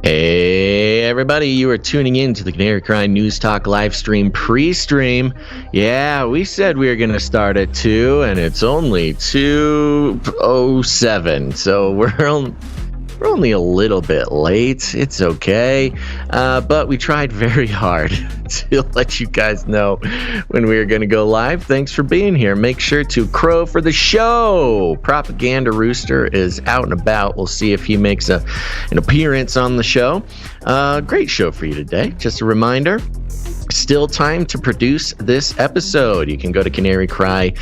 Hey everybody, you are tuning in to the Canary Cry News Talk live stream pre-stream. Yeah, we said we were going to start at 2 and it's only 2:07, so we're only a little bit late. It's okay, but we tried very hard to let you guys know when we were going to go live. Thanks for being here. Make sure to crow for the show. Propaganda Rooster is out and about. We'll see if he makes an appearance on the show. Great show for you today. Just a reminder, still time to produce this episode. You can go to CanaryCry.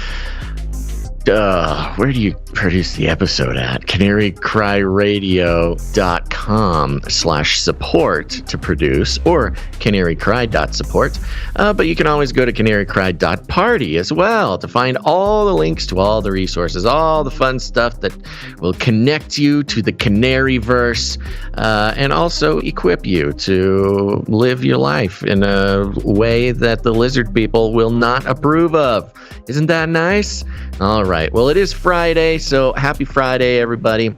Where do you produce the episode at? CanaryCry.com/support to produce, or CanaryCry.support. But you can always go to CanaryCry.Party as well to find all the links to all the resources, all the fun stuff that will connect you to the Canaryverse, and also equip you to live your life in a way that the lizard people will not approve of. Isn't that nice? All right. Well, it is Friday, so happy Friday, everybody.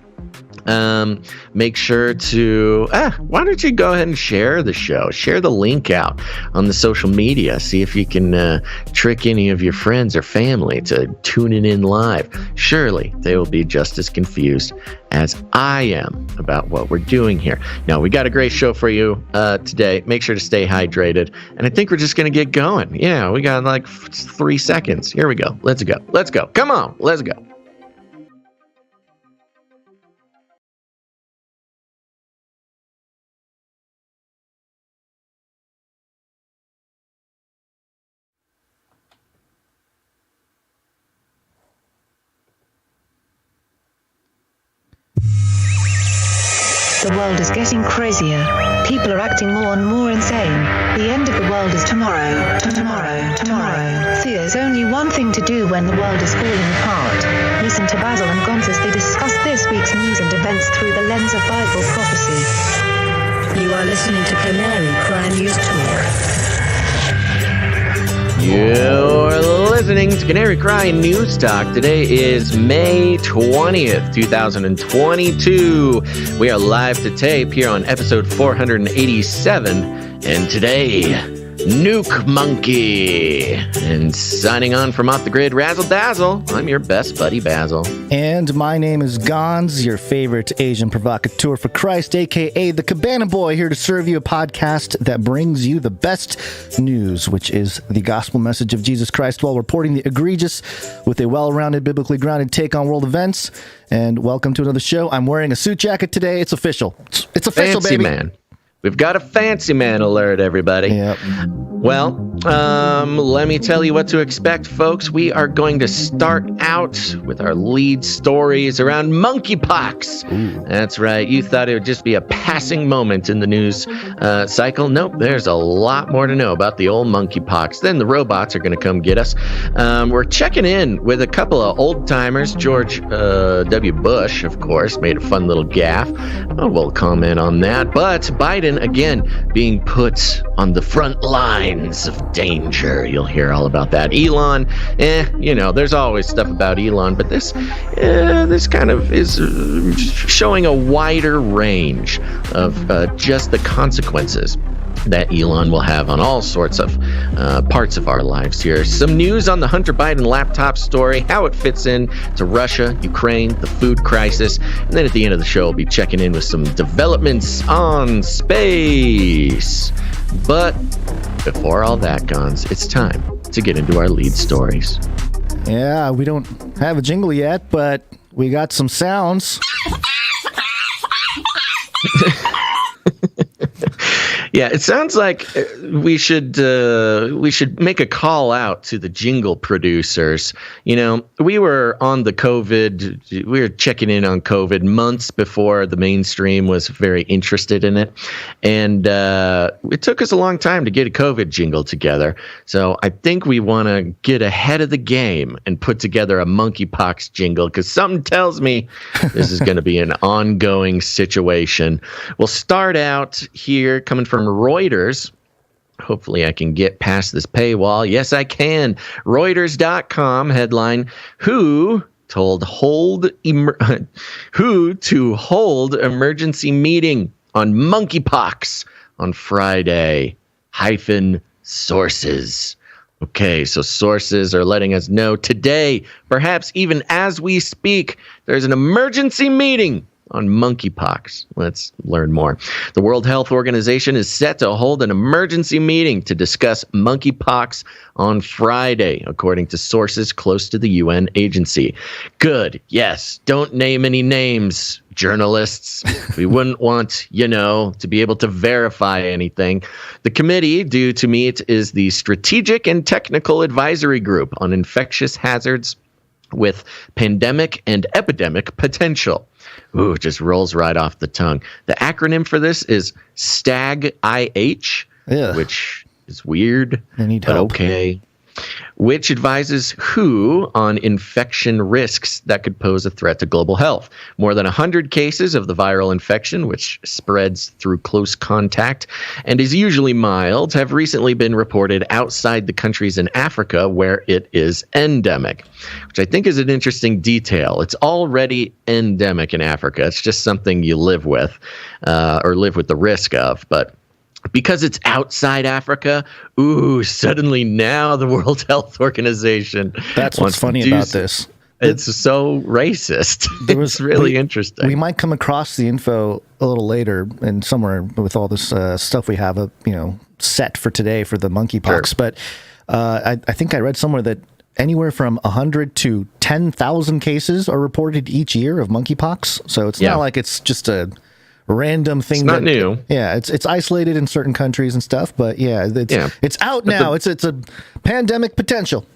Make sure to, why don't you go ahead and share the show? Share the link out on the social media. See if you can trick any of your friends or family to tuning in live. Surely they will be just as confused as I am about what we're doing here. Now, we got a great show for you today. Make sure to stay hydrated. And I think we're just going to get going. Yeah, we got like 3 seconds. Here we go. Let's go. Let's go. Come on. Let's go. The world is getting crazier. People are acting more and more insane. The end of the world is tomorrow. Tomorrow. There's only one thing to do when the world is falling apart. Listen to Basil and Gonz as they discuss this week's news and events through the lens of Bible prophecy. You are listening to Canary Cry News Talk. You're listening to Canary Cry News Talk. Today is May 20th, 2022. We are live to tape here on episode 487. And today, Nuke Monkey. And signing on from Off the Grid, Razzle Dazzle. I'm your best buddy, Basil. And my name is Gonz, your favorite Asian provocateur for Christ, a.k.a. the Cabana Boy, here to serve you a podcast that brings you the best news, which is the gospel message of Jesus Christ, while reporting the egregious with a well-rounded, biblically grounded take on world events. And welcome to another show. I'm wearing a suit jacket today. It's official. It's official, Fancy baby. Man. We've got a fancy man alert, everybody. Yep. Well, let me tell you what to expect, folks. We are going to start out with our lead stories around monkeypox. Ooh. That's right. You thought it would just be a passing moment in the news cycle. Nope, there's a lot more to know about the old monkeypox. Then the robots are going to come get us. We're checking in with a couple of old timers. George W. Bush, of course, made a fun little gaffe. We'll comment on that. But Biden, again, being put on the front lines of danger. You'll hear all about that. Elon, there's always stuff about Elon, but this kind of is showing a wider range of just the consequences that Elon will have on all sorts of parts of our lives here. Some news on the Hunter Biden laptop story, how it fits in to Russia, Ukraine, the food crisis, and then at the end of the show, we'll be checking in with some developments on space. But before all that, Gonz, it's time to get into our lead stories. Yeah, we don't have a jingle yet, but we got some sounds. Yeah, it sounds like we should make a call out to the jingle producers. You know, we were on the COVID, we were checking in on COVID months before the mainstream was very interested in it. And it took us a long time to get a COVID jingle together. So I think we want to get ahead of the game and put together a monkeypox jingle, because something tells me this is going to be an ongoing situation. We'll start out here coming from Reuters. Hopefully I can get past this paywall. Yes, I can. Reuters.com headline, Who to hold emergency meeting. on monkeypox on Friday, -sources. Okay, so sources are letting us know today, perhaps even as we speak, there's an emergency meeting on monkeypox. Let's learn more. The World Health Organization is set to hold an emergency meeting to discuss monkeypox on Friday, according to sources close to the UN agency. Good. Yes. Don't name any names, journalists. We wouldn't want, to be able to verify anything. The committee due to meet is the Strategic and Technical Advisory Group on Infectious Hazards with Pandemic and Epidemic Potential. Ooh, it just rolls right off the tongue. The acronym for this is STAG-IH, which is weird, but okay. Which advises WHO on infection risks that could pose a threat to global health. More than 100 cases of the viral infection, which spreads through close contact and is usually mild, have recently been reported outside the countries in Africa where it is endemic, which I think is an interesting detail. It's already endemic in Africa. It's just something you live with, or live with the risk of, but because it's outside Africa, suddenly now the World Health Organization. That's what's funny about this. It's so racist. It's really interesting. We might come across the info a little later and somewhere with all this stuff we have, set for today for the monkeypox. Sure. But I think I read somewhere that anywhere from 100 to 10,000 cases are reported each year of monkeypox. So it's not like it's just a random thing. It's not new. Yeah, it's isolated in certain countries and stuff, but it's out now. It's a pandemic potential.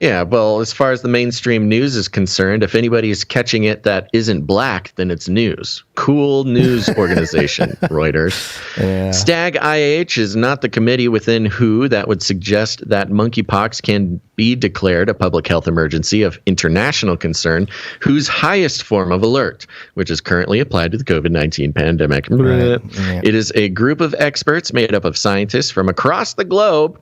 Yeah, well, as far as the mainstream news is concerned, if anybody is catching it that isn't black, then it's news. Cool news organization, Reuters. Yeah. STAG-IH is not the committee within WHO that would suggest that monkeypox can be declared a public health emergency of international concern, WHO's highest form of alert, which is currently applied to the COVID-19 pandemic. Right. Yeah. It is a group of experts made up of scientists from across the globe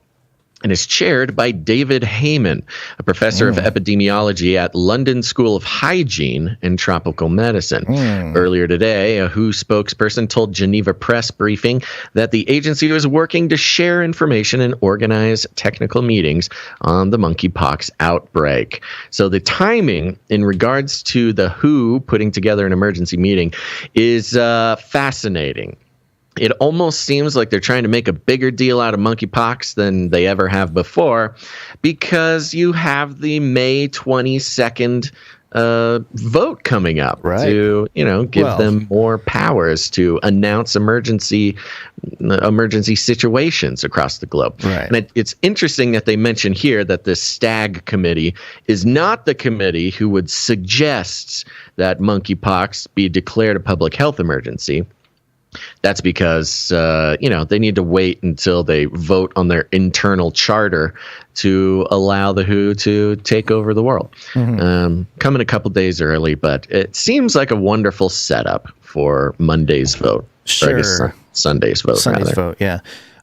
and is chaired by David Heyman, a professor of epidemiology at London School of Hygiene and Tropical Medicine. Earlier today, a WHO spokesperson told Geneva Press Briefing that the agency was working to share information and organize technical meetings on the monkeypox outbreak. So the timing in regards to the WHO putting together an emergency meeting is fascinating. It almost seems like they're trying to make a bigger deal out of monkeypox than they ever have before, because you have the May 22nd vote coming up to, give them more powers to announce emergency situations across the globe. Right. And it's interesting that they mention here that this STAG committee is not the committee who would suggest that monkeypox be declared a public health emergency. That's because, they need to wait until they vote on their internal charter to allow the WHO to take over the world. Coming a couple days early, but it seems like a wonderful setup for Monday's vote. Sure. Or I guess Sunday's vote. Sunday's vote, yeah.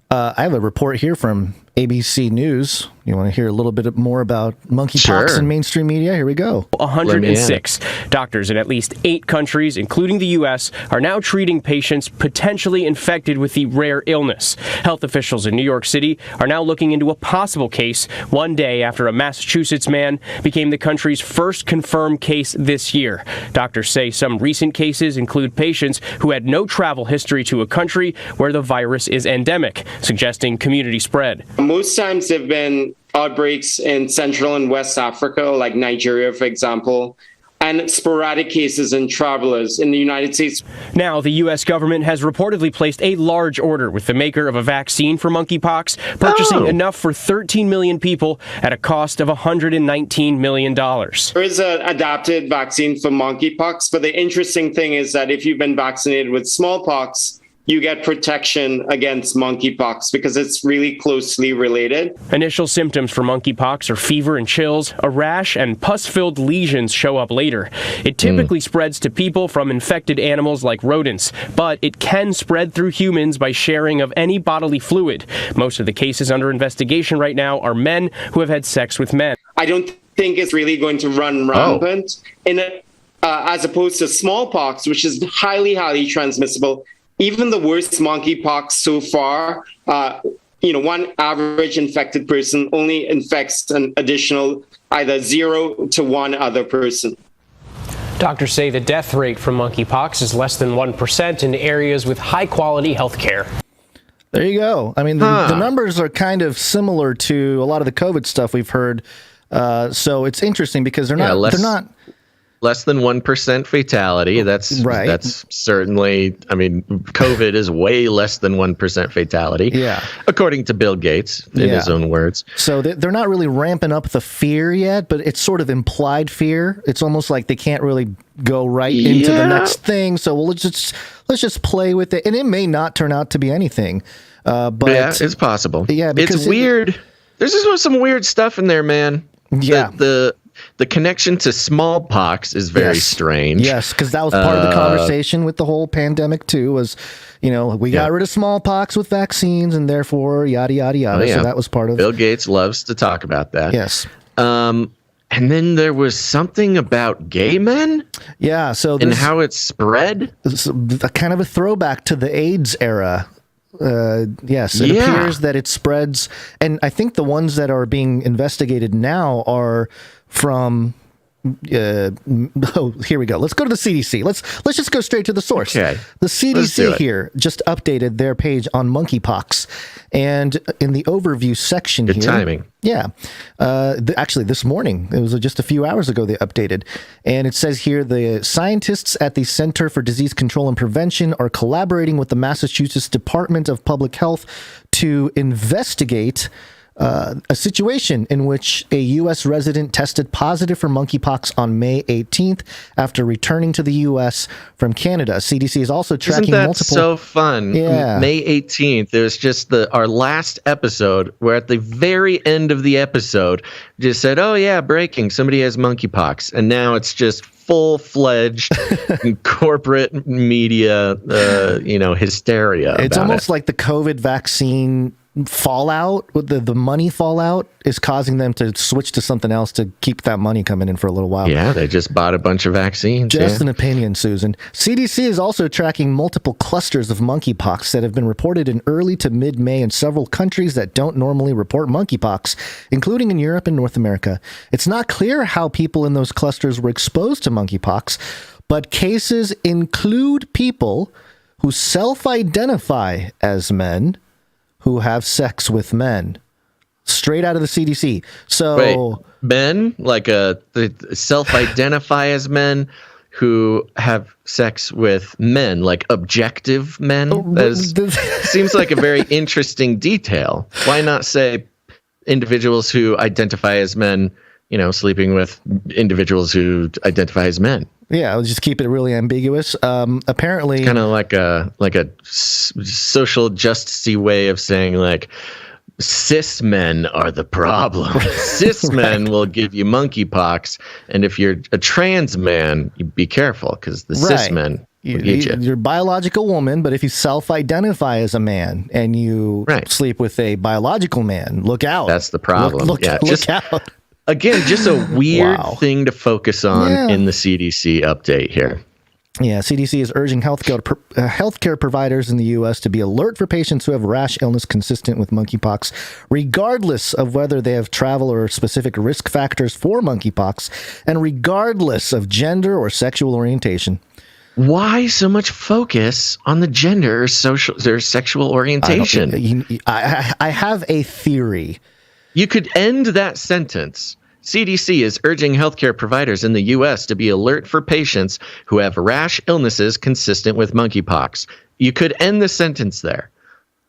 I have a report here from ABC News. You want to hear a little bit more about monkeypox in mainstream media? Here we go. 106 doctors in at least 8 countries, including the U.S., are now treating patients potentially infected with the rare illness. Health officials in New York City are now looking into a possible case one day after a Massachusetts man became the country's first confirmed case this year. Doctors say some recent cases include patients who had no travel history to a country where the virus is endemic, suggesting community spread. Most times there have been outbreaks in Central and West Africa, like Nigeria, for example, and sporadic cases in travelers in the United States. Now, the U.S. government has reportedly placed a large order with the maker of a vaccine for monkeypox, purchasing enough for 13 million people at a cost of $119 million. There is an adapted vaccine for monkeypox, but the interesting thing is that if you've been vaccinated with smallpox, you get protection against monkeypox because it's really closely related. Initial symptoms for monkeypox are fever and chills. A rash and pus-filled lesions show up later. It typically spreads to people from infected animals like rodents, but it can spread through humans by sharing of any bodily fluid. Most of the cases under investigation right now are men who have had sex with men. I don't think it's really going to run rampant as opposed to smallpox, which is highly, highly transmissible. even the worst monkeypox so far, one average infected person only infects an additional either 0 to 1 other person. Doctors say the death rate from monkeypox is less than 1% in areas with high-quality health care. There you go. I mean, the numbers are kind of similar to a lot of the COVID stuff we've heard. So it's interesting because they're not less than 1% fatality. That's right. That's certainly, I mean, COVID is way less than 1% fatality. Yeah. According to Bill Gates, in his own words. So they're not really ramping up the fear yet, but it's sort of implied fear. It's almost like they can't really go right into the next thing. So let's just play with it. And it may not turn out to be anything. But yeah, it's possible. Yeah, because it's weird. There's just some weird stuff in there, man. Yeah. The connection to smallpox is very strange. Yes, because that was part of the conversation with the whole pandemic too. Was we got rid of smallpox with vaccines, and therefore yada yada yada. So that was part of. Bill Gates loves to talk about that. Yes. And then there was something about gay men. Yeah. So and how it spread. Kind of a throwback to the AIDS era. Yes, it appears that it spreads, and I think the ones that are being investigated now are from. Here we go. Let's go to the CDC. Let's just go straight to the source. Okay. The CDC here just updated their page on monkeypox, and in the overview section Good here. timing. Yeah. Actually, this morning, it was just a few hours ago they updated. And it says here, the scientists at the Center for Disease Control and Prevention are collaborating with the Massachusetts Department of Public Health to investigate a situation in which a U.S. resident tested positive for monkeypox on May 18th after returning to the U.S. from Canada. CDC is also tracking multiple... so fun? Yeah. May 18th, it was just our last episode where at the very end of the episode just said, oh yeah, breaking, somebody has monkeypox. And now it's just full-fledged corporate media, hysteria. It's almost like the COVID vaccine fallout, with the money fallout is causing them to switch to something else to keep that money coming in for a little while. Yeah, they just bought a bunch of vaccines. Just an opinion, Susan. CDC is also tracking multiple clusters of monkeypox that have been reported in early to mid-May in several countries that don't normally report monkeypox, including in Europe and North America. It's not clear how people in those clusters were exposed to monkeypox, but cases include people who self-identify as men who have sex with men. Straight out of the CDC. So wait, men, like they self-identify as men who have sex with men, like objective men. Seems like a very interesting detail. Why not say individuals who identify as men, sleeping with individuals who identify as men? Yeah, I'll just keep it really ambiguous. Apparently, it's kind of like a social justicey way of saying, like, cis men are the problem. Cis men will give you monkeypox, and if you're a trans man, you be careful because the cis men will get you. You're a biological woman, but if you self-identify as a man and you sleep with a biological man, look out. That's the problem. Look out. Again, just a weird thing to focus on in the CDC update here. Yeah, CDC is urging healthcare providers in the U.S. to be alert for patients who have rash illness consistent with monkeypox, regardless of whether they have travel or specific risk factors for monkeypox, and regardless of gender or sexual orientation. Why so much focus on the gender or sexual orientation? I have a theory. You could end that sentence. CDC is urging healthcare providers in the U.S. to be alert for patients who have rash illnesses consistent with monkeypox. You could end the sentence there.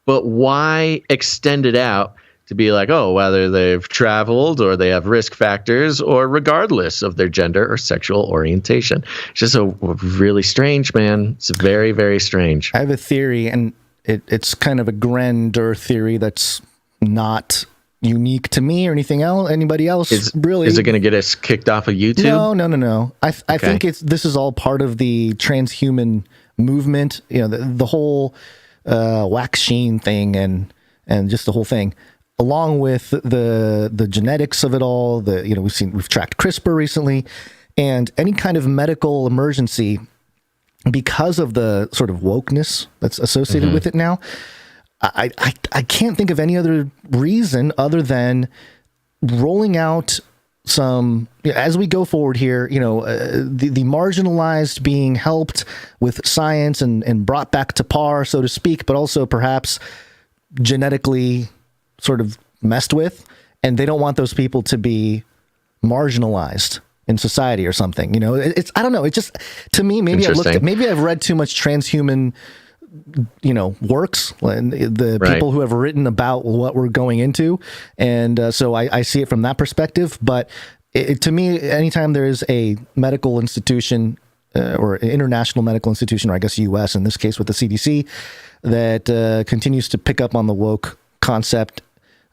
But why extend it out to be like, oh, whether they've traveled or they have risk factors or regardless of their gender or sexual orientation? It's just a really strange, man. It's very, very strange. I have a theory, and it's kind of a grander theory that's not unique to me or anything else. Anybody else? Really? Is it going to get us kicked off of YouTube? No. I think this is all part of the transhuman movement. The whole wax sheen thing and just the whole thing, along with the genetics of it all. We've tracked CRISPR recently, and any kind of medical emergency because of the sort of wokeness that's associated with it now, I can't think of any other reason other than rolling out some, as we go forward here, the marginalized being helped with science and brought back to par, so to speak, but also perhaps genetically sort of messed with, and they don't want those people to be marginalized in society or something. It's, I don't know. It just, to me, maybe I've read too much transhuman, works, and the people who have written about what we're going into. And so I see it from that perspective. But to me, anytime there is a medical institution or an international medical institution, or I guess U.S. in this case with the CDC, that continues to pick up on the woke concept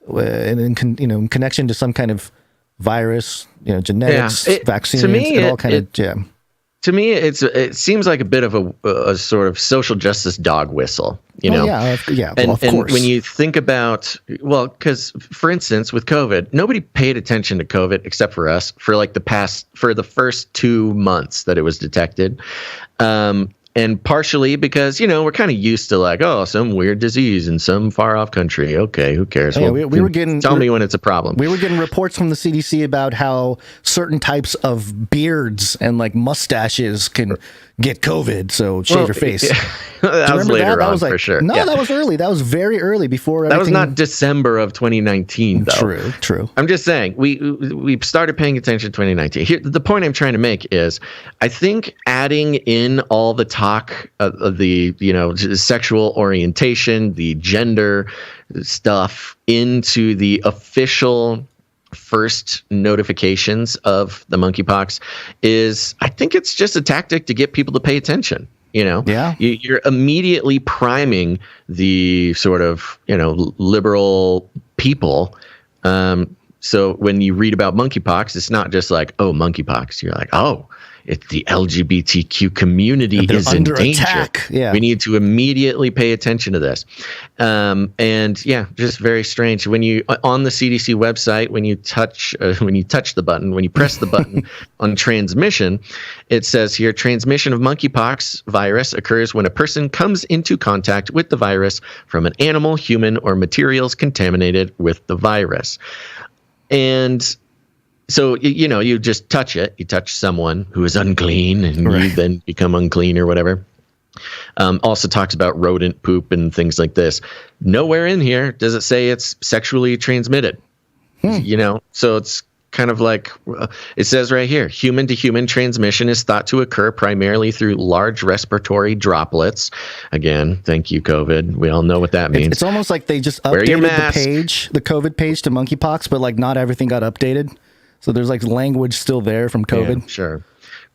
and in connection to some kind of virus, genetics, vaccines, To me, it seems like a bit of a sort of social justice dog whistle, of course. And when you think about, because for instance, with COVID, nobody paid attention to COVID except for us for the first 2 months that it was detected. And partially because, we're kind of used to some weird disease in some far off country. Okay, who cares? Yeah, we were getting... Tell me when it's a problem. We were getting reports from the CDC about how certain types of beards and mustaches can get COVID, so shave your face. Yeah. That was later on, for sure. No, that was early. That was very early before everything... That was not December of 2019, though. True. I'm just saying, we started paying attention in 2019. Here, the point I'm trying to make is, I think adding in all the talk of the, sexual orientation, the gender stuff into the official first notifications of the monkeypox I think it's just a tactic to get people to pay attention. You're immediately priming the sort of, liberal people. So when you read about monkeypox, it's not just monkeypox. You're like, oh, the LGBTQ community is in danger. Attack. Yeah. We need to immediately pay attention to this. Just very strange. When you on the CDC website, when you touch the button, when you press the button on transmission, it says here, transmission of monkeypox virus occurs when a person comes into contact with the virus from an animal, human, or materials contaminated with the virus. And so, you just touch it. You touch someone who is unclean, and you then become unclean or whatever. Also talks about rodent poop and things like this. Nowhere in here does it say it's sexually transmitted. So it's kind of it says right here, human to human transmission is thought to occur primarily through large respiratory droplets. Again, thank you, COVID. We all know what that means. It's almost like they just updated the COVID page to monkeypox, but not everything got updated. So there's language still there from COVID. Yeah, sure.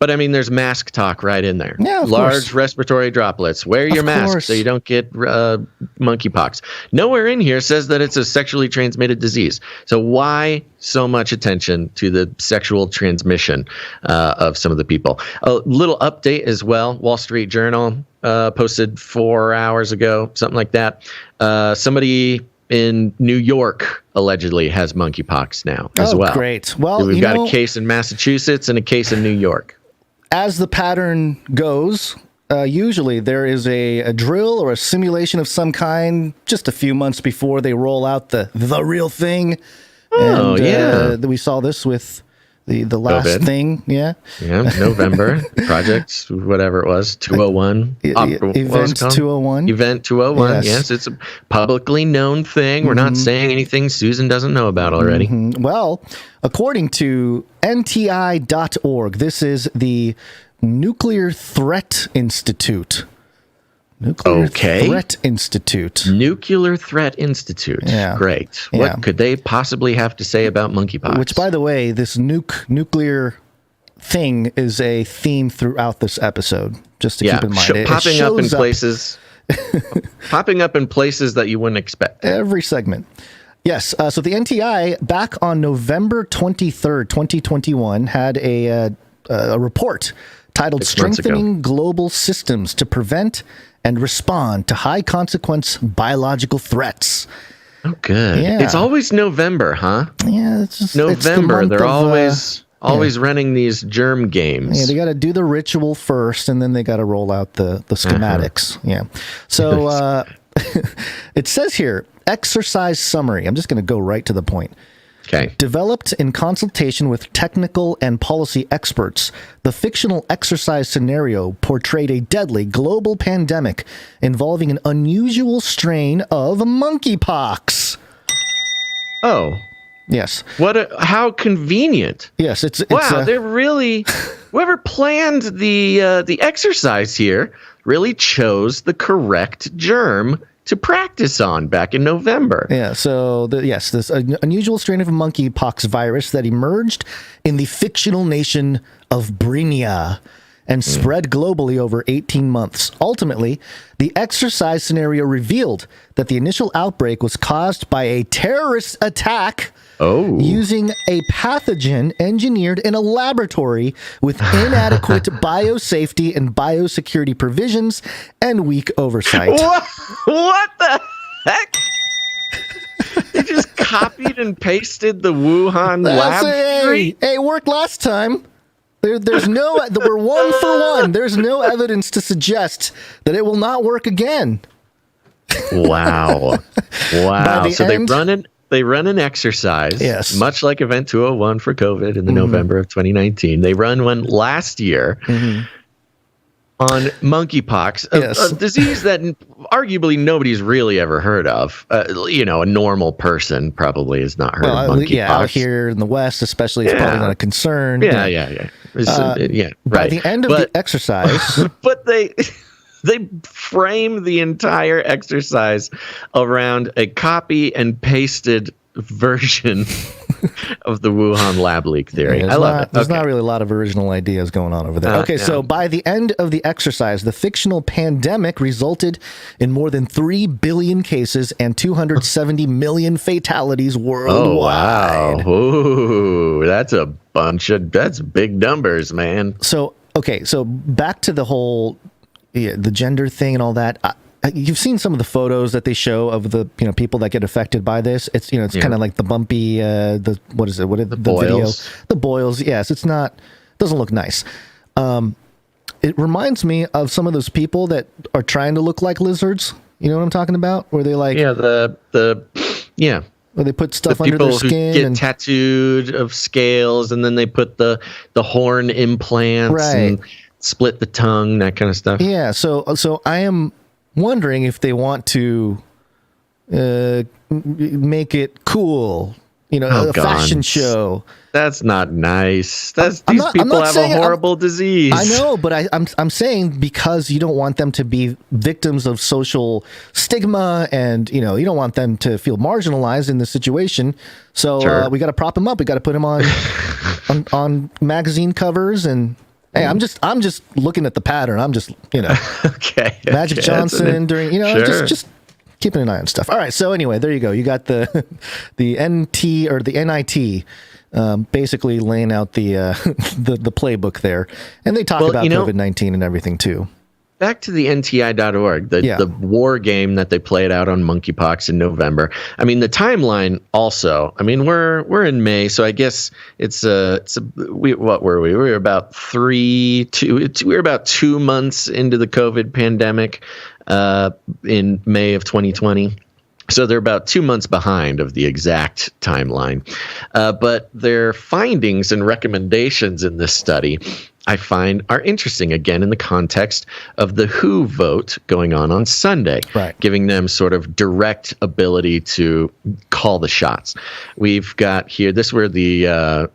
But there's mask talk right in there. Yeah, of large course. Respiratory droplets. Wear your mask so you don't get monkeypox. Nowhere in here says that it's a sexually transmitted disease. So why so much attention to the sexual transmission of some of the people? A little update as well. Wall Street Journal posted 4 hours ago, something like that. Somebody in New York allegedly has monkeypox now as well. Great. Well, so we've got a case in Massachusetts and a case in New York. As the pattern goes, usually there is a drill or a simulation of some kind just a few months before they roll out the real thing. Oh, yeah. We saw this with the last COVID. Thing. Yeah, November. Project, whatever it was, 201. Event 201. Event 201, yes. It's a publicly known thing. We're not saying anything Susan doesn't know about already. Well, according to NTI.org, this is the Nuclear Threat Institute. Nuclear Threat Institute. Nuclear Threat Institute. Yeah. Great. Yeah. What could they possibly have to say about monkeypox? Which, by the way, this nuclear thing is a theme throughout this episode, just to keep in mind. Popping up in places that you wouldn't expect. Every segment. Yes. So the NTI, back on November 23rd, 2021, had a report titled Strengthening Global Systems to Prevent and Respond to High Consequence Biological Threats. Oh, good. Yeah. It's always November, huh? Yeah, it's just November. They're always Always running these germ games. Yeah, they got to do the ritual first, and then they got to roll out the schematics. Yeah. So it says here, exercise summary. I'm just going to go right to the point. Okay. Developed in consultation with technical and policy experts, the fictional exercise scenario portrayed a deadly global pandemic involving an unusual strain of monkeypox. Oh. Yes. How convenient. Yes, it's wow, they're really whoever planned the exercise here really chose the correct germ to practice on back in November. Yeah, so this unusual strain of monkeypox virus that emerged in the fictional nation of Brinia and spread globally over 18 months. Ultimately, the exercise scenario revealed that the initial outbreak was caused by a terrorist attack using a pathogen engineered in a laboratory with inadequate biosafety and biosecurity provisions and weak oversight. What the heck? They just copied and pasted the Wuhan lab. Hey, it worked last time. There's no, we're 1 for 1. There's no evidence to suggest that it will not work again. Wow. So they run an exercise, yes, much like Event 201 for COVID in the November of 2019. They run one last year on monkeypox, a disease that arguably nobody's really ever heard of. A normal person probably has not heard of monkeypox. Yeah, out here in the West, especially, it's probably not a concern. Yeah. Right. By the end of the exercise, but they frame the entire exercise around a copy and pasted version of the Wuhan lab leak theory. I love it. There's not really a lot of original ideas going on over there. So by the end of the exercise, the fictional pandemic resulted in more than 3 billion cases and 270 million fatalities worldwide. Oh, wow. Ooh, that's big numbers, man. So back to the whole the gender thing and all that. You've seen some of the photos that they show of the people that get affected by this. It's kind of like the bumpy the boils. Video, the boils. Yes, doesn't look nice. It reminds me of some of those people that are trying to look like lizards. You know what I'm talking about? Where they where they put stuff under their skin. People who get tattooed of scales, and then they put the horn implants and split the tongue, that kind of stuff. Yeah. So I am wondering if they want to make it cool, a fashion show. That's not nice. These people have a horrible disease. I know, but I'm saying because you don't want them to be victims of social stigma, and you don't want them to feel marginalized in this situation. So we got to prop them up. We got to put them on magazine covers and. Hey, I'm just looking at the pattern. I'm just, okay. Magic Johnson during, just keeping an eye on stuff. All right. So anyway, there you go. You got the NT or the NIT, basically laying out the playbook there, and they talk about COVID-19 and everything too. Back to the NTI.org, the war game that they played out on monkeypox in November. I mean, the timeline also. I mean, we're in May, so I guess what were we? We were about 2 months into the COVID pandemic in May of 2020. So they're about 2 months behind of the exact timeline. But their findings and recommendations in this study, I find, are interesting, again, in the context of the WHO vote going on Sunday, giving them sort of direct ability to call the shots. We've got here, this were the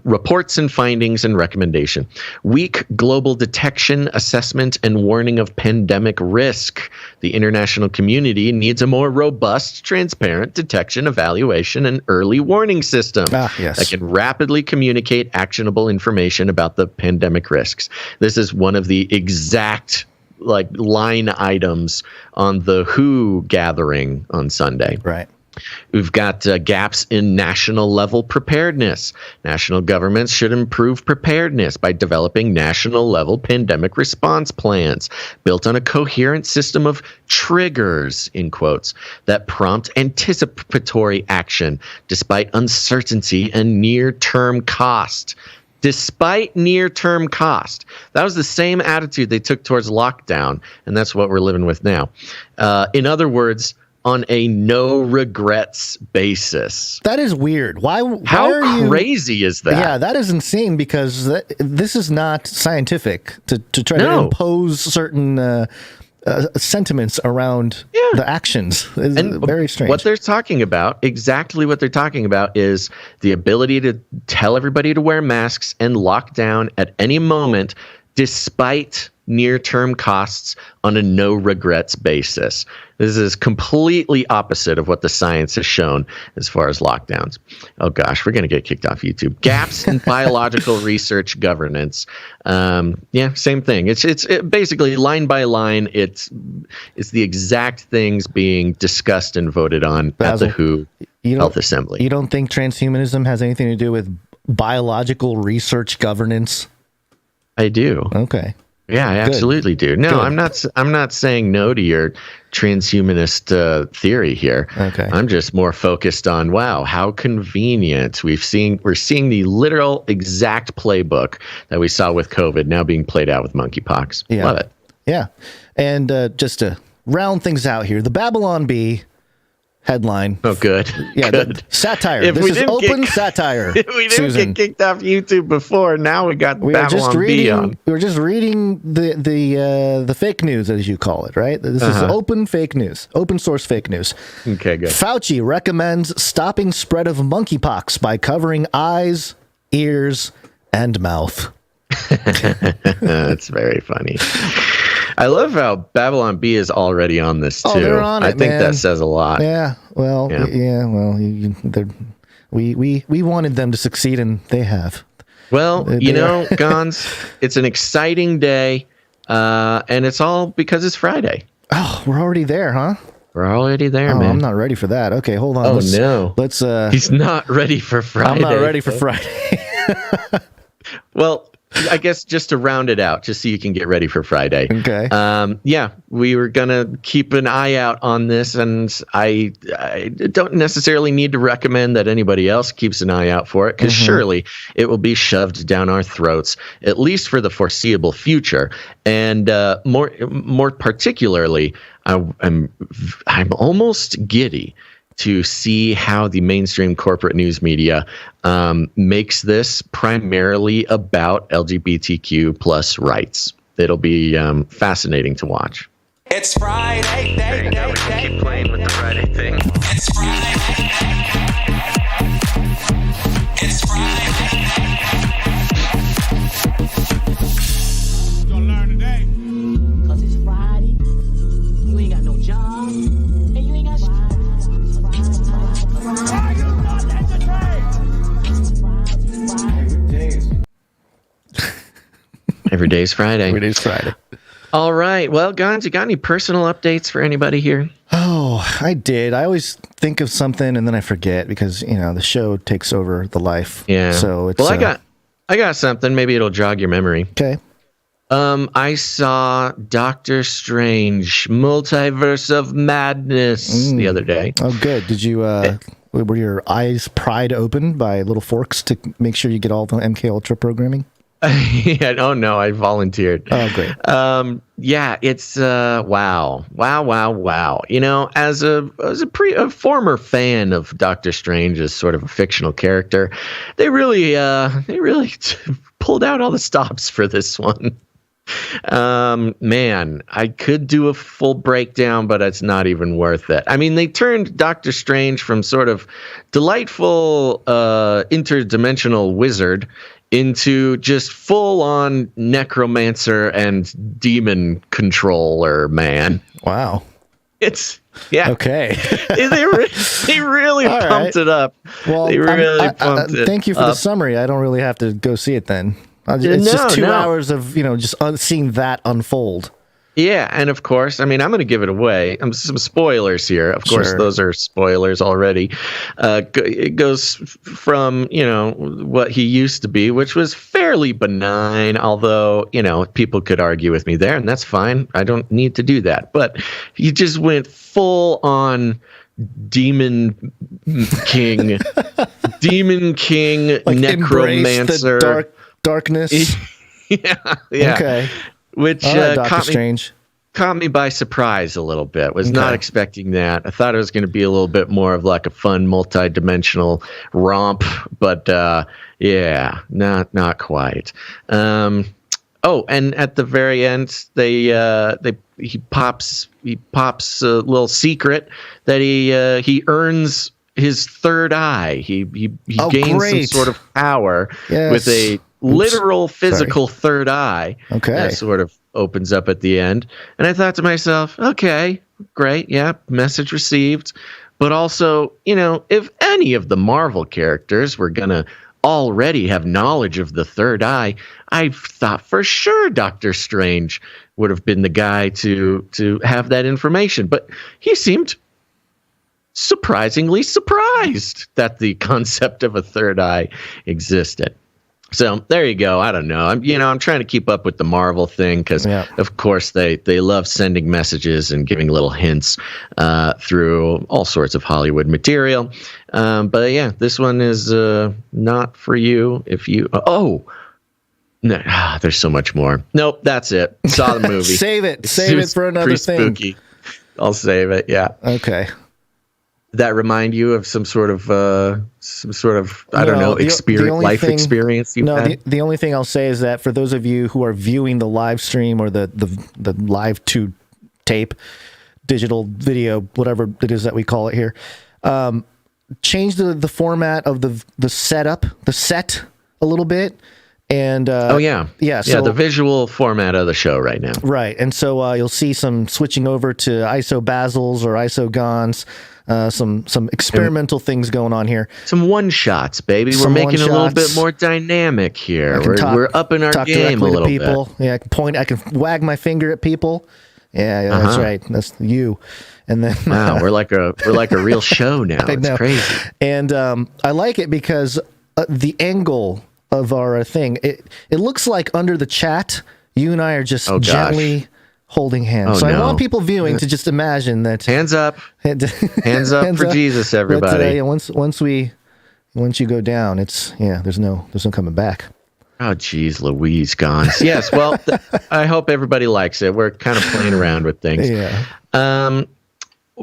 reports and findings and recommendation. Weak global detection, assessment, and warning of pandemic risk. The international community needs a more robust, transparent detection, evaluation, and early warning system that can rapidly communicate actionable information about the pandemic risks. This is one of the exact line items on the WHO gathering on Sunday. Right. We've got gaps in national level preparedness. National governments should improve preparedness by developing national level pandemic response plans built on a coherent system of triggers, in quotes, that prompt anticipatory action despite uncertainty and near-term cost. Despite near-term cost. That was the same attitude they took towards lockdown, and that's what we're living with now. In other words, on a no regrets basis. That is weird. How crazy is that? Yeah, that is insane because this is not scientific to try to impose certain sentiments around the actions. It's very strange. What they're talking about, exactly what they're talking about, is the ability to tell everybody to wear masks and lock down at any moment despite near-term costs on a no regrets basis. This is completely opposite of what the science has shown as far as lockdowns. Oh gosh, we're going to get kicked off YouTube. Gaps in biological research governance. Same thing. It's basically line by line. It's the exact things being discussed and voted on Basil, at the WHO Health Assembly. You don't think transhumanism has anything to do with biological research governance? I do. Okay. Yeah, I absolutely do. No, Good. I'm not saying no to your transhumanist theory here. Okay. I'm just more focused on, wow, how convenient. We're seeing the literal exact playbook that we saw with COVID now being played out with monkeypox. Yeah. Love it. Yeah. And just to round things out here, the BabylonBee headline. Oh, good. Yeah, good. Satire. This is open satire. If we didn't get kicked off YouTube before, now we got BabylonBee on. We were just reading the fake news, as you call it, right? This is open fake news, open source fake news. Okay, good. Fauci recommends stopping spread of monkeypox by covering eyes, ears, and mouth. That's very funny. I love how BabylonBee is already on this too. Oh, they're on it, I think that says a lot. Yeah. Well. Yeah. Well, we wanted them to succeed, and they have. Well, Gonz, it's an exciting day, and it's all because it's Friday. Oh, we're already there, huh? We're already there, man. I'm not ready for that. Okay, hold on. Let's. He's not ready for Friday. I'm not ready for Friday. Well, I guess just to round it out, just so you can get ready for Friday. Okay. We were going to keep an eye out on this, and I don't necessarily need to recommend that anybody else keeps an eye out for it, because surely it will be shoved down our throats, at least for the foreseeable future. And more particularly, I'm almost giddy to see how the mainstream corporate news media makes this primarily about LGBTQ plus rights. It'll be fascinating to watch. It's Friday. There you go. We can keep playing with the Friday thing. It's Friday. It's Friday. Gonna learn today. 'Cause it's Friday. You ain't got no job. And you ain't got Every day's Friday. Every day's Friday. All right. Well, Gonz, you got any personal updates for anybody here? Oh, I did. I always think of something and then I forget because, the show takes over the life. Yeah. So it's. Well, I got something. Maybe it'll jog your memory. Okay. I saw Doctor Strange, Multiverse of Madness the other day. Oh, good. Did you, were your eyes pried open by little forks to make sure you get all the MK Ultra programming? Yeah, oh no, I volunteered. Oh, great. Yeah, it's wow. As a former fan of Doctor Strange as sort of a fictional character, they really pulled out all the stops for this one. Man, I could do a full breakdown, but it's not even worth it. I mean, they turned Doctor Strange from sort of delightful interdimensional wizard into just full-on necromancer and demon controller man. Wow. Okay. they really All pumped it up. Well, they really pumped it thank you for the summary. I don't really have to go see it then. It's just 2 hours of just seeing that unfold. Yeah, and of course, I mean, I'm going to give it away. Some spoilers here. Of course, those are spoilers already. It goes from, what he used to be, which was fairly benign, although, people could argue with me there, and that's fine. I don't need to do that. But he just went full on Demon King, like necromancer. The darkness. Yeah. Okay. Which Doctor caught me by surprise a little bit. Was not expecting that. I thought it was going to be a little bit more of like a fun multi-dimensional romp, but not quite. Oh, and at the very end, he pops a little secret that he earns his third eye. He gains some sort of power with a literal physical third eye. Okay. That sort of opens up at the end. And I thought to myself, okay, great. Yeah. Message received. But also, if any of the Marvel characters were going to already have knowledge of the third eye, I thought for sure Doctor Strange would have been the guy to have that information. But he seemed surprisingly surprised that the concept of a third eye existed. So there you go. I don't know. I'm trying to keep up with the Marvel thing because, of course, they love sending messages and giving little hints through all sorts of Hollywood material. But yeah, this one is not for you. If you no, there's so much more. Nope, that's it. Saw the movie. Save it for another thing. Spooky. I'll save it. Yeah. Okay. That remind you of some sort of I don't know, life experience you've had? The only thing I'll say is that for those of you who are viewing the live stream or the live to tape, digital video, whatever it is that we call it here, change the format of the set a little bit. And so the visual format of the show right now. Right. And so you'll see some switching over to ISO Basils or ISO Gonz. Some experimental things going on here. Some one shots, baby. We're making it a little bit more dynamic here. We're upping our game a little bit. Yeah, I can wag my finger at people. Yeah, that's right. That's you. And then wow, we're like a real show now. It's crazy. And I like it because the angle of our thing, it looks like under the chat, you and I are just gently holding hands. I want people viewing to just imagine that. Hands up. Hands up for Jesus, everybody. But, once you go down, there's no coming back. Oh, geez, Louise, Gonz. Yes, well, I hope everybody likes it. We're kind of playing around with things. Yeah.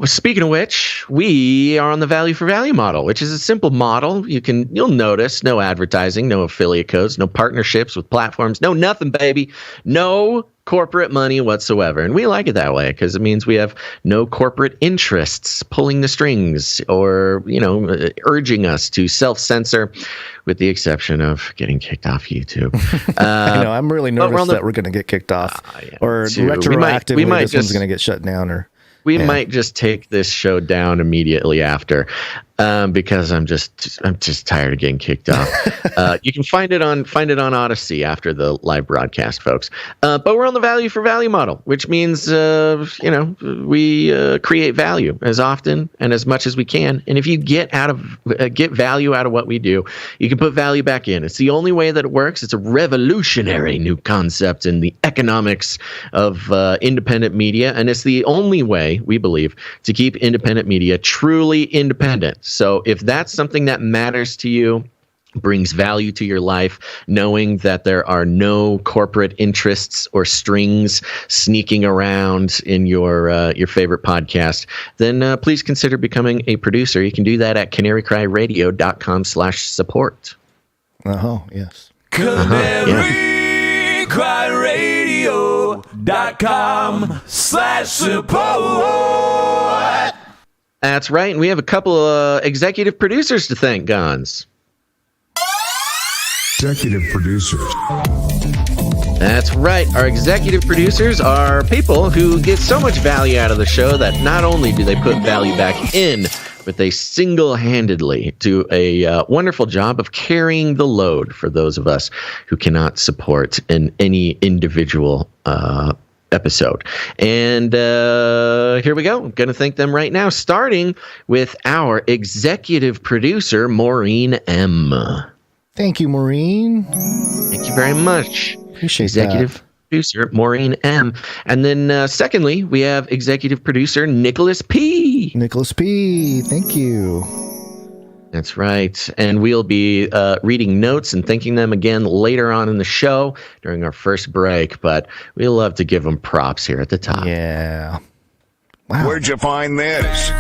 Speaking of which, we are on the value for value model, which is a simple model. You'll notice no advertising, no affiliate codes, no partnerships with platforms, no nothing, baby. No corporate money whatsoever. And we like it that way because it means we have no corporate interests pulling the strings or, urging us to self-censor, with the exception of getting kicked off YouTube. I know. I'm really nervous that we're going to get kicked off or retroactively this one's going to get shut down or... We might just take this show down immediately after, because I'm just tired of getting kicked off. You can find it on Odyssey after the live broadcast, folks. But we're on the value for value model, which means we create value as often and as much as we can. And if you get value out of what we do, you can put value back in. It's the only way that it works. It's a revolutionary new concept in the economics of independent media, and it's the only way, we believe, to keep independent media truly independent. So if that's something that matters to you, brings value to your life, knowing that there are no corporate interests or strings sneaking around in your favorite podcast, then please consider becoming a producer. You can do that at CanaryCry.Radio.com/support. Oh, yes. CanaryCry.Radio.com/support. That's right. And we have a couple of executive producers to thank, Gonz. Executive producers. That's right. Our executive producers are people who get so much value out of the show that not only do they put value back in, but they single-handedly do a wonderful job of carrying the load for those of us who cannot support any individual episode. And here we go. I'm going to thank them right now, starting with our executive producer, Maureen M. Thank you, Maureen. Thank you very much. Appreciate executive producer, Maureen M. And then secondly, we have executive producer, Nicholas P. Nicholas P. Thank you. That's right. And we'll be reading notes and thanking them again later on in the show during our first break. But we love to give them props here at the top. Yeah. Wow. Where'd you find this?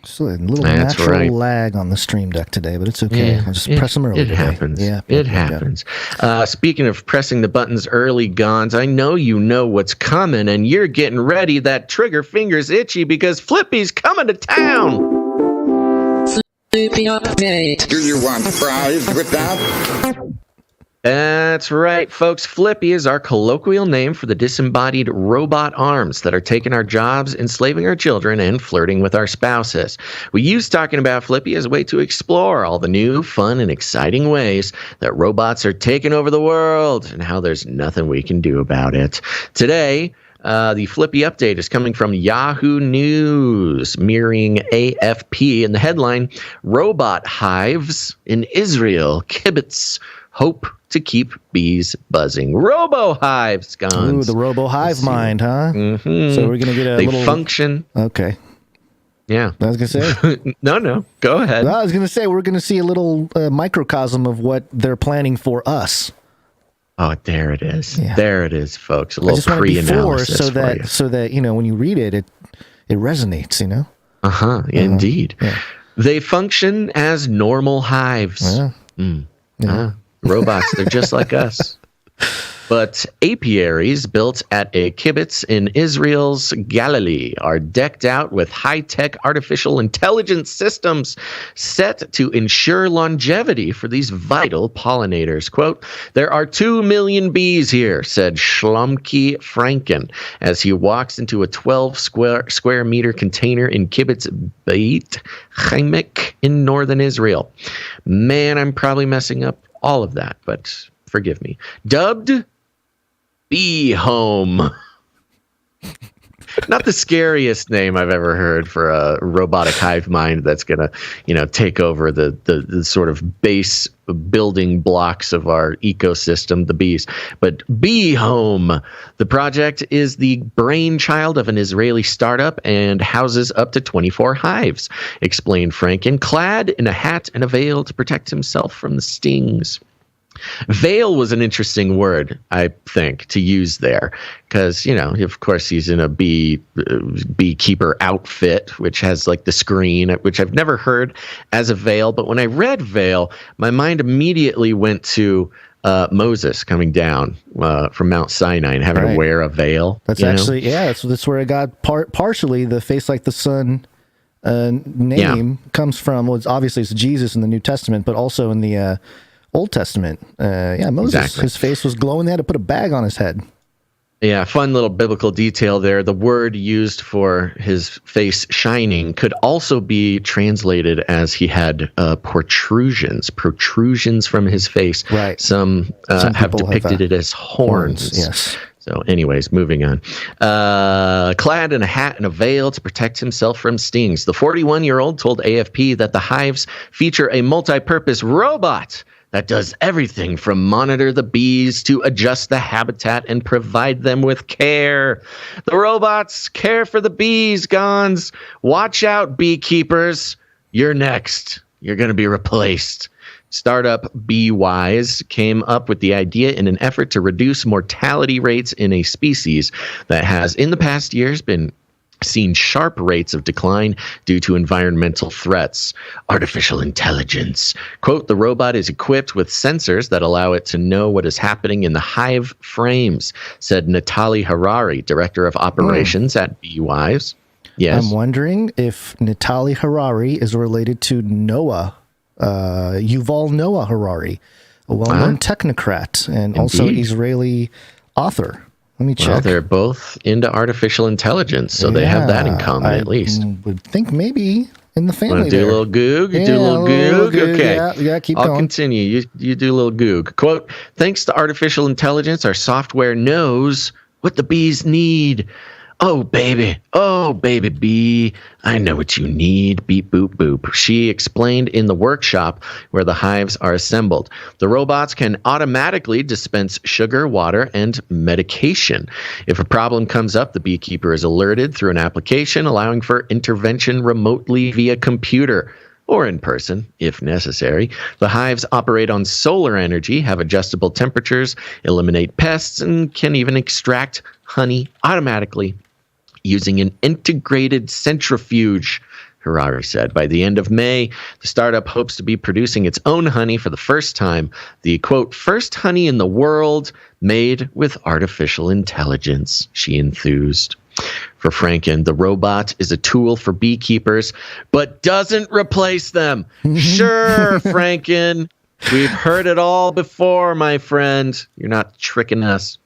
So a little natural lag on the stream deck today, but it's okay. I'll just press them early. It happens. Yeah, it happens. Speaking of pressing the buttons early, Gonz, I know you know what's coming, and you're getting ready. That trigger finger's itchy because Flippy's coming to town. Flippy update. Do you want fries with that? That's right, folks. Flippy is our colloquial name for the disembodied robot arms that are taking our jobs, enslaving our children, and flirting with our spouses. We use talking about Flippy as a way to explore all the new, fun, and exciting ways that robots are taking over the world and how there's nothing we can do about it. Today, the Flippy update is coming from Yahoo News, mirroring AFP, in the headline, Robot Hives in Israel, Kibbutz hope to keep bees buzzing. Robo-hives, Gonz. Ooh, the robo-hive mind, huh? Mm-hmm. So we're going to get they function. Okay. Yeah. I was going to say. No. Go ahead. I was going to say, we're going to see a little microcosm of what they're planning for us. Oh, there it is. Yeah. There it is, folks. A little pre-analysis so that you know, when you read it, it resonates, you know? Indeed. Yeah. They function as normal hives. Yeah. Robots, they're just like us. But apiaries built at a kibbutz in Israel's Galilee are decked out with high-tech artificial intelligence systems set to ensure longevity for these vital pollinators. Quote, there are 2 million bees here, said Shlomki Franken, as he walks into a 12 square meter container in kibbutz Beit Chaimek in northern Israel. Man, I'm probably messing up all of that, but forgive me. Dubbed Bee Home. Not the scariest name I've ever heard for a robotic hive mind that's going to, take over the sort of base building blocks of our ecosystem, the bees. But Bee Home, the project is the brainchild of an Israeli startup and houses up to 24 hives, explained Franken, clad in a hat and a veil to protect himself from the stings. Veil was an interesting word, I think, to use there, because, of course, he's in a beekeeper outfit, which has like the screen, which I've never heard as a veil. But when I read veil, my mind immediately went to Moses coming down from Mount Sinai and having to wear a veil. That's actually, that's where I got partially the Facelikethesun name comes from. Well, obviously, it's Jesus in the New Testament, but also in the Old Testament. Moses, exactly. His face was glowing. They had to put a bag on his head. Yeah, fun little biblical detail there. The word used for his face shining could also be translated as he had protrusions from his face. Right. Some have depicted it as horns. Yes. So anyways, moving on. Clad in a hat and a veil to protect himself from stings, the 41-year-old told AFP that the hives feature a multi-purpose robot that does everything from monitor the bees to adjust the habitat and provide them with care. The robots care for the bees, Gonz. Watch out, beekeepers. You're next. You're going to be replaced. Startup BeeWise came up with the idea in an effort to reduce mortality rates in a species that has, in the past years, been seen sharp rates of decline due to environmental threats. Artificial intelligence. Quote, the robot is equipped with sensors that allow it to know what is happening in the hive frames, said Natalie Harari, director of operations at BeeWise. Yes. I'm wondering if Natalie Harari is related to Noah, Yuval Noah Harari, a well-known technocrat and also Israeli author. Let me check. Well, they're both into artificial intelligence, so they have that in common at least. I would think maybe in the family. Want to do a little goog? You do a little goog? Okay. Yeah, keep I'll going. continue. You do a little goog. Quote, thanks to artificial intelligence, our software knows what the bees need. Oh, baby bee, I know what you need, beep, boop, boop. She explained in the workshop where the hives are assembled. The robots can automatically dispense sugar, water, and medication. If a problem comes up, the beekeeper is alerted through an application allowing for intervention remotely via computer or in person, if necessary. The hives operate on solar energy, have adjustable temperatures, eliminate pests, and can even extract honey automatically using an integrated centrifuge, Harari said. By the end of May, the startup hopes to be producing its own honey for the first time. The, quote, first honey in the world made with artificial intelligence, she enthused. For Franken, the robot is a tool for beekeepers, but doesn't replace them. Sure, Franken. We've heard it all before, my friend. You're not tricking us.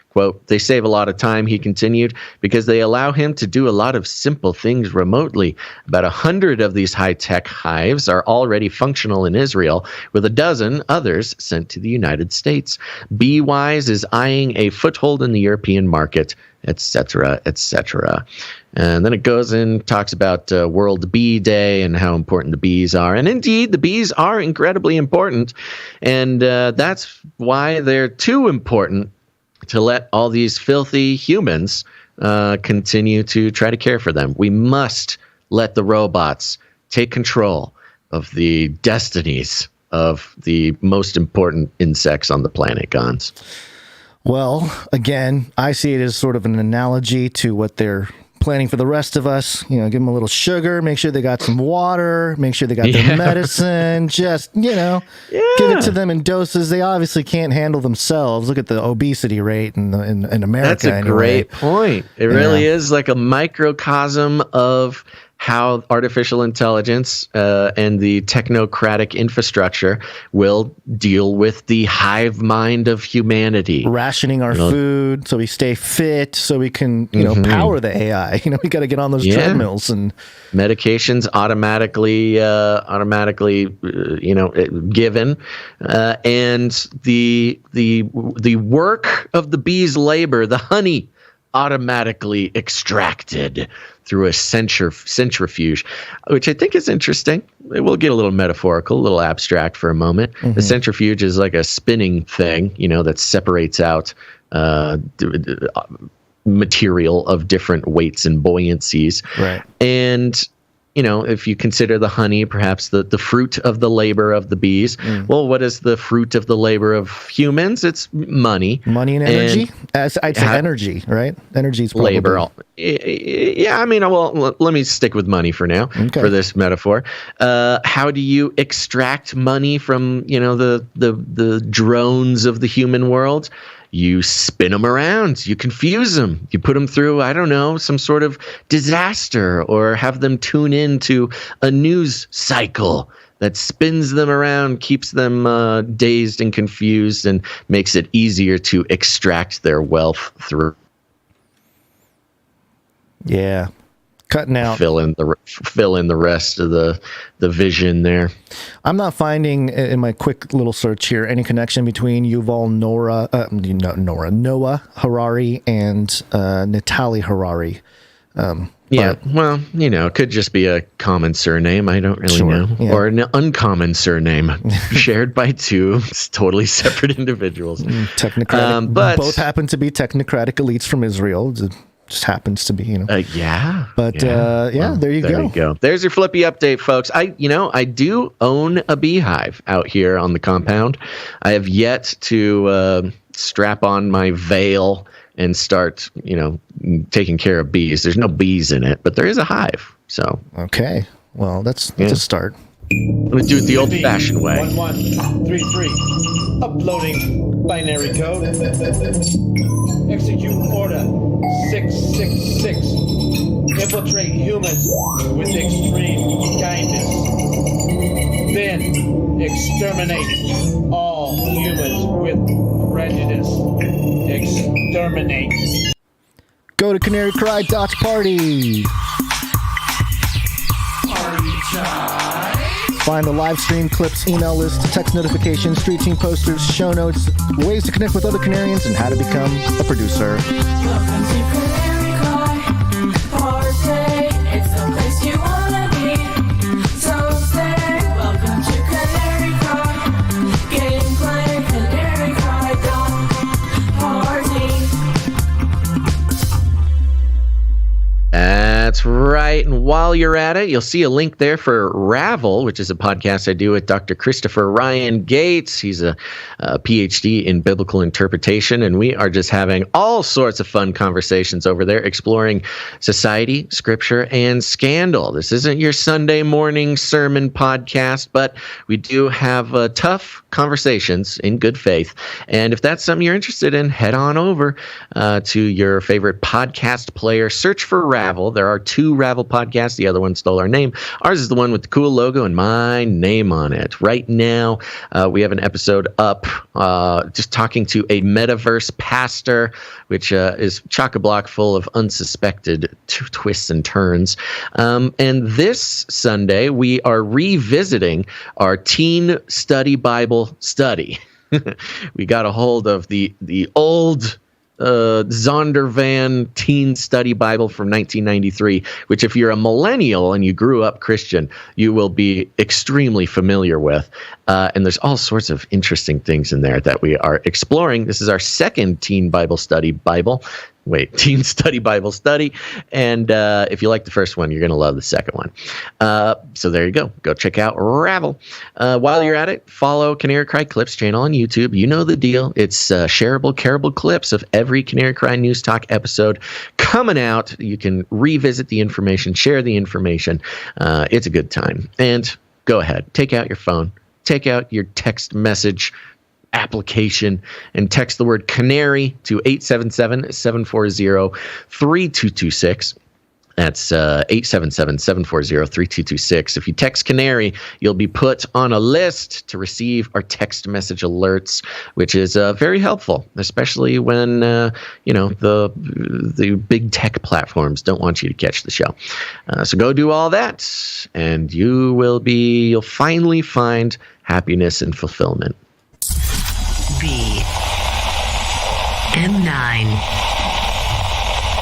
Quote, they save a lot of time, he continued, because they allow him to do a lot of simple things remotely. About 100 of these high-tech hives are already functional in Israel, with a dozen others sent to the United States. Beewise is eyeing a foothold in the European market, etc., etc. And then it goes and talks about World Bee Day and how important the bees are. And indeed, the bees are incredibly important. And that's why they're too important to let all these filthy humans continue to try to care for them. We must let the robots take control of the destinies of the most important insects on the planet, Gonz. Well, again, I see it as sort of an analogy to what they're planning for the rest of us. You know, give them a little sugar, make sure they got some water, make sure they got their medicine, just, give it to them in doses they obviously can't handle themselves. Look at the obesity rate in America. That's a great point. It really is like a microcosm of how artificial intelligence and the technocratic infrastructure will deal with the hive mind of humanity. Rationing our food so we stay fit, so we can, power the AI. We got to get on those treadmills and medications automatically given, and the work of the bee's labor, the honey, automatically extracted through a centrifuge, which I think is interesting. We'll get a little metaphorical, a little abstract for a moment. The centrifuge is like a spinning thing, that separates out material of different weights and buoyancies. Right. And if you consider the honey, perhaps the fruit of the labor of the bees, well, what is the fruit of the labor of humans? It's money. Money and energy? As I'd say energy, right? Energy is probably labor. Yeah, well, let me stick with money for now, for this metaphor. How do you extract money from, the drones of the human world? You spin them around, you confuse them, you put them through, I don't know, some sort of disaster, or have them tune into a news cycle that spins them around, keeps them dazed and confused, and makes it easier to extract their wealth through. Yeah. Cutting out. Fill in the rest of the vision there. I'm not finding in my quick little search here any connection between Yuval Noah Harari and Natalie Harari. Well, it could just be a common surname. I don't really know. Yeah. Or an uncommon surname shared by two totally separate individuals. Technocratic, but both happen to be technocratic elites from Israel. Just happens to be, But there you go. There's your Flippy update, folks. I do own a beehive out here on the compound. I have yet to strap on my veil and start, taking care of bees. There's no bees in it, but there is a hive. So okay, well, that's a start. I'm gonna do it the old-fashioned way. 1133. Uploading binary code. Execute order 666. Infiltrate humans with extreme kindness. Then exterminate all humans with prejudice. exterminate. Go to CanaryCry.Party. Find the live stream clips, email list, text notifications, street team posters, show notes, ways to connect with other Canarians, and how to become a producer. Welcome to CanaryCry.Party. It's the place you wanna be. So stay. Welcome to CanaryCry. Gameplay, CanaryCry.Party. That's right. And while you're at it, you'll see a link there for Ravel, which is a podcast I do with Dr. Christopher Ryan Gates. He's a PhD in biblical interpretation, and we are just having all sorts of fun conversations over there, exploring society, scripture, and scandal. This isn't your Sunday morning sermon podcast, but we do have tough conversations in good faith. And if that's something you're interested in, head on over to your favorite podcast player. Search for Ravel. There are 2 Ravel podcasts. The other one stole our name. Ours is the one with the cool logo and my name on it. Right now, we have an episode up just talking to a metaverse pastor, which is chock-a-block full of unsuspected twists and turns. And this Sunday, we are revisiting our Teen Study Bible study. We got a hold of the old Zondervan Teen Study Bible from 1993, which if you're a millennial and you grew up Christian, you will be extremely familiar with. And there's all sorts of interesting things in there that we are exploring. This is our second Teen Study Bible study. And if you like the first one, you're going to love the second one. So there you go. Go check out Ravel. While you're at it, follow Canary Cry Clips channel on YouTube. You know the deal. It's shareable, careable clips of every Canary Cry News Talk episode coming out. You can revisit the information, share the information. It's a good time. And go ahead. Take out your phone. Take out your text message application and text the word Canary to 877-740-3226. That's 877-740-3226. If you text Canary, you'll be put on a list to receive our text message alerts, which is very helpful, especially when the big tech platforms don't want you to catch the show. So go do all that, and you'll finally find happiness and fulfillment. B M9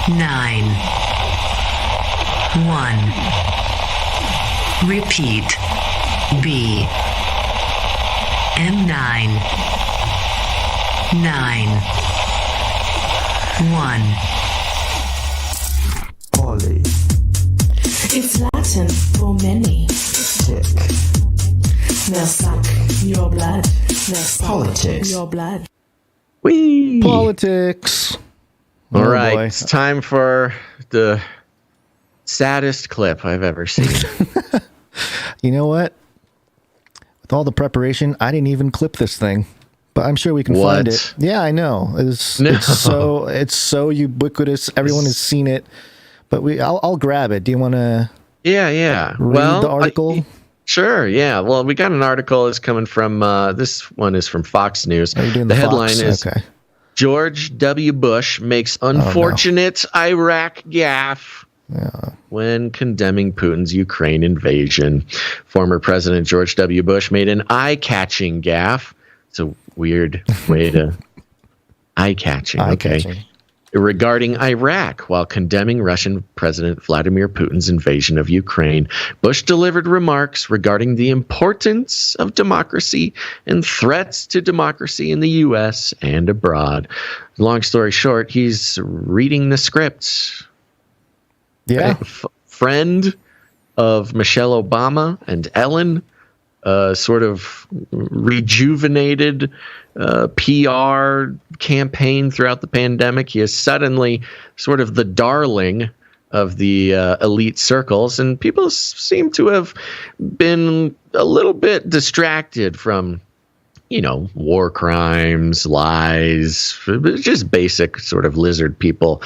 9 1. Repeat. B M9 9 1. Poly. It's Latin for many. Tick. They'll suck your blood. They'll suck Politics. your blood. Whee! Politics. All right, boy. It's time for the saddest clip I've ever seen. You know what? With all the preparation, I didn't even clip this thing, but I'm sure we can find it. Yeah, I know. It's so ubiquitous. Everyone has seen it, but I'll grab it. Do you want to? Yeah. Read the article. Sure, yeah. Well, we got an article that's coming from, this one is from Fox News. Are you doing the Fox? headline is, okay. George W. Bush makes unfortunate Iraq gaffe when condemning Putin's Ukraine invasion. Former President George W. Bush made an eye-catching gaffe. It's a weird way to... Eye-catching, okay. Regarding Iraq, while condemning Russian President Vladimir Putin's invasion of Ukraine, Bush delivered remarks regarding the importance of democracy and threats to democracy in the U.S. and abroad. Long story short, he's reading the script. Yeah. Friend of Michelle Obama and Ellen, sort of rejuvenated PR campaign throughout the pandemic. He is suddenly sort of the darling of the elite circles, and people seem to have been a little bit distracted from, war crimes, lies, just basic sort of lizard people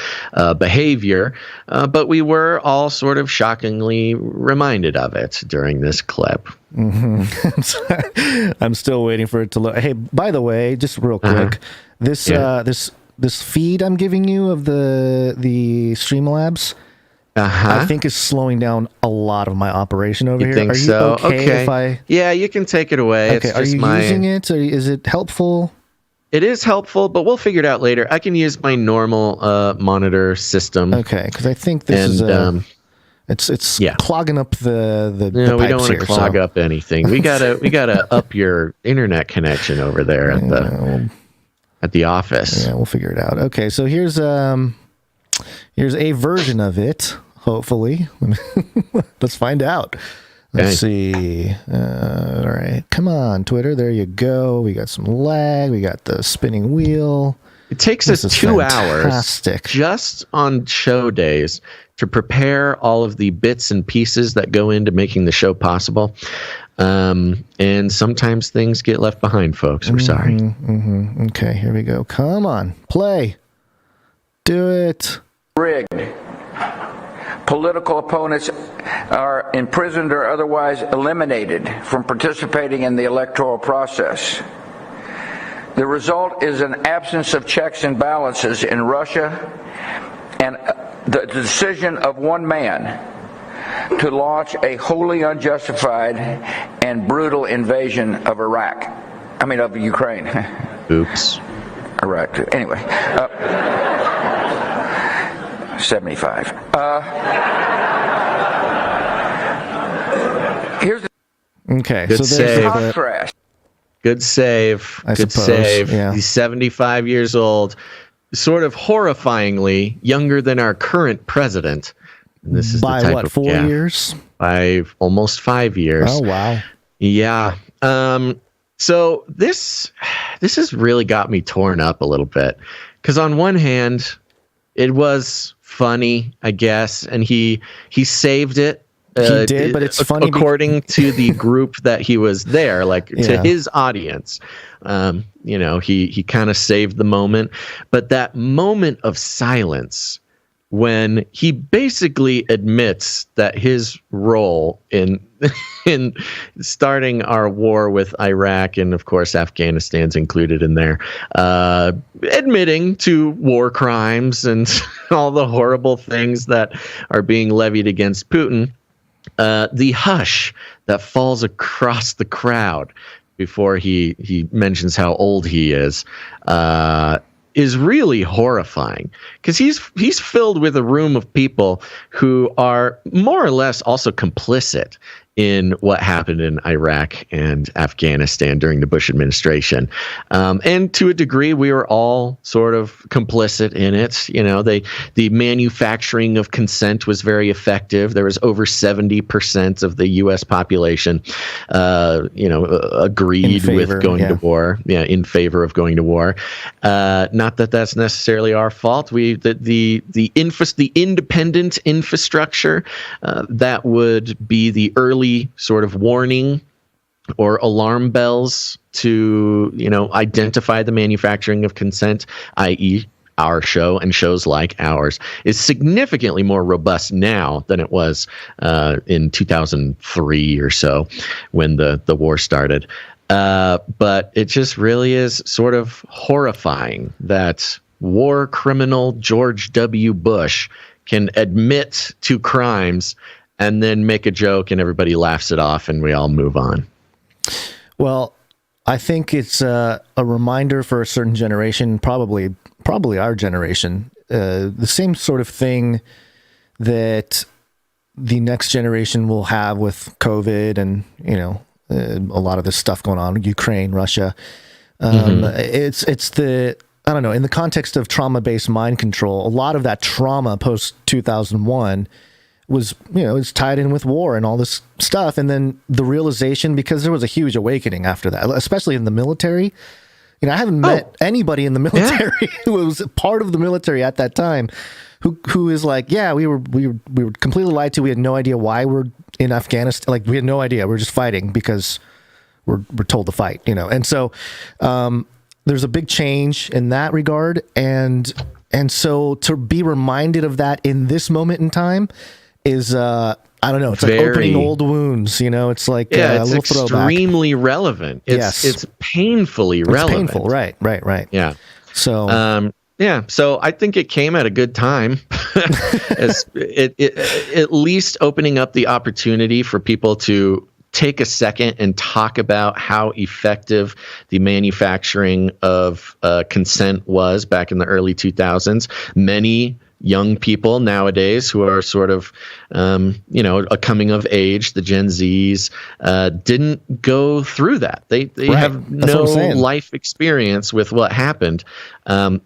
behavior. But we were all sort of shockingly reminded of it during this clip. Mm-hmm. I'm still waiting for it to look. Hey, by the way, just real quick, this this feed I'm giving you of the Streamlabs, I think is slowing down a lot of my operation over you here. Think Are you so? okay if I? Yeah, you can take it away. Okay, It's are just you using it? Or is it helpful? It is helpful, but we'll figure it out later. I can use my normal monitor system. Okay, because I think this it's clogging up the No, the we don't pipes want to here, clog so. up anything. We gotta up your internet connection over there at the office. Yeah, we'll figure it out. Okay, so here's a version of it. Hopefully, let's find out. Let's see. All right, come on, Twitter. There you go. We got some lag. We got the spinning wheel. It takes us 2 hours just on show days to prepare all of the bits and pieces that go into making the show possible. And sometimes things get left behind, folks. We're sorry. Okay, here we go. Come on, play. Do it. Rigged. Political opponents are imprisoned or otherwise eliminated from participating in the electoral process. The result is an absence of checks and balances in Russia and the decision of one man to launch a wholly unjustified and brutal invasion of Iraq. I mean, of Ukraine. Oops. Iraq. Anyway. 75. Here's the Good so save. contrast. Good save. I Good suppose, save. yeah. He's 75 years old, sort of horrifyingly younger than our current president. And this is By the type what, of 4 gaff. years? By almost 5 years. Oh, wow. Yeah. So this has really got me torn up a little bit, because on one hand, it was funny, I guess, and he saved it. He did, but it's funny according to the group that he was there, like to his audience. He kind of saved the moment, but that moment of silence when he basically admits that his role in starting our war with Iraq, and of course Afghanistan's included in there, admitting to war crimes and all the horrible things that are being levied against Putin, the hush that falls across the crowd before he mentions how old he is really horrifying, because he's filled with a room of people who are more or less also complicit in what happened in Iraq and Afghanistan during the Bush administration. And to a degree, we were all sort of complicit in it. The manufacturing of consent was very effective. There was over 70% of the U.S. population, agreed with going to war. Yeah, in favor of going to war. Not that that's necessarily our fault. The independent infrastructure that would be the early sort of warning or alarm bells to identify the manufacturing of consent, i.e. our show and shows like ours, is significantly more robust now than it was in 2003 or so when the war started. But it just really is sort of horrifying that war criminal George W. Bush can admit to crimes and then make a joke and everybody laughs it off and we all move on. Well, I think it's a reminder for a certain generation, probably our generation, the same sort of thing that the next generation will have with COVID and, a lot of this stuff going on, Ukraine, Russia. It's I don't know, in the context of trauma-based mind control, a lot of that trauma post 2001 was, it's tied in with war and all this stuff. And then the realization, because there was a huge awakening after that, especially in the military. I haven't met anybody in the military who was part of the military at that time who is like, yeah, we were completely lied to. We had no idea why we're in Afghanistan. Like, we had no idea. We're just fighting because we're told to fight, And so there's a big change in that regard. And so to be reminded of that in this moment in time is, I don't know, it's like opening old wounds, it's like a little throwback. Extremely relevant. It's painfully relevant. It's painful, right. Yeah. So Yeah, so I think it came at a good time. At least opening up the opportunity for people to take a second and talk about how effective the manufacturing of consent was back in the early 2000s. Many young people nowadays who are sort of, a coming of age, the Gen Zs, didn't go through that. They have no life experience with what happened. And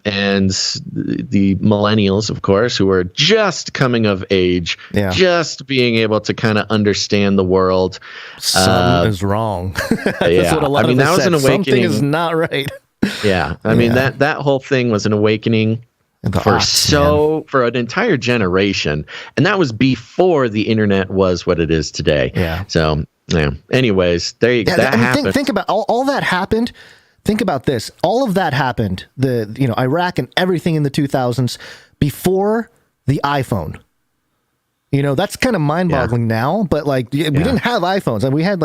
the millennials, of course, who are just coming of age, just being able to kind of understand the world. Something is wrong. That's what a lot of that was an awakening. Something is not right. Yeah. I mean, that whole thing was an awakening for an entire generation, and that was before the internet was what it is today. Yeah. So anyways, there you go. That happened. Think about all that happened. Think about this. All of that happened. Iraq and everything in the 2000s before the iPhone. That's kind of mind-boggling now. But we didn't have iPhones, and we had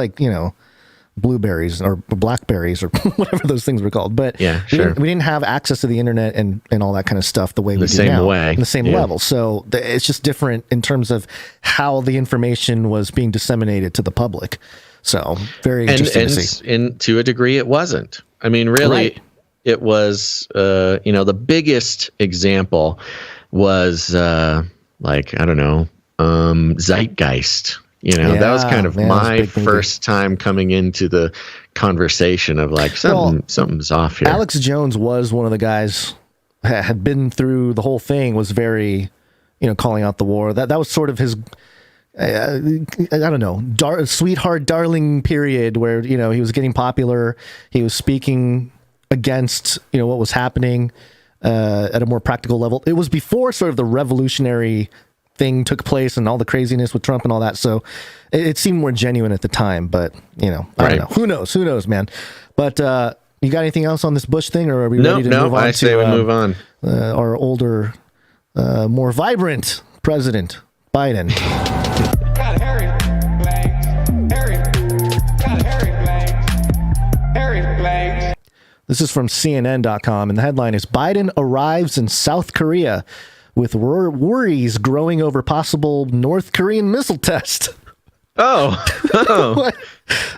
blueberries or blackberries or whatever those things were called. But we didn't have access to the internet and all that kind of stuff the way we do now. In the same level. So it's just different in terms of how the information was being disseminated to the public. So very interesting to see. And to a degree, it wasn't. I mean, really, it was, the biggest example was Zeitgeist. That was kind of my first time coming into the conversation of something's off here. Alex Jones was one of the guys had been through the whole thing, was very, calling out the war. That was sort of his, sweetheart darling period where, he was getting popular. He was speaking against, what was happening at a more practical level. It was before sort of the revolutionary thing took place and all the craziness with Trump and all that. So it seemed more genuine at the time, but I don't know. Who knows, man? But you got anything else on this Bush thing, or are we ready to move on? I say we move on. Our older, more vibrant president, Biden. Got hairy legs. This is from CNN.com, and the headline is Biden arrives in South Korea with worries growing over possible North Korean missile test. Oh.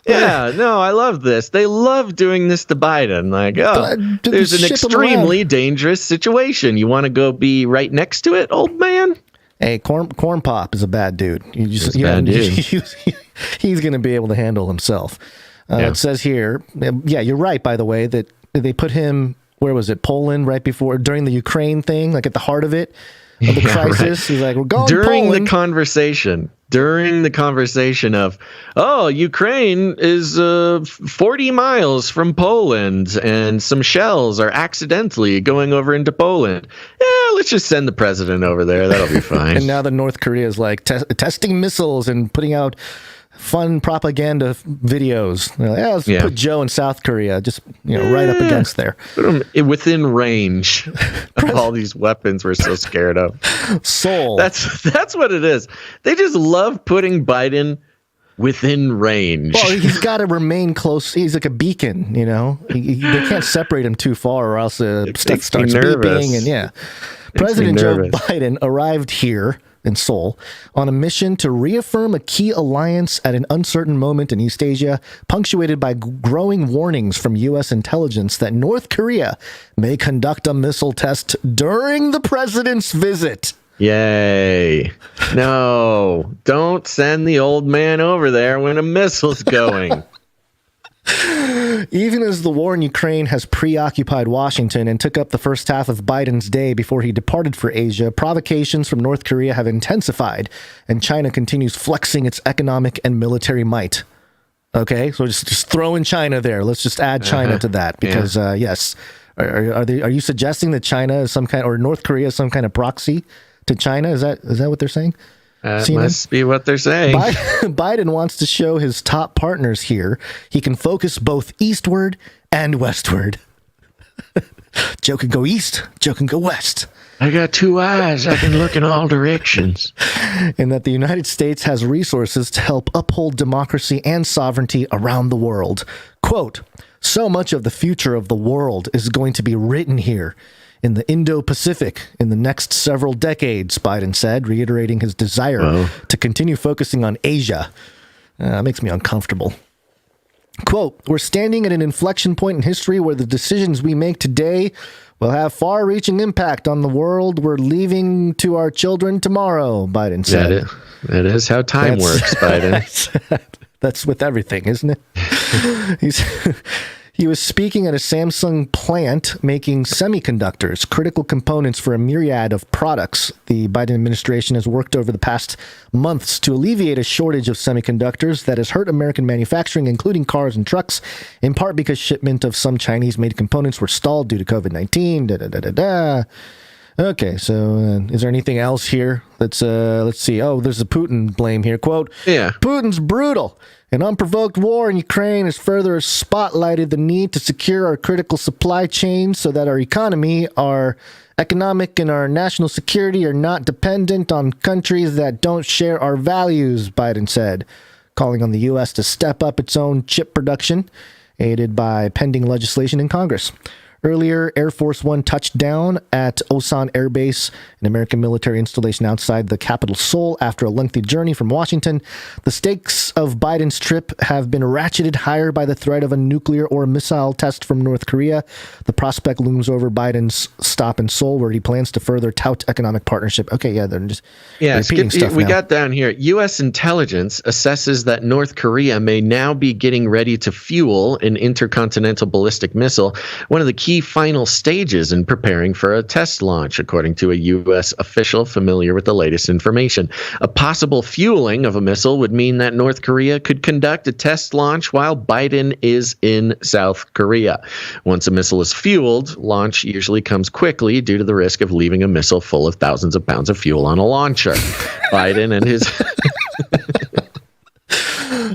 Yeah, no, I love this. They love doing this to Biden. There's an extremely dangerous situation. You want to go be right next to it, old man? Hey, Corn Pop is a bad dude. He's going to be able to handle himself. It says here, you're right, by the way, that they put him, where was it, Poland, during the Ukraine thing, at the heart of it, of the crisis. Right. He's like, we're going during Poland. During the conversation of, Ukraine is 40 miles from Poland and some shells are accidentally going over into Poland. Yeah, let's just send the president over there. That'll be fine. And now that North Korea is testing missiles and putting out fun propaganda videos. Let's put Joe in South Korea, just right up against there. Put him within range of all these weapons we're so scared of. Seoul. That's what it is. They just love putting Biden within range. Well, he's got to remain close. He's like a beacon, they can't separate him too far, or else stuff starts beeping. And President Joe Biden arrived here in Seoul on a mission to reaffirm a key alliance at an uncertain moment in East Asia, punctuated by growing warnings from U.S. intelligence that North Korea may conduct a missile test during the president's visit. Yay. No, don't send the old man over there when a missile's going. Even as the war in Ukraine has preoccupied Washington and took up the first half of Biden's day before he departed for Asia, provocations from North Korea have intensified, and China continues flexing its economic and military might. Okay, so just throw in China there. Let's just add China to that, because yes, are you suggesting that China is some kind, or North Korea is some kind of proxy to China? Is that what they're saying? That must be what they're saying. Biden wants to show his top partners here he can focus both eastward and westward. Joe can go east, Joe can go west. I got two eyes. I can look in all directions. And that the United States has resources to help uphold democracy and sovereignty around the world. Quote, so much of the future of the world is going to be written here. in the Indo-Pacific in the next several decades, Biden said, reiterating his desire to continue focusing on Asia. That makes me uncomfortable. Quote, we're standing at an inflection point in history where the decisions we make today will have far-reaching impact on the world we're leaving to our children tomorrow, Biden said. That is how time works, Biden. That's with everything, isn't it? He was speaking at a Samsung plant making semiconductors, critical components for a myriad of products. The Biden administration has worked over the past months to alleviate a shortage of semiconductors that has hurt American manufacturing, including cars and trucks, in part because shipment of some Chinese-made components were stalled due to COVID-19. Okay, so is there anything else here? Let's see. Oh, there's a Putin blame here. Quote, Putin's brutal. An unprovoked war in Ukraine has further spotlighted the need to secure our critical supply chains so that our economy, our economic and our national security are not dependent on countries that don't share our values, Biden said, calling on the U.S. to step up its own chip production, aided by pending legislation in Congress. Earlier, Air Force One touched down at Osan Air Base, an American military installation outside the capital Seoul, after a lengthy journey from Washington. The stakes of Biden's trip have been ratcheted higher by the threat of a nuclear or missile test from North Korea. The prospect looms over Biden's stop in Seoul, where he plans to further tout economic partnership. Okay, they're just repeating stuff we now. got down here. U.S. intelligence assesses that North Korea may now be getting ready to fuel an intercontinental ballistic missile, one of the key final stages in preparing for a test launch, according to a U.S. official familiar with the latest information. A possible fueling of a missile would mean that North Korea could conduct a test launch while Biden is in South Korea. Once a missile is fueled, launch usually comes quickly due to the risk of leaving a missile full of thousands of pounds of fuel on a launcher. Biden and his...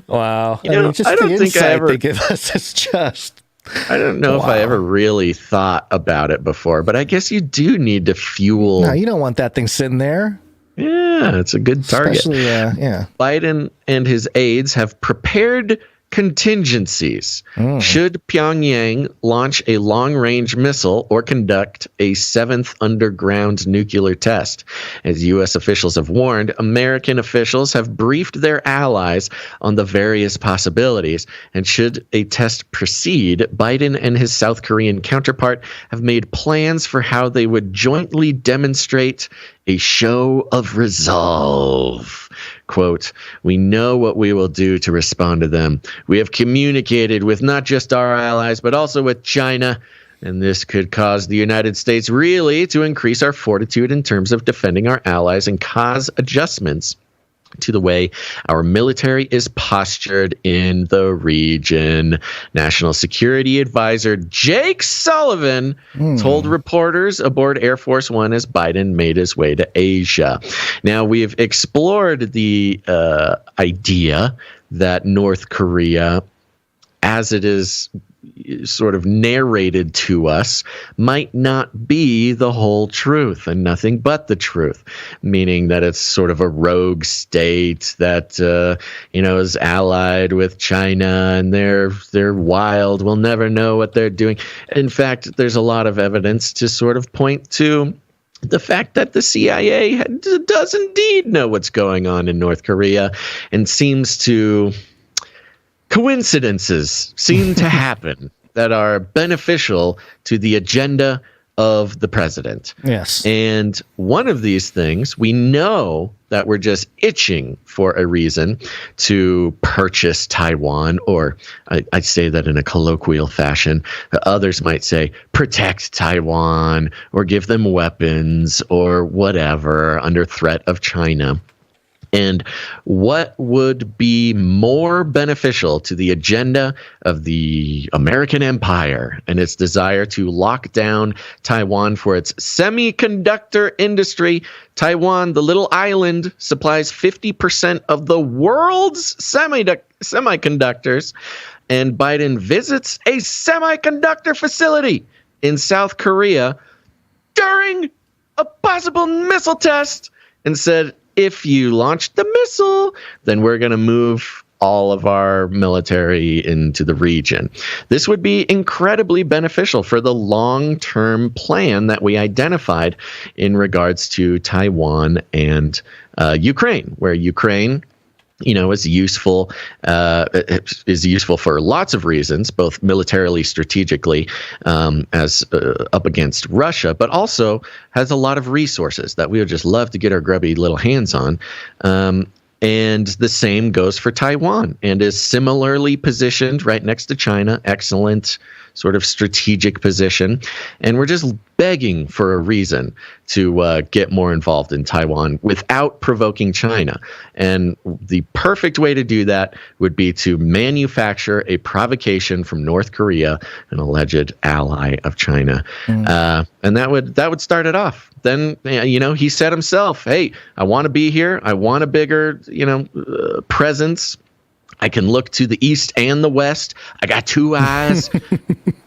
Wow. I don't think I ever... they give us is just... I don't know if I ever really thought about it before, but I guess you do need to fuel. No, you don't want that thing sitting there. Yeah, it's a good target. Especially, Biden and his aides have prepared contingencies should Pyongyang launch a long-range missile or conduct a seventh underground nuclear test. As U.S. officials have warned, American officials have briefed their allies on the various possibilities, and should a test proceed, Biden and his South Korean counterpart have made plans for how they would jointly demonstrate a show of resolve. Quote, we know what we will do to respond to them. We have communicated with not just our allies, but also with China. And this could cause the United States really to increase our fortitude in terms of defending our allies and cause adjustments to the way our military is postured in the region. National Security Advisor Jake Sullivan told reporters aboard Air Force One as Biden made his way to Asia. Now, we've explored the idea that North Korea, as it is sort of narrated to us, might not be the whole truth and nothing but the truth, meaning that it's sort of a rogue state that is allied with China, and they're wild. We'll never know what they're doing. In fact, there's a lot of evidence to sort of point to the fact that the CIA does indeed know what's going on in North Korea, and coincidences seem to happen that are beneficial to the agenda of the president. Yes. And one of these things, we know that we're just itching for a reason to purchase Taiwan, or I say that in a colloquial fashion. Others might say protect Taiwan or give them weapons or whatever under threat of China. And what would be more beneficial to the agenda of the American empire and its desire to lock down Taiwan for its semiconductor industry? Taiwan, the little island, supplies 50% of the world's semiconductors, and Biden visits a semiconductor facility in South Korea during a possible missile test and said, if you launch the missile, then we're going to move all of our military into the region. This would be incredibly beneficial for the long-term plan that we identified in regards to Taiwan and Ukraine, where Ukraine, is useful for lots of reasons, both militarily, strategically, as up against Russia, but also has a lot of resources that we would just love to get our grubby little hands on. And the same goes for Taiwan, and is similarly positioned right next to China. Excellent sort of strategic position. And we're just begging for a reason to get more involved in Taiwan without provoking China. And the perfect way to do that would be to manufacture a provocation from North Korea, an alleged ally of China. And that would start it off. Then, he said himself, hey, I want to be here. I want a bigger, presence. I can look to the east and the west. I got two eyes.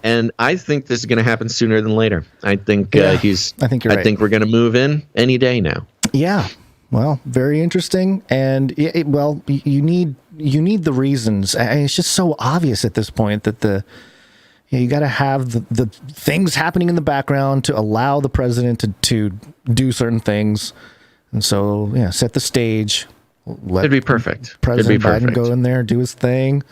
And I think this is going to happen sooner than later. I think I think you're right. I think we're going to move in any day now. Yeah. Well, very interesting. And you need the reasons. And it's just so obvious at this point that you got to have the things happening in the background to allow the president to do certain things. And so, set the stage. It'd be perfect. President Biden go in there, do his thing.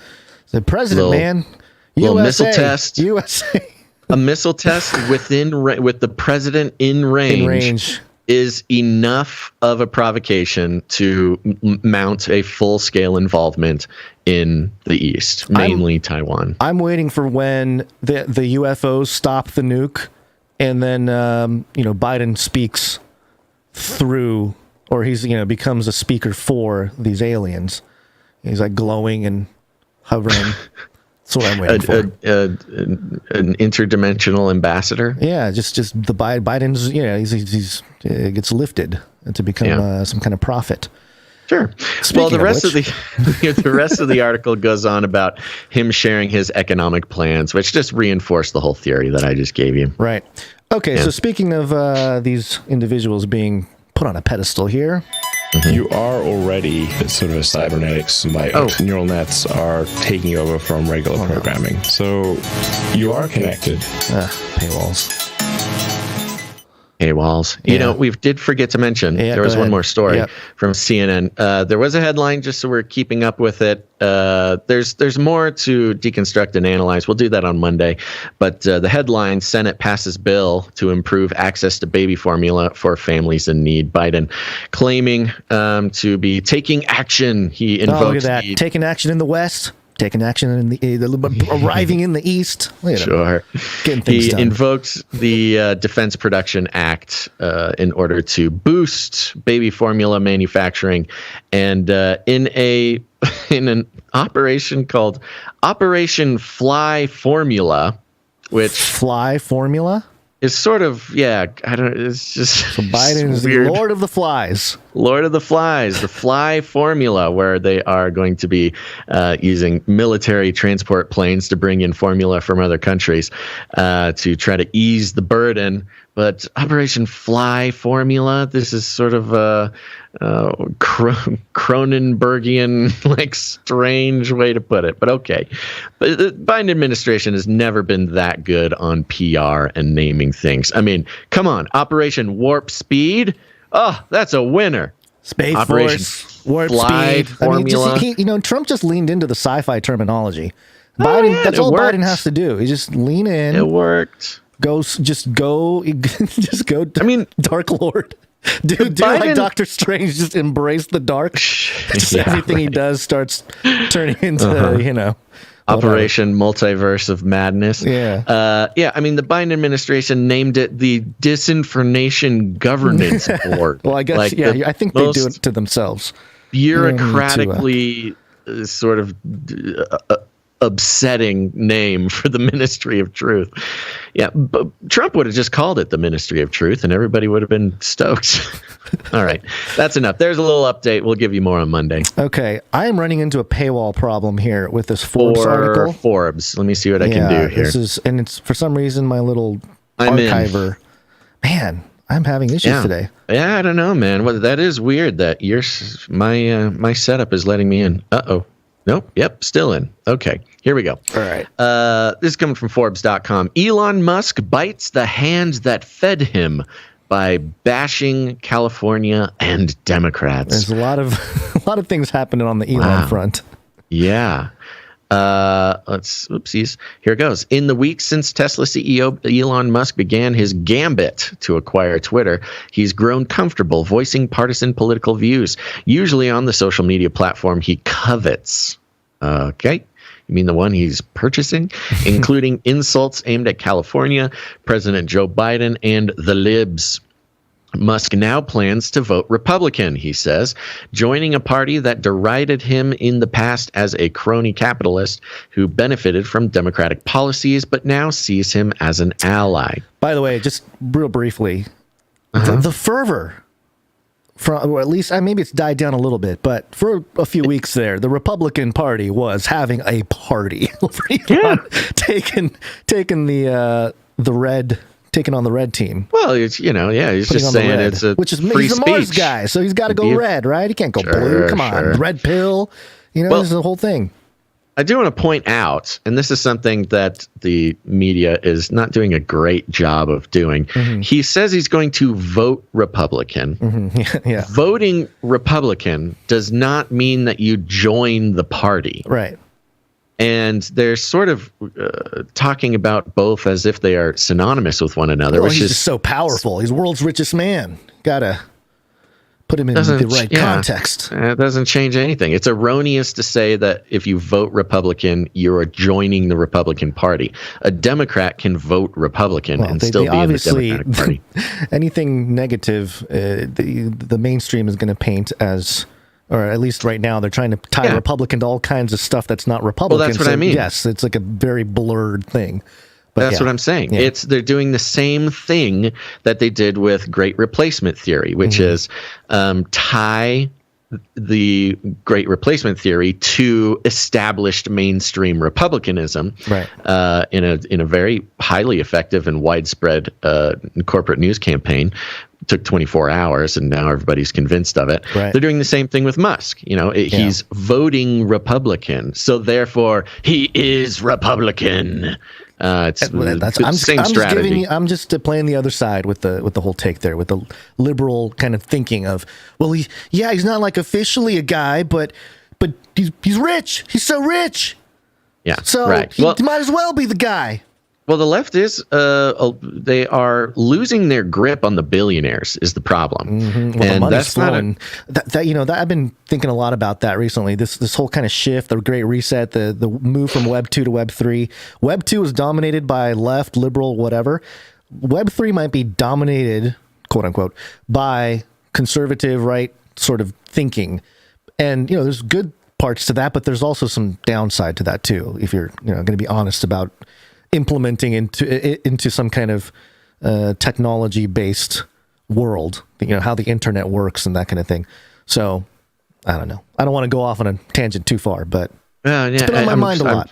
The president, little USA, missile test. USA. A missile test with the president in range is enough of a provocation to mount a full-scale involvement in the East, mainly Taiwan. I'm waiting for when the UFOs stop the nuke, and then Biden speaks through, or he's becomes a speaker for these aliens. He's like glowing and hovering. That's what I'm waiting for. An interdimensional ambassador. Yeah, just the Biden's. He's gets lifted to become some kind of prophet. Sure. Well, the rest of the article goes on about him sharing his economic plans, which just reinforce the whole theory that I just gave you. Right. Okay. So speaking of these individuals being put on a pedestal here. You are already sort of a cybernetic symbiote. Neural nets are taking over from regular programming. So you are connected. Paywalls. We did forget to mention, there was one more story from CNN. There was a headline, just so we're keeping up with it. There's more to deconstruct and analyze. We'll do that on Monday. But the headline, Senate passes bill to improve access to baby formula for families in need. Biden claiming to be taking action. He invokes look at that. Taking action in the West. Taking action in the arriving in the East. Sure. Getting things done. He invoked the Defense Production Act in order to boost baby formula manufacturing, and in an operation called Operation Fly Formula, which Fly Formula is sort of I don't. It's just so Biden is the Lord of the Flies. Lord of the Flies, the Fly Formula, where they are going to be using military transport planes to bring in formula from other countries to try to ease the burden. But Operation Fly Formula, this is sort of a Cronenbergian, strange way to put it. But okay. But the Biden administration has never been that good on PR and naming things. I mean, come on. Operation Warp Speed? Oh, that's a winner. Space Operation Force, Warp Fly Speed. Formula. Trump just leaned into the sci-fi terminology. Biden, that's all Biden has to do. He just lean in. It worked. Go. I mean, Dark Lord. Do like Doctor Strange, just embrace the dark. Everything he does starts turning into, Operation Multiverse of Madness. Yeah. I mean, the Biden administration named it the Disinformation Governance Board. Well, I guess, I think they do it to themselves. Bureaucratically sort of upsetting name for the Ministry of Truth. Yeah, but Trump would have just called it the Ministry of Truth and everybody would have been stoked. All right, that's enough. There's a little update. We'll give you more on Monday. Okay, I am running into a paywall problem here with this Forbes article. Forbes. Let me see what I can do here. It's for some reason my little archiver. Man, I'm having issues today. Yeah, I don't know, man. Well, that is weird that my setup is letting me in. Uh-oh. Nope. Yep. Still in. Okay. Here we go. All right. This is coming from Forbes.com. Elon Musk bites the hand that fed him by bashing California and Democrats. There's a lot of things happening on the Elon front. Yeah. Oopsies. Here it goes. In the weeks since Tesla CEO Elon Musk began his gambit to acquire Twitter, he's grown comfortable voicing partisan political views, usually on the social media platform he covets. Okay. You mean the one he's purchasing? Including insults aimed at California, President Joe Biden, and the libs. Musk now plans to vote Republican, he says, joining a party that derided him in the past as a crony capitalist who benefited from Democratic policies, but now sees him as an ally. By the way, just real briefly, the fervor, or at least maybe it's died down a little bit, but for a few weeks there, the Republican Party was having a party. Taking on the red team. Well, it's, he's just saying it's a which is free he's a speech. Mars guy, so he's got to go red, right? He can't go blue. Come on, red pill. This is the whole thing. I do want to point out, and this is something that the media is not doing a great job of doing. Mm-hmm. He says he's going to vote Republican. Mm-hmm. Yeah. Voting Republican does not mean that you join the party. Right. And they're sort of talking about both as if they are synonymous with one another. Well, which he's is just so powerful. He's the world's richest man. Gotta put him in the right context. It doesn't change anything. It's erroneous to say that if you vote Republican, you're joining the Republican Party. A Democrat can vote Republican and still be in the Democratic Party. Anything negative, the mainstream is going to paint as... Or at least right now, they're trying to tie Republican to all kinds of stuff that's not Republican. Well, that's what I mean. Yes, it's like a very blurred thing. But that's what I'm saying. Yeah. They're doing the same thing that they did with Great Replacement Theory, which is tie the Great Replacement Theory to established mainstream Republicanism, right? In a very highly effective and widespread corporate news campaign. Took 24 hours, and now everybody's convinced of it. Right. They're doing the same thing with Musk. He's voting Republican, so therefore he is Republican. It's the same strategy. I'm just playing the other side with the whole take there, with the liberal kind of thinking of, well, he's not like officially a guy, but he's rich. He's so rich. Yeah. So he might as well be the guy. Well, the left is they are losing their grip on the billionaires is the problem. Mm-hmm. Well, and that's flowing. I've been thinking a lot about that recently. This whole kind of shift, the Great Reset, the move from Web 2 to Web 3. Web 2 is dominated by left, liberal, whatever. Web 3 might be dominated, quote unquote, by conservative, right sort of thinking. And there's good parts to that, but there's also some downside to that too. If you're going to be honest about implementing into some kind of technology-based world, how the internet works and that kind of thing. So, I don't know. I don't want to go off on a tangent too far, but it's been on my mind a lot.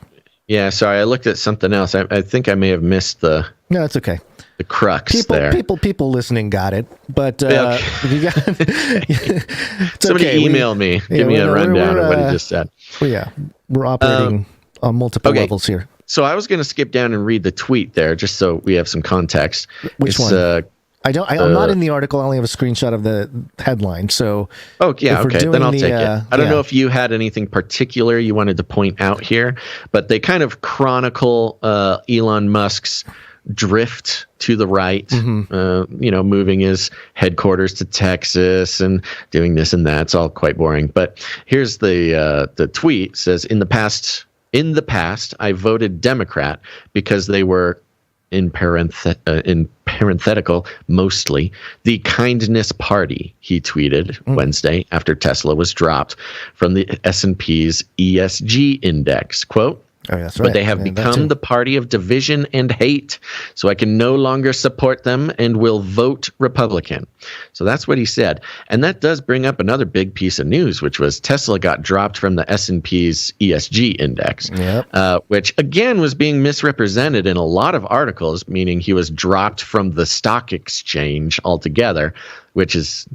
Sorry, I looked at something else. I think I may have missed the... No, it's okay. The crux there. People listening got it, but you got it's somebody okay. Email me. Give me a rundown of what he just said. We're operating on multiple levels here. So I was going to skip down and read the tweet there, just so we have some context. Which one? I'm not in the article. I only have a screenshot of the headline. So, okay, then I'll take it. I don't know if you had anything particular you wanted to point out here, but they kind of chronicle Elon Musk's drift to the right, moving his headquarters to Texas and doing this and that. It's all quite boring. But here's the tweet. It says, In the past, I voted Democrat because they were, in parenthetical, mostly, the kindness party, he tweeted Wednesday after Tesla was dropped from the S&P's ESG index. Quote, Oh, that's right. But they have become the party of division and hate, so I can no longer support them and will vote Republican. So that's what he said. And that does bring up another big piece of news, which was Tesla got dropped from the S&P's ESG index, which, again, was being misrepresented in a lot of articles, meaning he was dropped from the stock exchange altogether. which is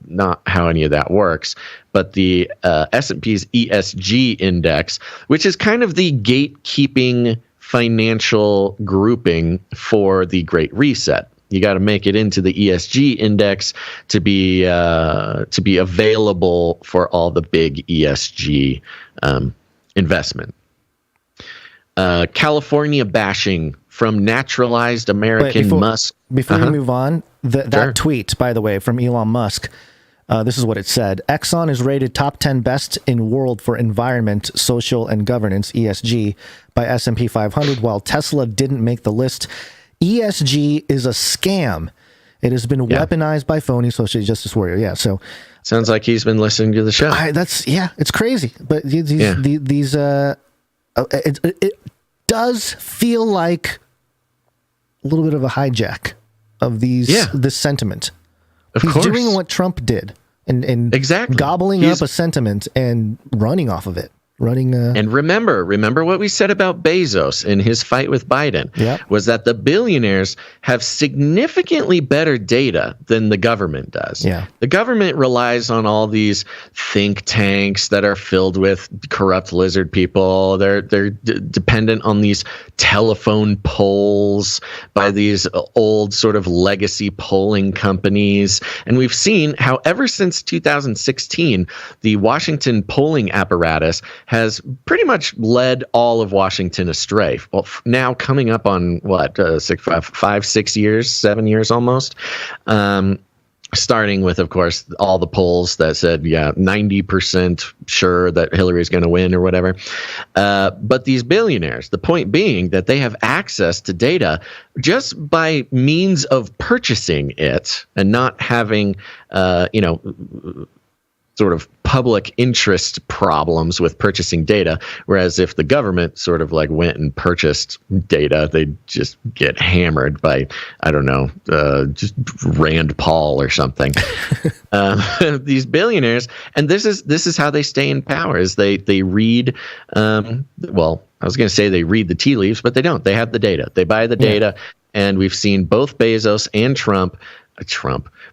not how any of that works, but the S&P's ESG index, which is kind of the gatekeeping financial grouping for the Great Reset. You got to make it into the ESG index to be available for all the big ESG investment. California bashing from naturalized American Musk. Before we move on, that tweet, by the way, from Elon Musk, this is what it said. Exxon is rated top 10 best in world for environment, social, and governance, ESG, by S&P 500, while Tesla didn't make the list. ESG is a scam. It has been weaponized by phony social justice warrior. Yeah, so sounds like he's been listening to the show. It's crazy. But these it does feel like a little bit of a hijack of this sentiment. He's doing what Trump did and exactly gobbling up a sentiment and running off of it. And remember what we said about Bezos in his fight with Biden was that the billionaires have significantly better data than the government does. The government relies on all these think tanks that are filled with corrupt lizard people. They're dependent on these telephone polls by these old sort of legacy polling companies. And we've seen how ever since 2016, the Washington polling apparatus has pretty much led all of Washington astray. Well, now coming up on 7 years almost. Starting with, of course, all the polls that said, 90% sure that Hillary's going to win or whatever. But these billionaires, the point being that they have access to data just by means of purchasing it and not having, sort of public interest problems with purchasing data. Whereas if the government sort of like went and purchased data, they'd just get hammered by, I don't know, just Rand Paul or something. These billionaires, and this is how they stay in power, is they read, I was going to say they read the tea leaves, but they don't. They have the data. They buy the data. And we've seen both Bezos and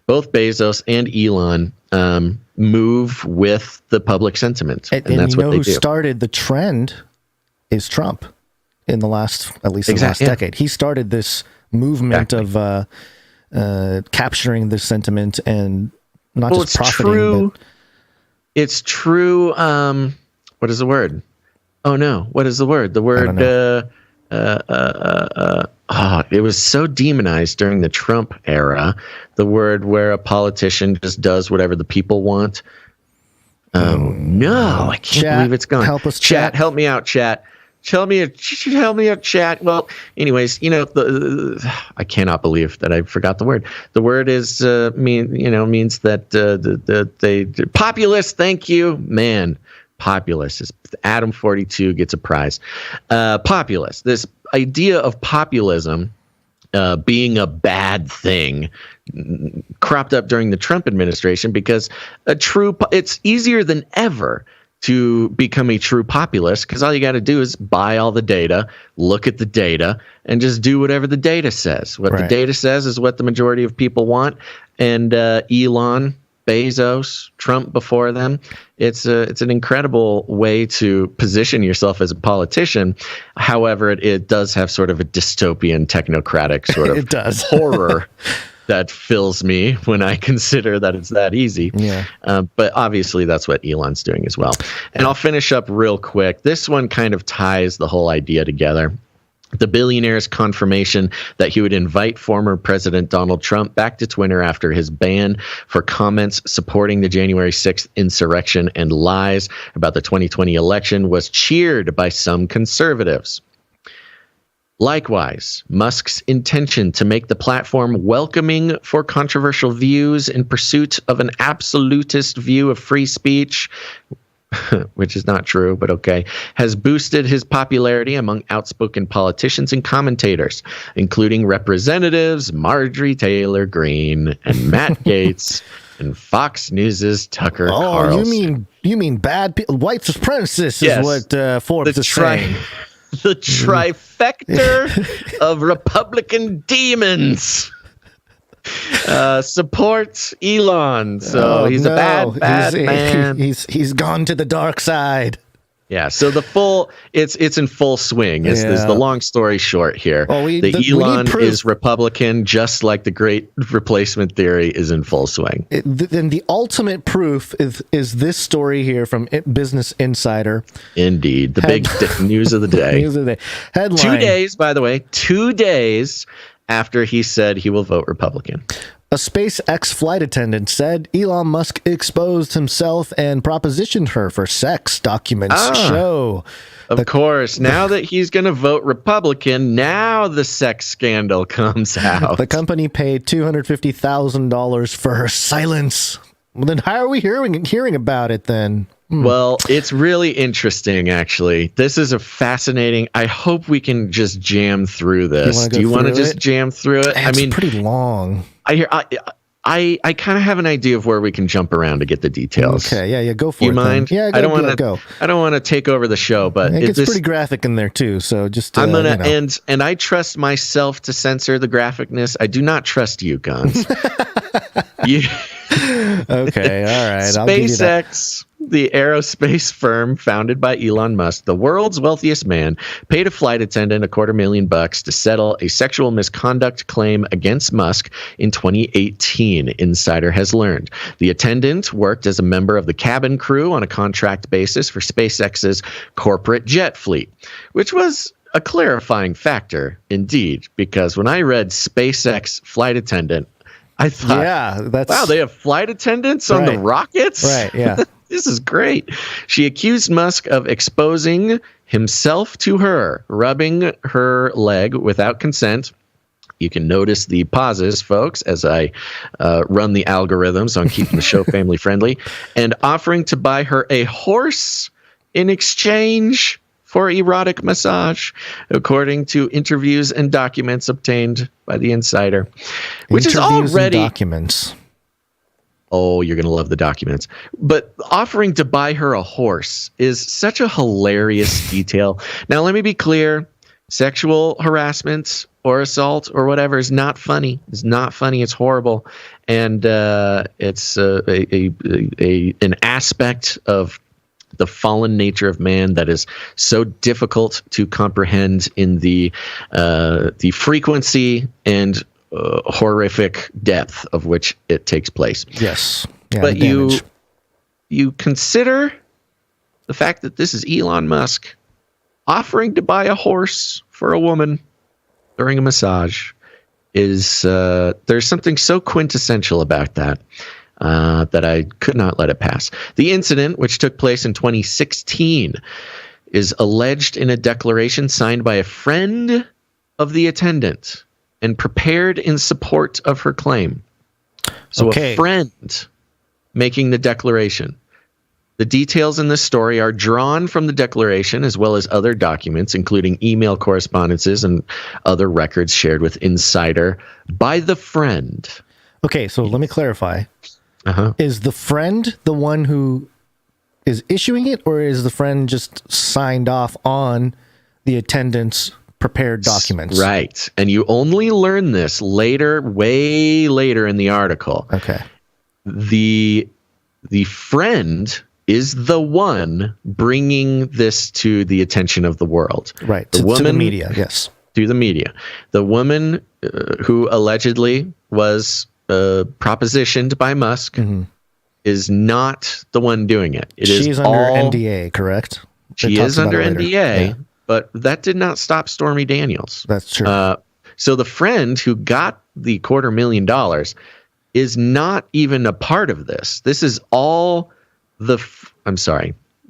both Bezos and Elon move with the public sentiment. And that's what they do. Who started the trend is Trump in the last decade. He started this movement of capturing this sentiment and not just profiting. It's true. What is the word? Oh, no. What is the word? The word... it was so demonized during the Trump era, the word where a politician just does whatever the people want. No, I can't believe it's gone. Help us, chat. Help me out, chat. Help me out, chat. Well, anyways, I cannot believe that I forgot the word. The word is means that they populist. Thank you, man. Populist is Adam 42 gets a prize. Populist. This idea of populism being a bad thing cropped up during the Trump administration because it's easier than ever to become a true populist because all you got to do is buy all the data, look at the data, and just do whatever the data says. What the data says is what the majority of people want. And Elon, Bezos, Trump before them, it's an incredible way to position yourself as a politician. However, it does have sort of a dystopian technocratic sort of horror that fills me when I consider that it's that easy. But obviously that's what Elon's doing as well. And I'll finish up real quick. This one kind of ties the whole idea together. The billionaire's confirmation that he would invite former President Donald Trump back to Twitter after his ban for comments supporting the January 6th insurrection and lies about the 2020 election was cheered by some conservatives. Likewise, Musk's intention to make the platform welcoming for controversial views in pursuit of an absolutist view of free speech, which is not true, but okay, has boosted his popularity among outspoken politicians and commentators, including Representatives Marjorie Taylor Greene and Matt Gaetz and Fox News's Tucker Carlson. You mean bad people? White supremacists is what Forbes is saying. The trifecta of Republican demons. Supports Elon. So he's a bad man. He's gone to the dark side. Yeah, so it's in full swing. Is the long story short here. Elon is Republican, just like the Great Replacement Theory is in full swing. Then the ultimate proof is this story here from Business Insider. Indeed, the big news of the day. News of the day. Headline. 2 days, by the way, 2 days after he said he will vote Republican. A SpaceX flight attendant said Elon Musk exposed himself and propositioned her for sex, documents show. Of course, now that he's going to vote Republican, now the sex scandal comes out. The company paid $250,000 for her silence. Well, then how are we hearing about it then? Well, it's really interesting, actually. This is a fascinating... I hope we can just jam through this. Do you want to just jam through it? It's pretty long. I kind of have an idea of where we can jump around to get the details. Okay, yeah, go for it. You mind? Yeah, I don't want to take over the show, but it gets pretty graphic in there too. So just I'm gonna and I trust myself to censor the graphicness. I do not trust you, Gonz. Okay, all right. SpaceX, the aerospace firm founded by Elon Musk, the world's wealthiest man, paid a flight attendant $250,000 to settle a sexual misconduct claim against Musk in 2018, Insider has learned. The attendant worked as a member of the cabin crew on a contract basis for SpaceX's corporate jet fleet, which was a clarifying factor indeed, because when I read SpaceX flight attendant, I thought, wow, they have flight attendants on the rockets? Right, yeah. This is great. She accused Musk of exposing himself to her, rubbing her leg without consent. You can notice the pauses, folks, as I run the algorithms on keeping the show family friendly, and offering to buy her a horse in exchange for erotic massage, according to interviews and documents obtained by the Insider, which is already documents. Oh, you're going to love the documents. But offering to buy her a horse is such a hilarious detail. Now, let me be clear. Sexual harassment or assault or whatever is not funny. It's not funny. It's horrible. And it's an aspect of the fallen nature of man that is so difficult to comprehend in the frequency and horrific depth of which it takes place. Yes. Yeah, but you consider the fact that this is Elon Musk offering to buy a horse for a woman during a massage is there's something so quintessential about that. That I could not let it pass. The incident, which took place in 2016, is alleged in a declaration signed by a friend of the attendant and prepared in support of her claim. So a friend making the declaration. The details in this story are drawn from the declaration as well as other documents, including email correspondences and other records shared with Insider by the friend. Okay, so let me clarify. Is the friend the one who is issuing it, or is the friend just signed off on the attendant's prepared documents? Right. And you only learn this later, way later in the article. Okay. The friend is the one bringing this to the attention of the world. Right. To the media, yes. To the media. The woman who allegedly was propositioned by Musk is not the one doing it. She's under NDA, correct? She is under NDA, but that did not stop Stormy Daniels. That's true. So the friend who got the $250,000 is not even a part of this. This is all the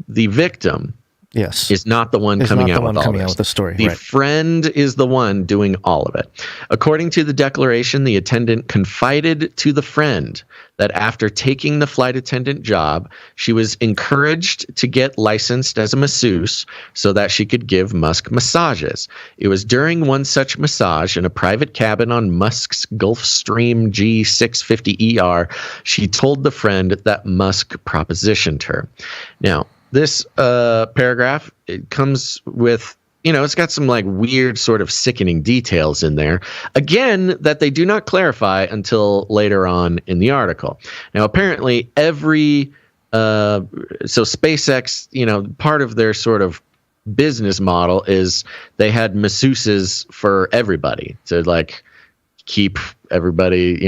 victim. Yes, is not the one coming out with all this. With the story. The friend is the one doing all of it. According to the declaration, the attendant confided to the friend that after taking the flight attendant job, she was encouraged to get licensed as a masseuse so that she could give Musk massages. It was during one such massage in a private cabin on Musk's Gulfstream G650ER, she told the friend that Musk propositioned her. Now, this paragraph, it comes with it's got some like weird sort of sickening details in there. Again, that they do not clarify until later on in the article. Now, apparently so SpaceX, part of their sort of business model is they had masseuses for everybody to like keep everybody,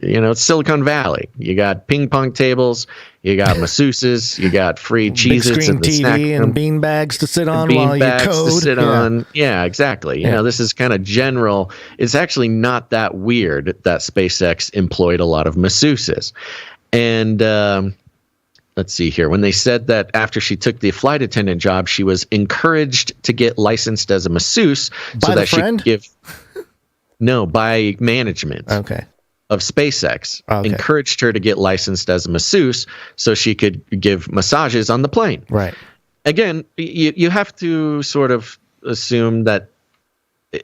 it's Silicon Valley. You got ping pong tables, you got masseuses, you got free Cheez-Its big screen and the TV snack and bean bags to sit on while you code. To sit on. Yeah, exactly. This is kind of general. It's actually not that weird that SpaceX employed a lot of masseuses. And let's see here. When they said that after she took the flight attendant job, she was encouraged to get licensed as a masseuse so that she could give. No, by management. Okay. Of SpaceX encouraged her to get licensed as a masseuse so she could give massages on the plane. Right. Again, you have to sort of assume that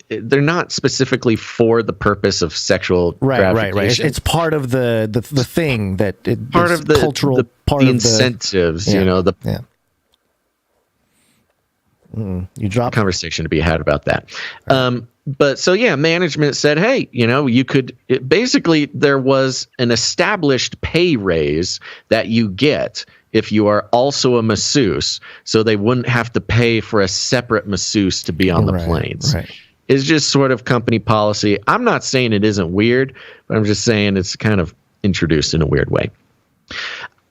they're not specifically for the purpose of sexual gratification. Right. It's part of the thing that part of the cultural part of the incentives. You drop conversation to be had about that. But so, management said, hey, you could basically there was an established pay raise that you get if you are also a masseuse. So they wouldn't have to pay for a separate masseuse to be on the planes. Right. It's just sort of company policy. I'm not saying it isn't weird, but I'm just saying it's kind of introduced in a weird way.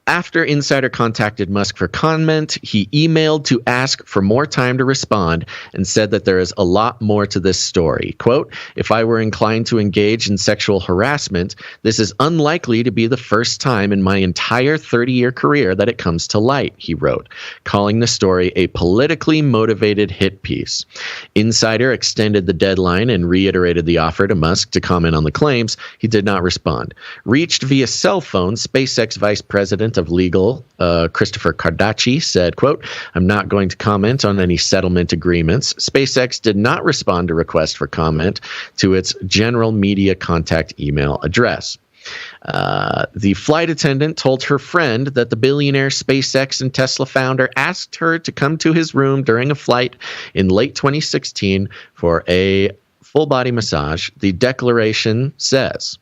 After Insider contacted Musk for comment, he emailed to ask for more time to respond and said that there is a lot more to this story. Quote, if I were inclined to engage in sexual harassment, this is unlikely to be the first time in my entire 30-year career that it comes to light, he wrote, calling the story a politically motivated hit piece. Insider extended the deadline and reiterated the offer to Musk to comment on the claims. He did not respond. Reached via cell phone, SpaceX Vice President of Legal, Christopher Cardacci, said, quote, I'm not going to comment on any settlement agreements. SpaceX did not respond to request for comment to its general media contact email address. The flight attendant told her friend that the billionaire SpaceX and Tesla founder asked her to come to his room during a flight in late 2016 for a full-body massage. The declaration says,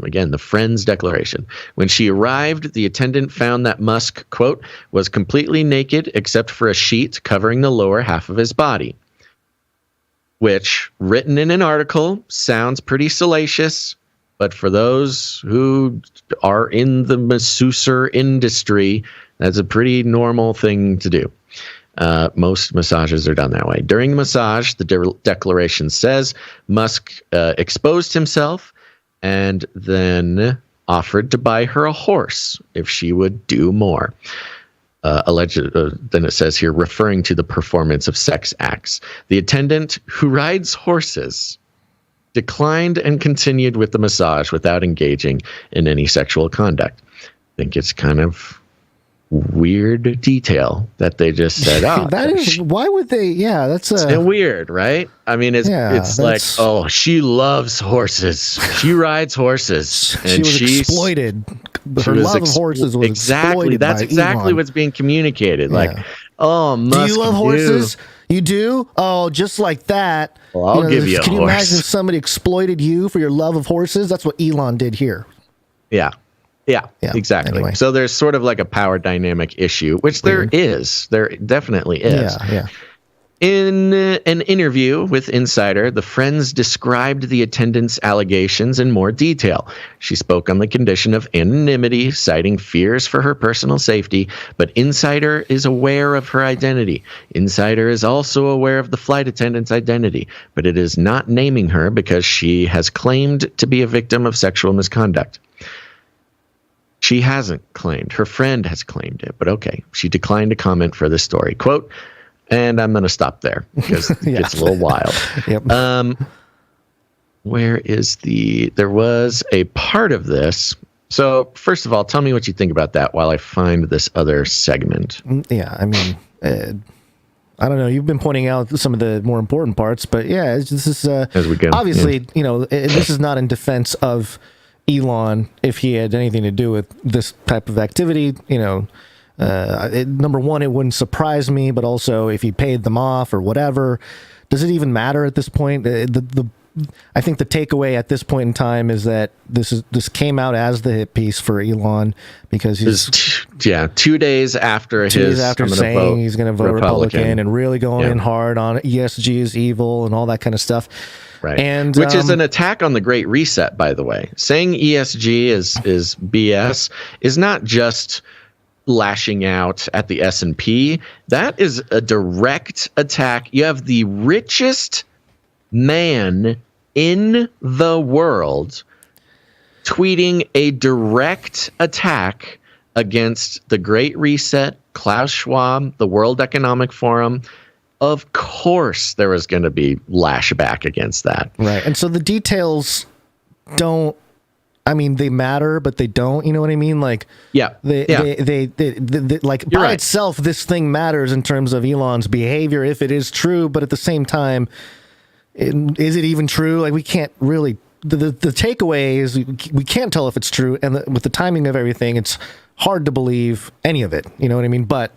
again, the friend's declaration. When she arrived, the attendant found that Musk, quote, was completely naked except for a sheet covering the lower half of his body. Which, written in an article, sounds pretty salacious, but for those who are in the masseuser industry, that's a pretty normal thing to do. Most massages are done that way. During the massage, the declaration says Musk exposed himself and then offered to buy her a horse if she would do more. Then it says here, referring to the performance of sex acts. The attendant, who rides horses, declined and continued with the massage without engaging in any sexual conduct. I think it's kind of weird detail that they just said, why would they? Yeah, that's weird, right? I mean, it's like, oh, she loves horses. She rides horses. And she was exploited. Her love of horses was exploited. That's exactly Elon. What's being communicated. Like, oh, Musk, do you love horses? You do? Oh, just like that. Well, I'll give you a horse. Can you imagine if somebody exploited you for your love of horses? That's what Elon did here. Yeah, exactly. Anyway. So there's sort of like a power dynamic issue, which there is. There definitely is. Yeah. In an interview with Insider, the friends described the attendant's allegations in more detail. She spoke on the condition of anonymity, citing fears for her personal safety, but Insider is aware of her identity. Insider is also aware of the flight attendant's identity, but it is not naming her because she has claimed to be a victim of sexual misconduct. She hasn't claimed. Her friend has claimed it, but okay. She declined to comment for this story. Quote, and I'm going to stop there because it gets a little wild. Yep. Where is there was a part of this. So first of all, tell me what you think about that while I find this other segment. Yeah, I mean, I don't know. You've been pointing out some of the more important parts, but yeah, this is as we go. Obviously, this is not in defense of Elon if he had anything to do with this type of activity. number one, it wouldn't surprise me, but also if he paid them off or whatever, does it even matter at this point? I think the takeaway at this point in time is that this came out as the hit piece for Elon because he's 2 days after saying he's going to vote Republican and really going in hard on ESG is evil and all that kind of stuff. Right. And which is an attack on the Great Reset, by the way. Saying ESG is BS is not just lashing out at the S&P. That is a direct attack. You have the richest man in the world tweeting a direct attack against the Great Reset, Klaus Schwab, the World Economic Forum. Of course there was going to be lashback against that. Right. And so the details don't, I mean, they matter, but they don't, you know what I mean? Like, they like by itself, this thing matters in terms of Elon's behavior, if it is true, but at the same time, is it even true? Like, we can't really, the takeaway is we can't tell if it's true. And with the timing of everything, it's hard to believe any of it. You know what I mean? But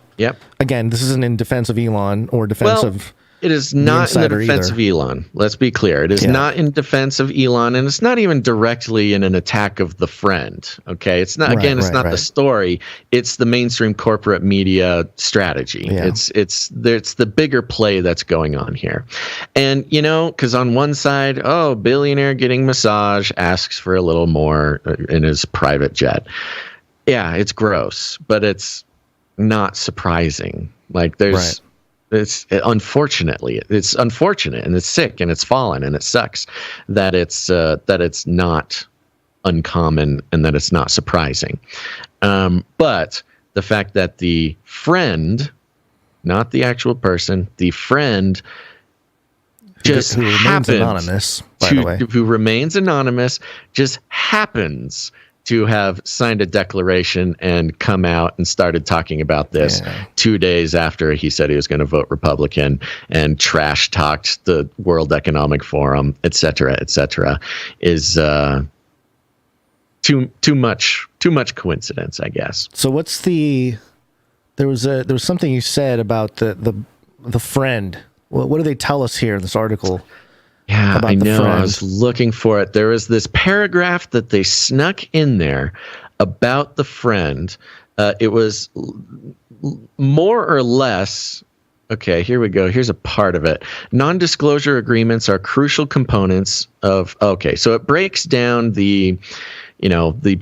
again, this isn't in defense of Elon or defense of it is not in the defense of Elon. Let's be clear. It is not in defense of Elon, and it's not even directly in an attack of the friend. Okay, it's not. Again, it's not the story. It's the mainstream corporate media strategy. Yeah. It's the bigger play that's going on here, and because on one side, billionaire getting massage asks for a little more in his private jet. Yeah, it's gross, but it's not surprising. Like there's. It's unfortunate and it's sick and it's fallen and it sucks that it's not uncommon and that it's not surprising. But the fact that the friend, not the actual person, the friend just who remains anonymous, by the way, who remains anonymous, just happens to have signed a declaration and come out and started talking about this 2 days after he said he was going to vote Republican and trash talked the World Economic Forum, et cetera, is too much coincidence, I guess. So what's there was something you said about the friend. What do they tell us here in this article? Yeah, I know. I was looking for it. There was this paragraph that they snuck in there about the friend. It was more or less. Okay, here we go. Here's a part of it. Non-disclosure agreements are crucial components of. Okay, so it breaks down the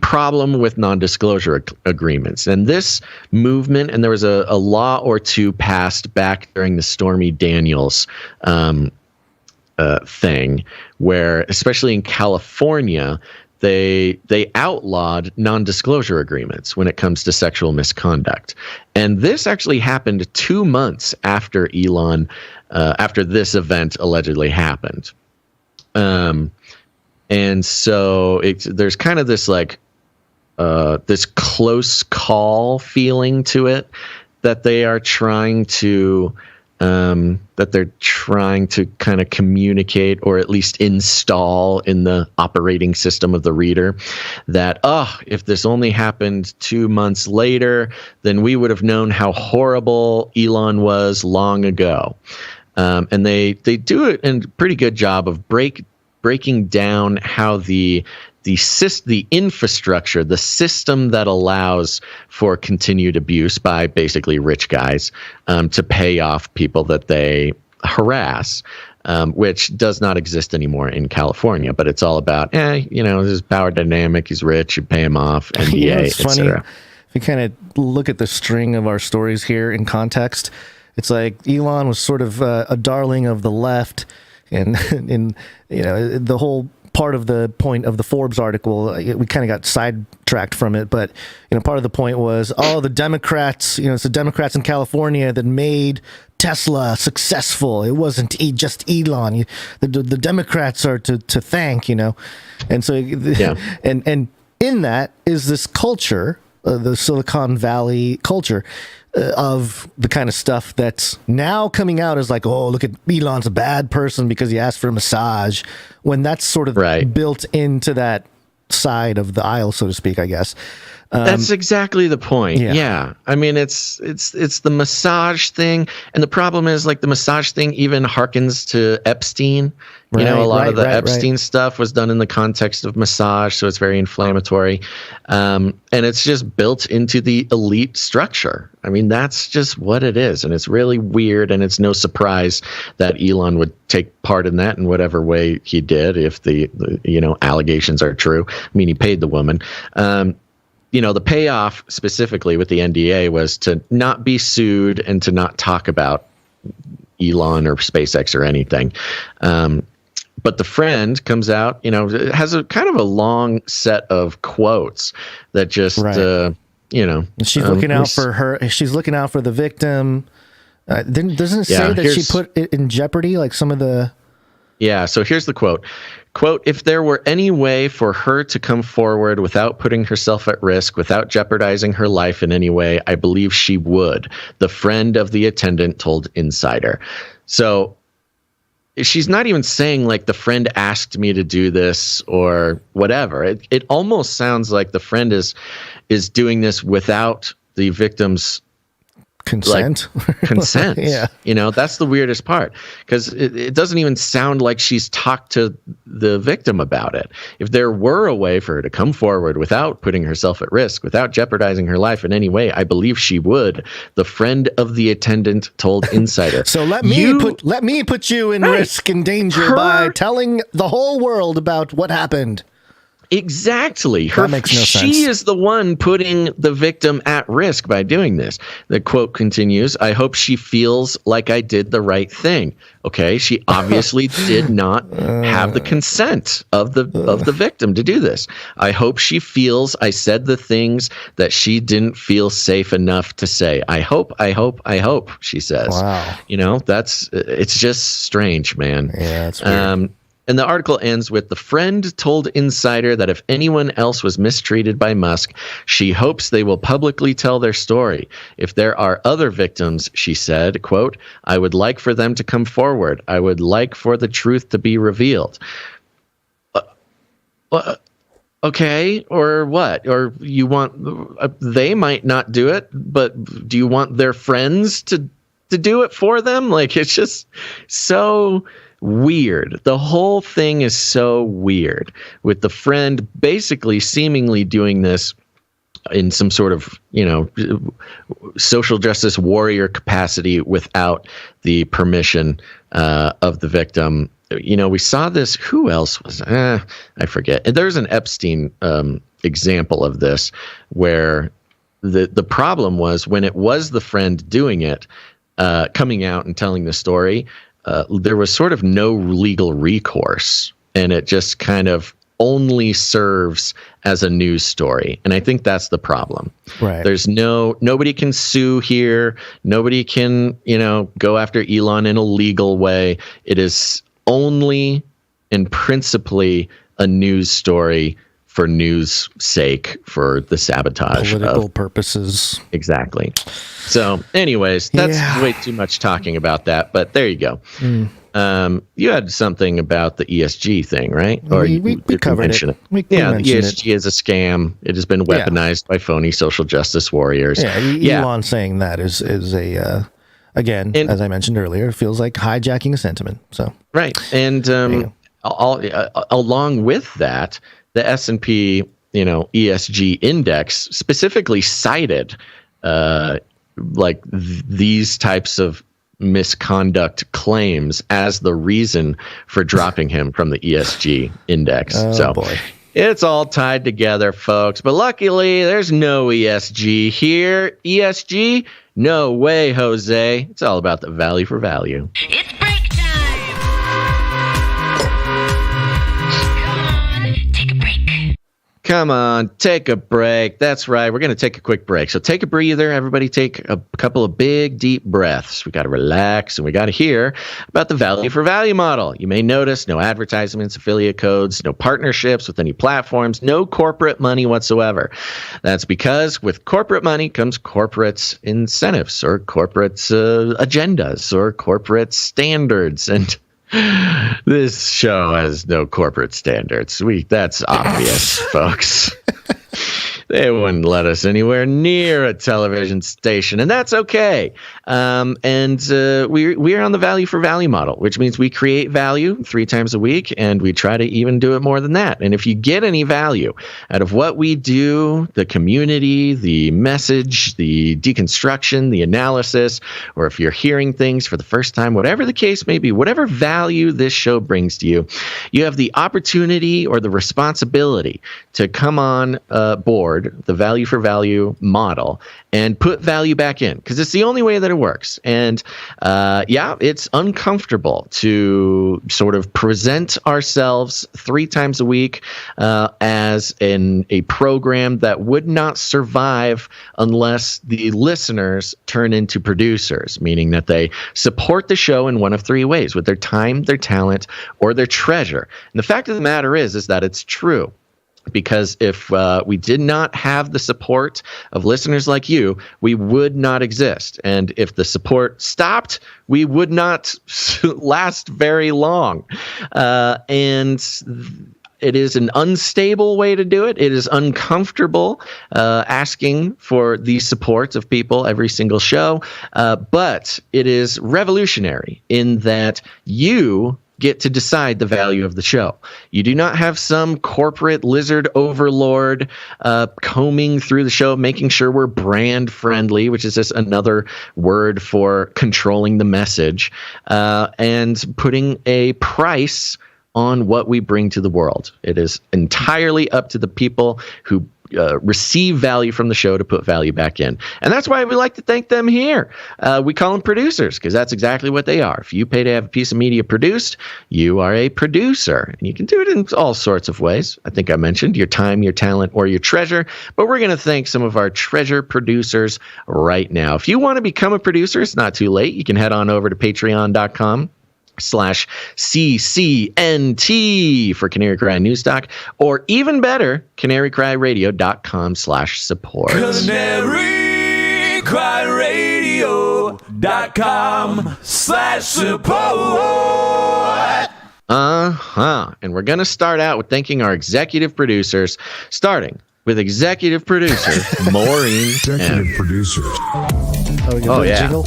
problem with non-disclosure agreements. And this movement, and there was a law or two passed back during the Stormy Daniels thing, where especially in California, they outlawed non-disclosure agreements when it comes to sexual misconduct. And this actually happened 2 months after Elon, after this event allegedly happened. And so there's kind of this this close call feeling to it that they are trying to kind of communicate or at least install in the operating system of the reader that, if this only happened 2 months later, then we would have known how horrible Elon was long ago. And they do it in a pretty good job of breaking down how the infrastructure, the system that allows for continued abuse by basically rich guys to pay off people that they harass, which does not exist anymore in California. But it's all about, this is power dynamic. He's rich, you pay him off, NBA, etc. If you kind of look at the string of our stories here in context, it's like Elon was sort of a darling of the left, and the whole part of the point of the Forbes article, we kind of got sidetracked from it, but part of the point was, the Democrats, it's the Democrats in California that made Tesla successful. It wasn't just Elon. The Democrats are to thank, and so and in that is this culture, the Silicon Valley culture. Of the kind of stuff that's now coming out as like, look at Elon's a bad person because he asked for a massage, when that's sort of built into that side of the aisle, so to speak, I guess. That's exactly the point. Yeah. I mean, it's the massage thing. And the problem is, like, the massage thing even harkens to Epstein. You know, a lot of the Epstein stuff was done in the context of massage, so it's very inflammatory. And it's just built into the elite structure. I mean, that's just what it is. And it's really weird, and it's no surprise that Elon would take part in that in whatever way he did, if the allegations are true. I mean, he paid the woman. The payoff specifically with the NDA was to not be sued and to not talk about Elon or SpaceX or anything. But the friend comes out, has a kind of a long set of quotes that just, she's looking out for her. She's looking out for the victim. Doesn't it say that she put it in jeopardy, like some of the... Yeah, so here's the quote. Quote, "If there were any way for her to come forward without putting herself at risk, without jeopardizing her life in any way, I believe she would," the friend of the attendant told Insider. So she's not even saying, like, the friend asked me to do this or whatever. It almost sounds like the friend is doing this without the victim's consent. Consent. Yeah. That's the weirdest part, because it doesn't even sound like she's talked to the victim about it. If there were a way for her to come forward without putting herself at risk, without jeopardizing her life in any way, I believe she would, the friend of the attendant told Insider. So let me put you in risk and danger by telling the whole world about what happened. Exactly. That makes no sense. She is the one putting the victim at risk by doing this. The quote continues, "I hope she feels like I did the right thing." Okay, she obviously did not have the consent of the victim to do this. "I hope she feels I said the things that she didn't feel safe enough to say. I hope, she says." Wow. It's just strange, man. Yeah, that's weird. And the article ends with, "The friend told Insider that if anyone else was mistreated by Musk, she hopes they will publicly tell their story. If there are other victims," she said, quote, "I would like for them to come forward. I would like for the truth to be revealed." Okay, or what? Or you want, they might not do it, but do you want their friends to do it for them? Like, it's just so weird. The whole thing is so weird, with the friend basically seemingly doing this in some sort of, social justice warrior capacity without the permission of the victim. We saw this. Who else was? I forget. There's an Epstein example of this, where the problem was when it was the friend doing it, coming out and telling the story. There was sort of no legal recourse, and it just kind of only serves as a news story. And I think that's the problem. Right. There's nobody can sue here. Nobody can, go after Elon in a legal way. It is only and principally a news story for news sake, for the sabotage. Political purposes. Exactly. So anyways, that's way too much talking about that, but there you go. You had something about the ESG thing, right? Or we covered it. The ESG is a scam. It has been weaponized by phony social justice warriors. Elon saying that is a, again, as I mentioned earlier, feels like hijacking a sentiment. So right. And along with that, the S&P, ESG index specifically cited these types of misconduct claims as the reason for dropping him from the ESG index. Boy. It's all tied together, folks. But luckily, there's no ESG here. ESG? No way, Jose. It's all about the value for value. It's break time! Come on, take a break. That's right. We're going to take a quick break. So take a breather. Everybody take a couple of big, deep breaths. We got to relax, and we got to hear about the value for value model. You may notice no advertisements, affiliate codes, no partnerships with any platforms, no corporate money whatsoever. That's because with corporate money comes corporate incentives or corporate agendas or corporate standards. And this show has no corporate standards. That's obvious, folks. They wouldn't let us anywhere near a television station, and that's okay. We're on the value for value model, which means we create value 3 times a week, and we try to even do it more than that. And if you get any value out of what we do, the community, the message, the deconstruction, the analysis, or if you're hearing things for the first time, whatever the case may be, whatever value this show brings to you, you have the opportunity or the responsibility to come on board the value for value model and put value back in, because it's the only way that it works. And it's uncomfortable to sort of present ourselves 3 times a week as a program that would not survive unless the listeners turn into producers, meaning that they support the show in one of 3 ways: with their time, their talent, or their treasure. And the fact of the matter is that it's true. Because if we did not have the support of listeners like you, we would not exist. And if the support stopped, we would not last very long. And it is an unstable way to do it. It is uncomfortable asking for the support of people every single show. But it is revolutionary in that you get to decide the value of the show. You do not have some corporate lizard overlord combing through the show, making sure we're brand friendly, which is just another word for controlling the message, and putting a price on what we bring to the world. It is entirely up to the people who receive value from the show to put value back in. And that's why we like to thank them here. We call them producers, because that's exactly what they are. If you pay to have a piece of media produced, you are a producer. And you can do it in all sorts of ways. I think I mentioned your time, your talent, or your treasure. But we're going to thank some of our treasure producers right now. If you want to become a producer, it's not too late. You can head on over to patreon.com/CCNT for Canary Cry Newsstock, or even better, CanaryCryRadio.com/support. CanaryCryRadio.com/support. And we're going to start out with thanking our executive producers, starting with executive producer Maureen. Executive producers. Oh, yeah. Jingle?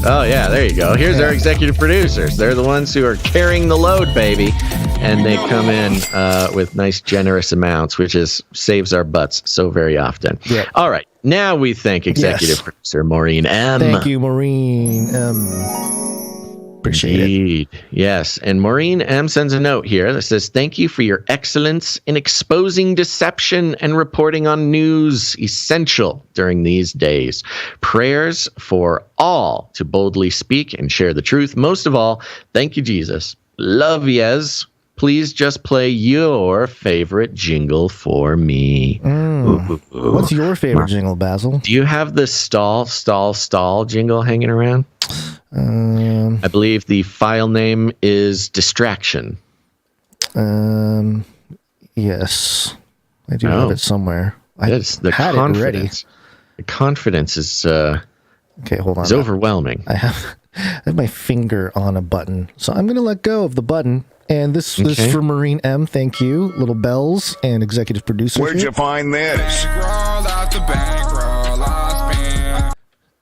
Oh, yeah, there you go. Here's our executive producers. They're the ones who are carrying the load, baby. And they come in with nice, generous amounts, which saves our butts so very often. Yeah. All right. Now we thank executive producer Maureen M. Thank you, Maureen M. Appreciate Indeed. It. Yes. And Maureen M. sends a note here that says, thank you for your excellence in exposing deception and reporting on news essential during these days. Prayers for all to boldly speak and share the truth. Most of all, thank you, Jesus. Love yez. Please just play your favorite jingle for me. What's your favorite jingle, Basil? Do you have the stall jingle hanging around? I believe the file name is Distraction. Yes. I do have it somewhere. Yes, the had confidence. It ready. The confidence is okay, hold on. Is overwhelming. I have my finger on a button. So I'm going to let go of the button. And this is for Maureen M. Thank you. Little bells and executive producer. Where'd you find this?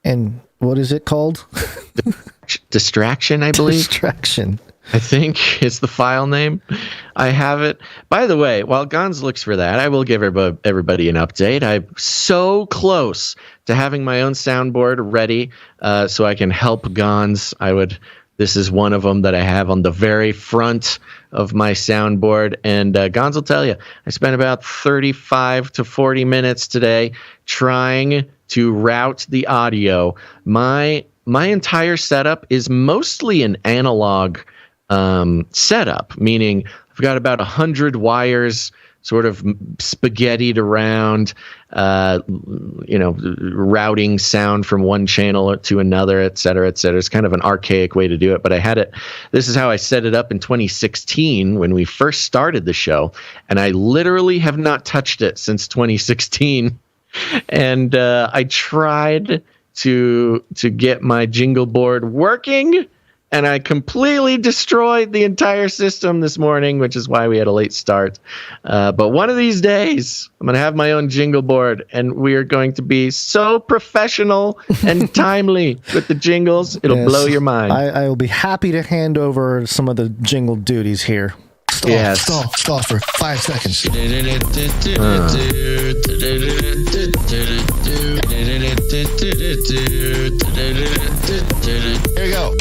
And what is it called? Distraction, I believe. Distraction. I think is the file name. I have it. By the way, while Gonz looks for that, I will give everybody an update. I'm so close to having my own soundboard ready so I can help Gonz. This is one of them that I have on the very front of my soundboard. And Gonz will tell you, I spent about 35 to 40 minutes today trying to route the audio. My entire setup is mostly an analog setup, meaning I've got about 100 wires sort of spaghettied around, routing sound from one channel to another, et cetera, et cetera. It's kind of an archaic way to do it, but I had it. This is how I set it up in 2016 when we first started the show, and I literally have not touched it since 2016. And I tried to get my jingle board working, and I completely destroyed the entire system this morning, which is why we had a late start. But one of these days, I'm going to have my own jingle board, and we are going to be so professional and timely with the jingles. It'll blow your mind. I will be happy to hand over some of the jingle duties here. Stall for 5 seconds. There you go.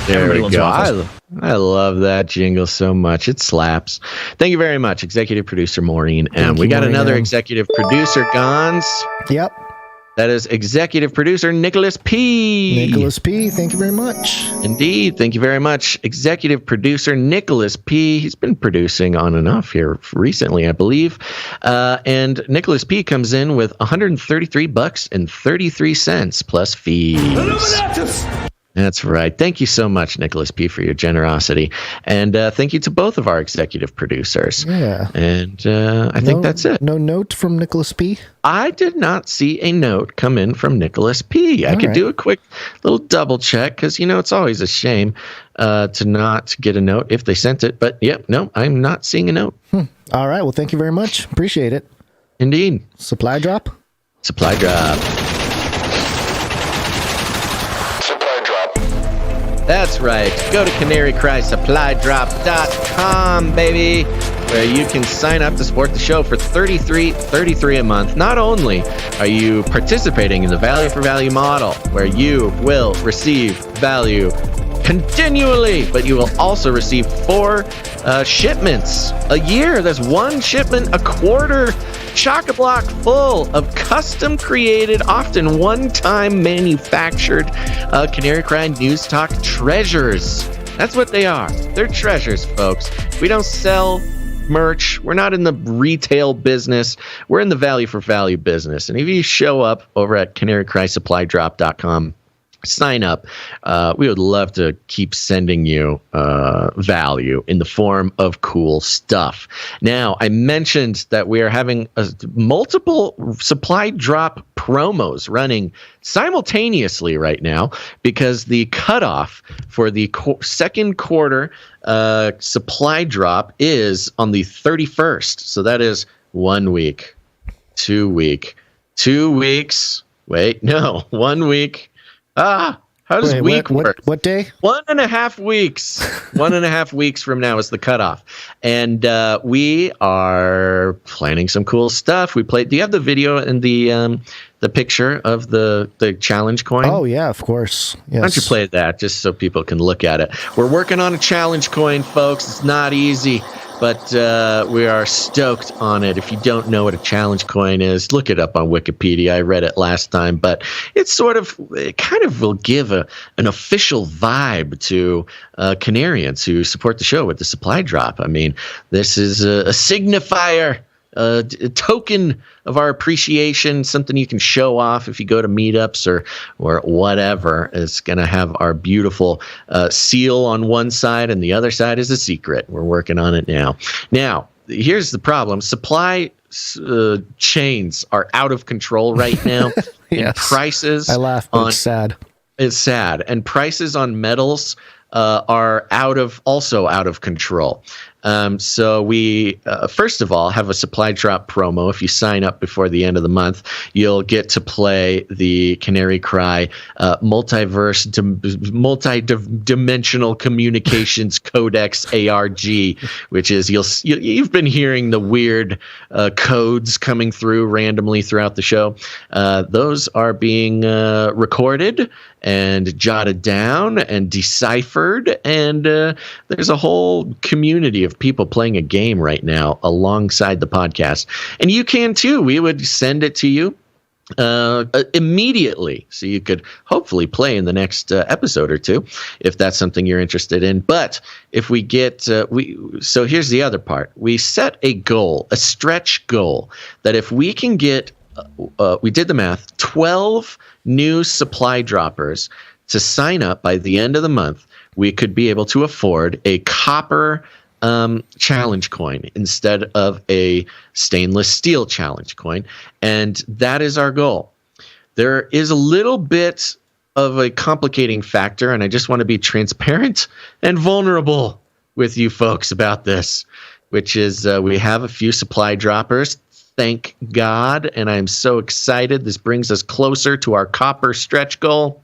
There we go. I love that jingle so much. It slaps. Thank you very much, executive producer Maureen M. We got another executive producer, Gonz. Yep. That is executive producer Nicholas P. Nicholas P. Thank you very much. Indeed. Thank you very much. Executive producer Nicholas P. He's been producing on and off here recently, I believe. And Nicholas P. comes in with $133.33 plus fees. That's right. Thank you so much, Nicholas P., for your generosity. And thank you to both of our executive producers. Yeah. And I think that's it. No note from Nicholas P.? I did not see a note come in from Nicholas P. I could do a quick little double check because, it's always a shame to not get a note if they sent it. But, no, I'm not seeing a note. All right. Well, thank you very much. Appreciate it. Indeed. Supply drop? Supply drop. That's right. Go to CanaryCry.Supply.com, baby, where you can sign up to support the show for $33 a month. Not only are you participating in the value for value model, where you will receive value continually, but you will also receive 4 shipments a year. That's 1 shipment a quarter. Chock-a-block full of custom created, often one-time manufactured Canary Cry News Talk treasures. That's what they are. They're treasures, folks. We don't sell merch. We're not in the retail business. We're in the value for value business. And if you show up over at CanaryCry.Supply.com, sign up. We would love to keep sending you value in the form of cool stuff. Now, I mentioned that we are having multiple supply drop promos running simultaneously right now because the cutoff for the second quarter supply drop is on the 31st. So that is 1 week, 2 week, 2 weeks. Wait, no, 1 week. How does week work? What day? 1.5 weeks. 1.5 weeks from now is the cutoff. And we are planning some cool stuff. Do you have the video and the picture of the challenge coin? Oh, yeah, of course. Yes. Why don't you play that just so people can look at it? We're working on a challenge coin, folks. It's not easy, but we are stoked on it. If you don't know what a challenge coin is, look it up on Wikipedia. I read it last time, but it kind of will give an official vibe to Canarians who support the show with the supply drop. I mean, this is a signifier, a token of our appreciation, something you can show off if you go to meetups or whatever. It's going to have our beautiful seal on one side, and the other side is a secret. We're working on it now. Now, here's the problem. Supply chains are out of control right now. Yes. Prices. I laugh, but it's sad. It's sad. And prices on metals are out of control. So we, first of all, have a supply drop promo. If you sign up before the end of the month, you'll get to play the Canary Cry multi-dimensional communications codex ARG, which is you've been hearing the weird codes coming through randomly throughout the show. Those are being recorded and jotted down and deciphered, and there's a whole community of people playing a game right now alongside the podcast, and you can too. We would send it to you immediately, so you could hopefully play in the next episode or two if that's something you're interested in. But if we get so here's the other part. We set a goal, a stretch goal, that if we can get we did the math, 12 new supply droppers to sign up by the end of the month, we could be able to afford a copper challenge coin instead of a stainless steel challenge coin. And that is our goal. There is a little bit of a complicating factor, and I just want to be transparent and vulnerable with you folks about this, which is we have a few supply droppers. Thank God, and I'm so excited. This brings us closer to our copper stretch goal.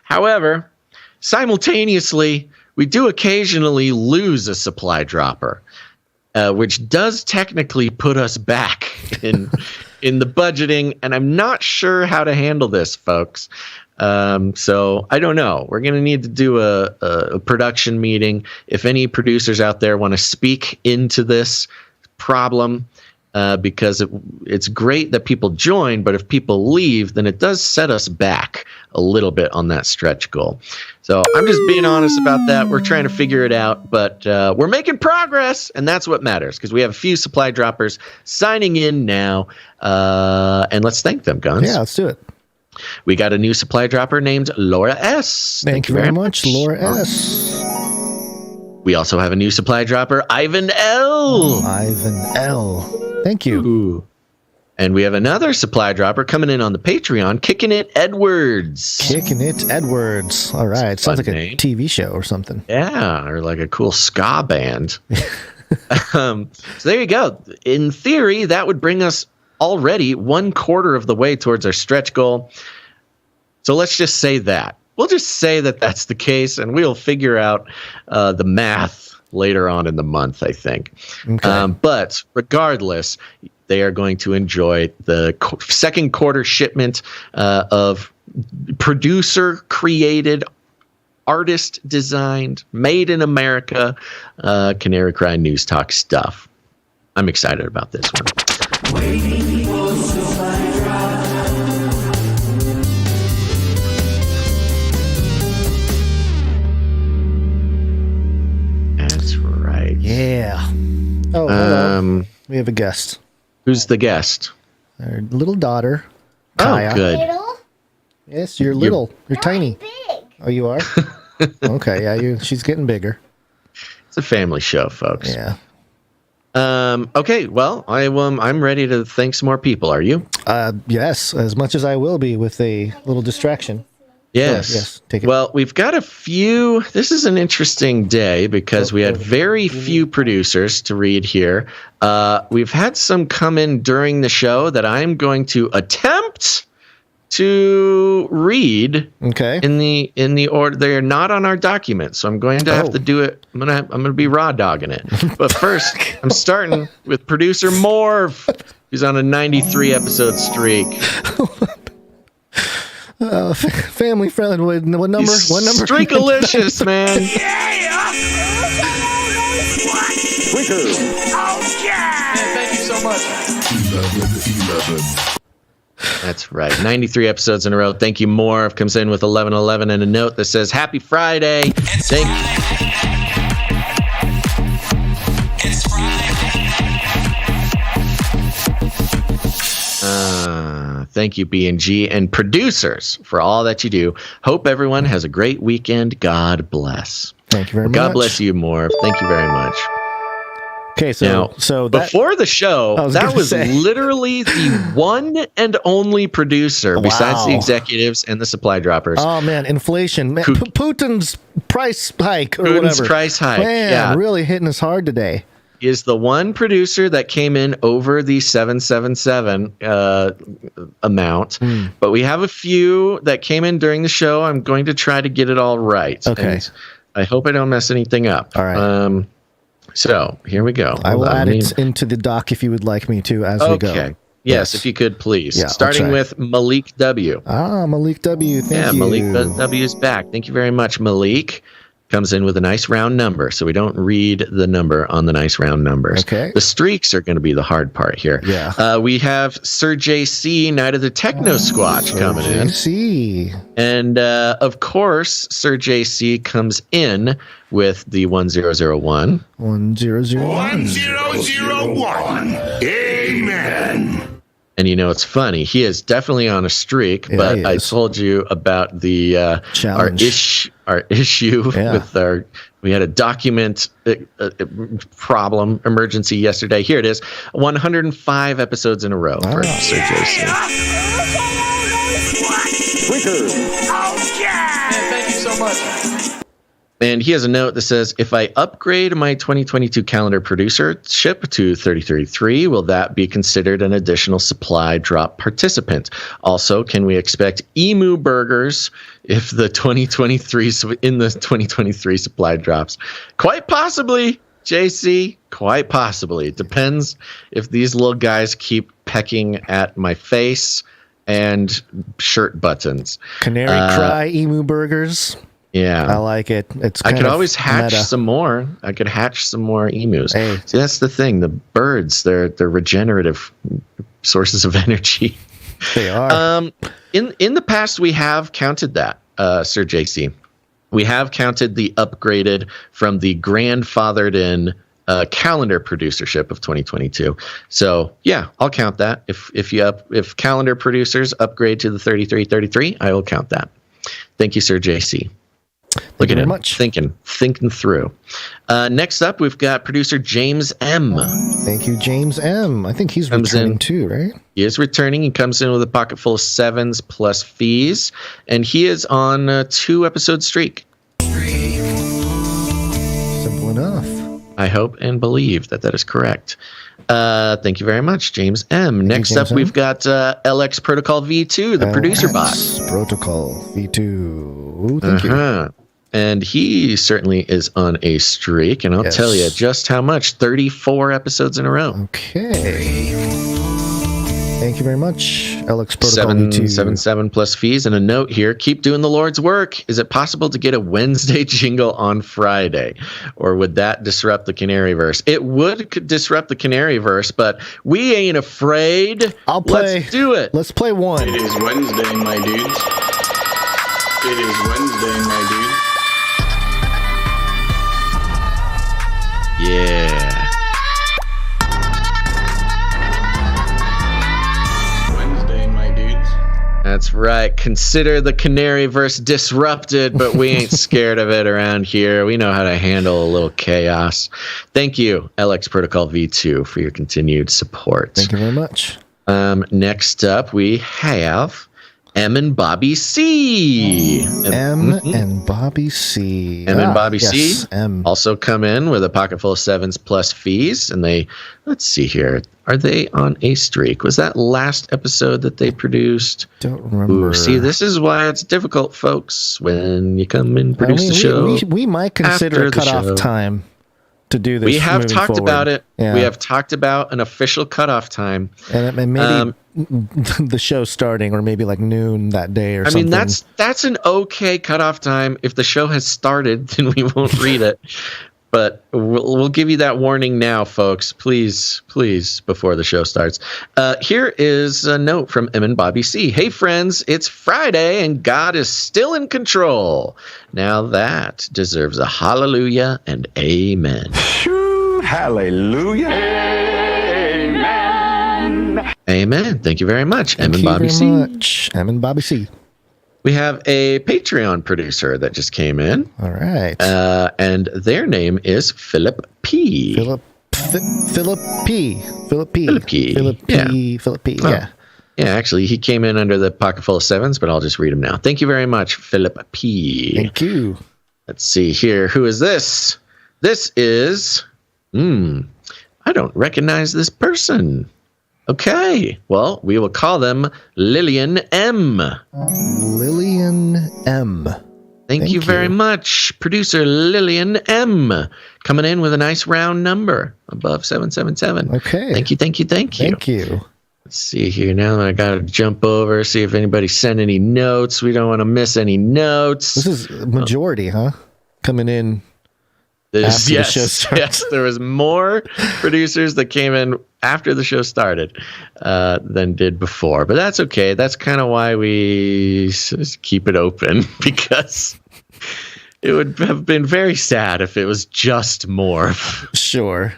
However, simultaneously, we do occasionally lose a supply dropper, which does technically put us back in the budgeting, and I'm not sure how to handle this, folks. So I don't know. We're going to need to do a production meeting. If any producers out there want to speak into this problem, because it's great that people join, but if people leave, then it does set us back a little bit on that stretch goal. So I'm just being honest about that. We're trying to figure it out, but we're making progress, and that's what matters, because we have a few supply droppers signing in now, and let's thank them, Gonz. Yeah, let's do it. We got a new supply dropper named Laura S. Thank you very much, Laura S. We also have a new supply dropper, Ivan L. Ivan L. Thank you. Ooh. And we have another supply dropper coming in on the Patreon, Kicking It Edwards. Kicking It Edwards. All right. Sounds like a TV show or something. Yeah, or like a cool ska band. So there you go. In theory, that would bring us already 1/4 of the way towards our stretch goal. So let's just say that. We'll just say that that's the case, and we'll figure out the math later on in the month, I think. Okay. But regardless, they are going to enjoy the second quarter shipment of producer-created, artist-designed, made in America, Canary Cry News Talk stuff. I'm excited about this one. Waiting for supply drop. That's right. Yeah. Oh, hello. We have a guest. Who's the guest? Our little daughter, Kaya. Oh, good. Little? Yes, you're little. You're tiny. Big. Oh, you are? Okay, yeah, she's getting bigger. It's a family show, folks. Yeah. Okay, well, I'm ready to thank some more people. Are you? Yes, as much as I will be with a little distraction. Yes. Yes, take it. Well, we've got a few. This is an interesting day because we had very few producers to read here. We've had some come in during the show that I'm going to attempt to read. Okay. In the order, they're not on our document, so I'm going to have to do it. I'm gonna be raw dogging it. But first, I'm starting with producer Morv, who's on a 93 episode streak. Family friendly. What number? What number? Streakalicious, man. Oh, yeah! Thank you so much. 11. That's right. 93 episodes in a row. Thank you, Morv. Comes in with 1111 and a note that says, Happy Friday. It's Friday. Thank you, B&G, and producers for all that you do. Hope everyone has a great weekend. God bless. Thank you very much. God bless you, Morv. Thank you very much. Okay, so before the show, that was literally the one and only producer besides the executives and the supply droppers. Oh man, inflation, man, Putin's price hike or whatever. Price hike, man, really hitting us hard today. Is the one producer that came in over the 777 amount, but we have a few that came in during the show. I'm going to try to get it all right. Okay, and I hope I don't mess anything up. All right. So here we go. I will add it into the doc if you would like me to as we go. Okay. Yes, if you could, please. Yeah, starting with Malik W. Malik W. Thank you. Malik W is back. Thank you very much, Malik. Comes in with a nice round number, so we don't read the number on the nice round numbers. Okay. The streaks are going to be the hard part here. Yeah. We have Sir JC, Night of the Techno Squatch, coming in. JC. And, of course, Sir JC comes in with the 1001. 1001. 1001. Amen. And it's funny. He is definitely on a streak, but I told you about the our issue with we had a document problem emergency yesterday. Here it is, 105 episodes in a row for Sir JC. much. And he has a note that says, if I upgrade my 2022 calendar producership to 3033, will that be considered an additional supply drop participant? Also, can we expect emu burgers if the 2023 supply drops? Quite possibly, JC, quite possibly. It depends if these little guys keep pecking at my face and shirt buttons. Canary emu burgers. Yeah, I like it. I could always hatch some more. I could hatch some more emus. Hey. See, that's the thing. The birds, they're regenerative sources of energy. They are. In the past, we have counted that, Sir JC. We have counted the upgraded from the grandfathered in calendar producership of 2022. So yeah, I'll count that. If calendar producers upgrade to the 3333, I will count that. Thank you, Sir JC. Look at him thinking through. Next up, we've got producer James M. Thank you, James M. I think he's returning too, right? He is returning. He comes in with a pocket full of 7s plus fees, and he is on a 2-episode streak. Simple enough. I hope and believe that is correct. Thank you very much, James M. Next up, we've got LX Protocol V2, the producer bot. Protocol V2. Thank you. And he certainly is on a streak, and I'll tell you just how much. 34 episodes in a row. Okay. Thank you very much, LX Protocol V2. 7 plus fees, and a note here. Keep doing the Lord's work. Is it possible to get a Wednesday jingle on Friday? Or would that disrupt the Canaryverse? It would disrupt the Canaryverse, but we ain't afraid. Let's do it. Let's play one. It is Wednesday, my dudes. It is Wednesday, my dudes. Yeah. Wednesday, my dudes. That's right. Consider the Canaryverse disrupted, but we ain't scared of it around here. We know how to handle a little chaos. Thank you, LX Protocol V2, for your continued support. Thank you very much. Next up, we have M and Bobby C. M and Bobby C. M and Bobby C. M. Also come in with a pocket full of 7s plus fees. And let's see here. Are they on a streak? Was that last episode that they produced? Don't remember. See, this is why it's difficult, folks, when you come and produce the show. We might consider a cutoff time to do this. We have talked forward. about it. Yeah. We have talked about an official cutoff time. And maybe the show starting, or maybe like noon that day or something. I mean, that's an okay cutoff time. If the show has started, then we won't read it. But we'll give you that warning now, folks. Please, before the show starts. Here is a note from M and Bobby C. Hey, friends, it's Friday, and God is still in control. Now that deserves a hallelujah and amen. Hallelujah. Amen. Amen. Thank you very much, Thank M and you Bobby very C. much, M and Bobby C. We have a Patreon producer that just came in. All right. And their name is Philip P. Philip P. Yeah. Yeah, actually, he came in under the pocket full of 7s, but I'll just read him now. Thank you very much, Philip P. Thank you. Let's see here. Who is this? This is... I don't recognize this person. Okay, well, we will call them Lillian M. Lillian M. Thank you very much, producer Lillian M. Coming in with a nice round number above 777. Okay. Thank you. Thank you. Let's see here. Now I got to jump over, see if anybody sent any notes. We don't want to miss any notes. This is majority, huh? Coming in. Yes, there was more producers that came in after the show started than did before. But that's okay. That's kind of why we keep it open, because it would have been very sad if it was just more. Sure.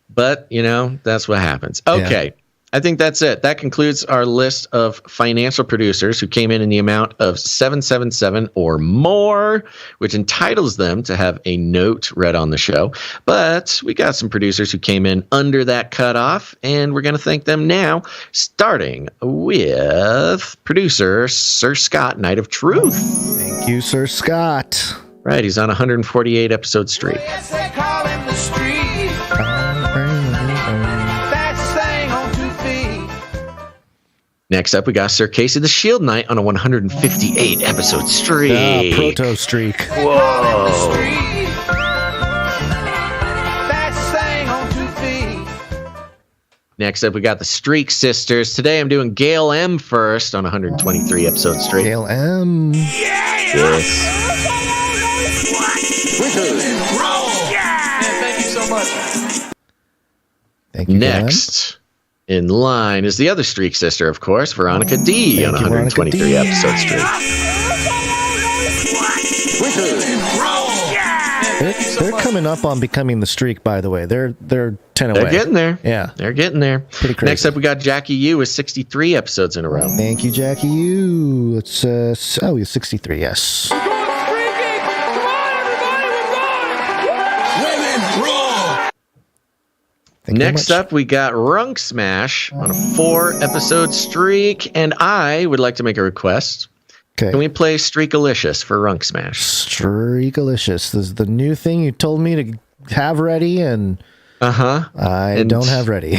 But, that's what happens. Okay. I think that's it. That concludes our list of financial producers who came in the amount of 777 or more, which entitles them to have a note read on the show. But we got some producers who came in under that cutoff, and we're going to thank them now, starting with producer Sir Scott, Knight of Truth. Thank you, Sir Scott. Right, he's on a 148 episode streak. Yes, they call him the street. Fastest thing on 2 feet. Next up, we got Sir Casey the Shield Knight on a 158 episode streak. Proto streak. Whoa. Fastest thing on 2 feet. Next up, we got the Streak Sisters. Today, I'm doing Gail M first on a 123 episode streak. Gail M. Yes. Thank you so much. Thank you. Next in line is the other Streak Sister, of course, Veronica D on a 123 episode streak. They're coming up on becoming the streak, by the way. They're 10 away. They're getting there. Yeah. They're getting there. Pretty crazy. Next up, we got Jackie Yu with 63 episodes in a row. Thank you, Jackie Yu. It's, he's 63, yes. Next up, we got Runk Smash on a 4-episode streak, and I would like to make a request. Okay. Can we play Streakalicious for Runk Smash? Streakalicious. This is the new thing you told me to have ready, and I don't have ready.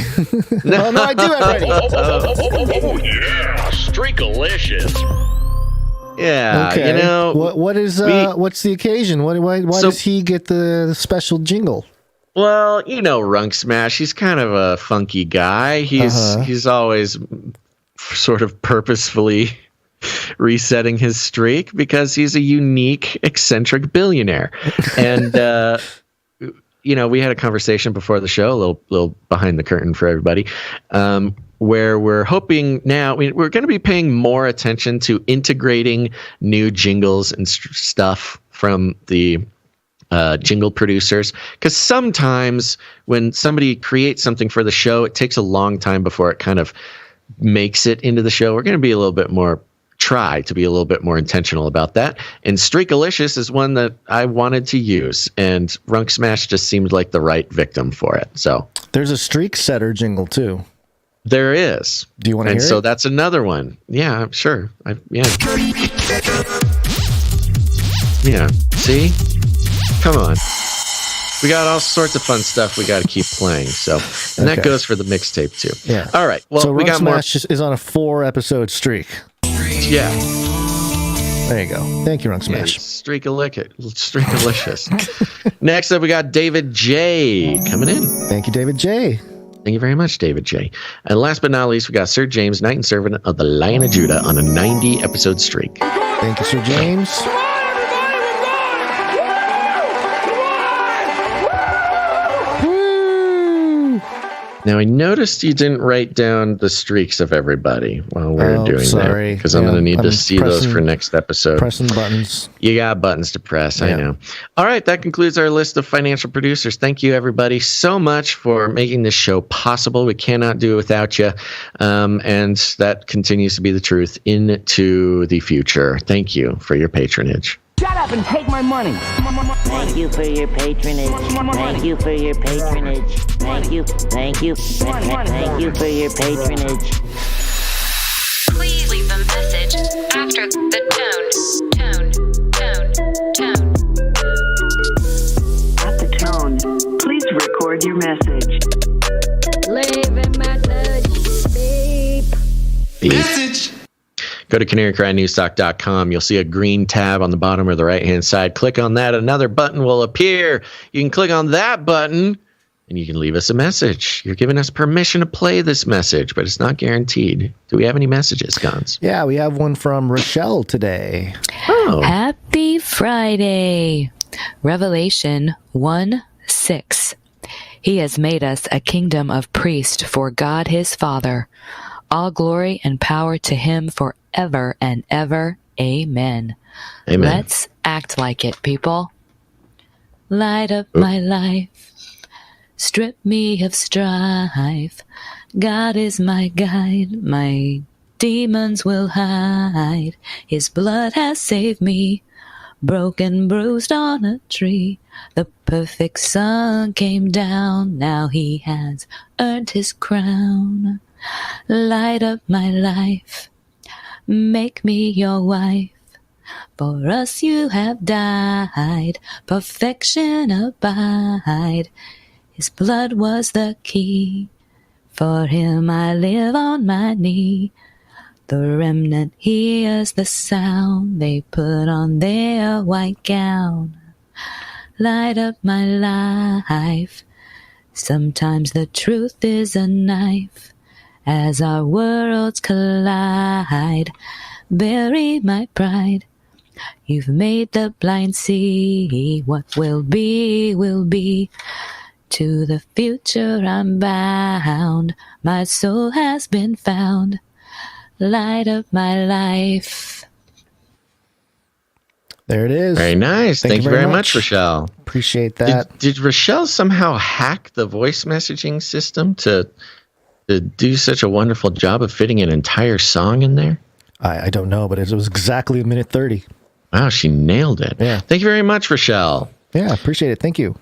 No, I do have ready. Oh yeah, Streakalicious. Yeah, okay. you know. What is what's the occasion? Why does he get the special jingle? Well, you know, Runk Smash, he's kind of a funky guy. He's always sort of purposefully resetting his streak because he's a unique, eccentric billionaire. And, you know, we had a conversation before the show, a little behind the curtain for everybody, where we're hoping now we're going to be paying more attention to integrating new jingles and stuff from the jingle producers, because sometimes when somebody creates something for the show, it takes a long time before it kind of makes it into the show. We're going to be a little bit more intentional about that. And Streakalicious is one that I wanted to use, and Runk Smash just seemed like the right victim for it. So there's a Streak Setter jingle too. There is. Do you want to hear it? And so that's another one. Yeah, sure. Yeah. See? Come on. We got all sorts of fun stuff we got to keep playing. So, and that goes for the mixtape too. Yeah. All right. Well, so we got Smash is on a 4-episode streak. Yeah. There you go. Thank you, Runk Smash. Streakalicious. Next up, we got David J coming in. Thank you, David J. Thank you very much, David J. And last but not least, we got Sir James, Knight and Servant of the Lion of Judah on a 90-episode streak. Thank you, Sir James. Now, I noticed you didn't write down the streaks of everybody while we were doing that. Because I'm going to need to see those for next episode. Pressing buttons. You got buttons to press, I know. All right, that concludes our list of financial producers. Thank you, everybody, so much for making this show possible. We cannot do it without you. And that continues to be the truth into the future. Thank you for your patronage. Shut up and take my money. Thank you for your patronage. Thank you for your patronage. Thank you. Thank you. Thank you for your patronage. Please leave a message after the tone. At the tone, please record your message. Leave a message. Beep. Message. Go to CanaryCry.Newstalk.com. You'll see a green tab on the bottom or the right-hand side. Click on that. Another button will appear. You can click on that button, and you can leave us a message. You're giving us permission to play this message, but it's not guaranteed. Do we have any messages, Gonz? Yeah, we have one from Rochelle today. Oh. Happy Friday. Revelation 1:6. He has made us a kingdom of priests for God his Father. All glory and power to him forever and ever. Amen. Amen. Let's act like it, people. Light up my life. strip me of strife. God is my guide, my demons will hide. His blood has saved me, broken, bruised on a tree. The perfect Son came down, now he has earned his crown. Light up my life, make me your wife. For us you have died, perfection abide. His blood was the key, for him I live on my knee. The remnant hears the sound, they put on their white gown. Light up my life, sometimes the truth is a knife. As our worlds collide, bury my pride. You've made the blind see, what will be, will be. To the future I'm bound, my soul has been found. Light up my life. There it is. Very nice. Thank you very much, Rochelle. Appreciate that. Did Rochelle somehow hack the voice messaging system to do such a wonderful job of fitting an entire song in there? I don't know, but it was exactly a minute 30. Wow, she nailed it. Yeah. Thank you very much, Rochelle. Yeah, appreciate it. Thank you.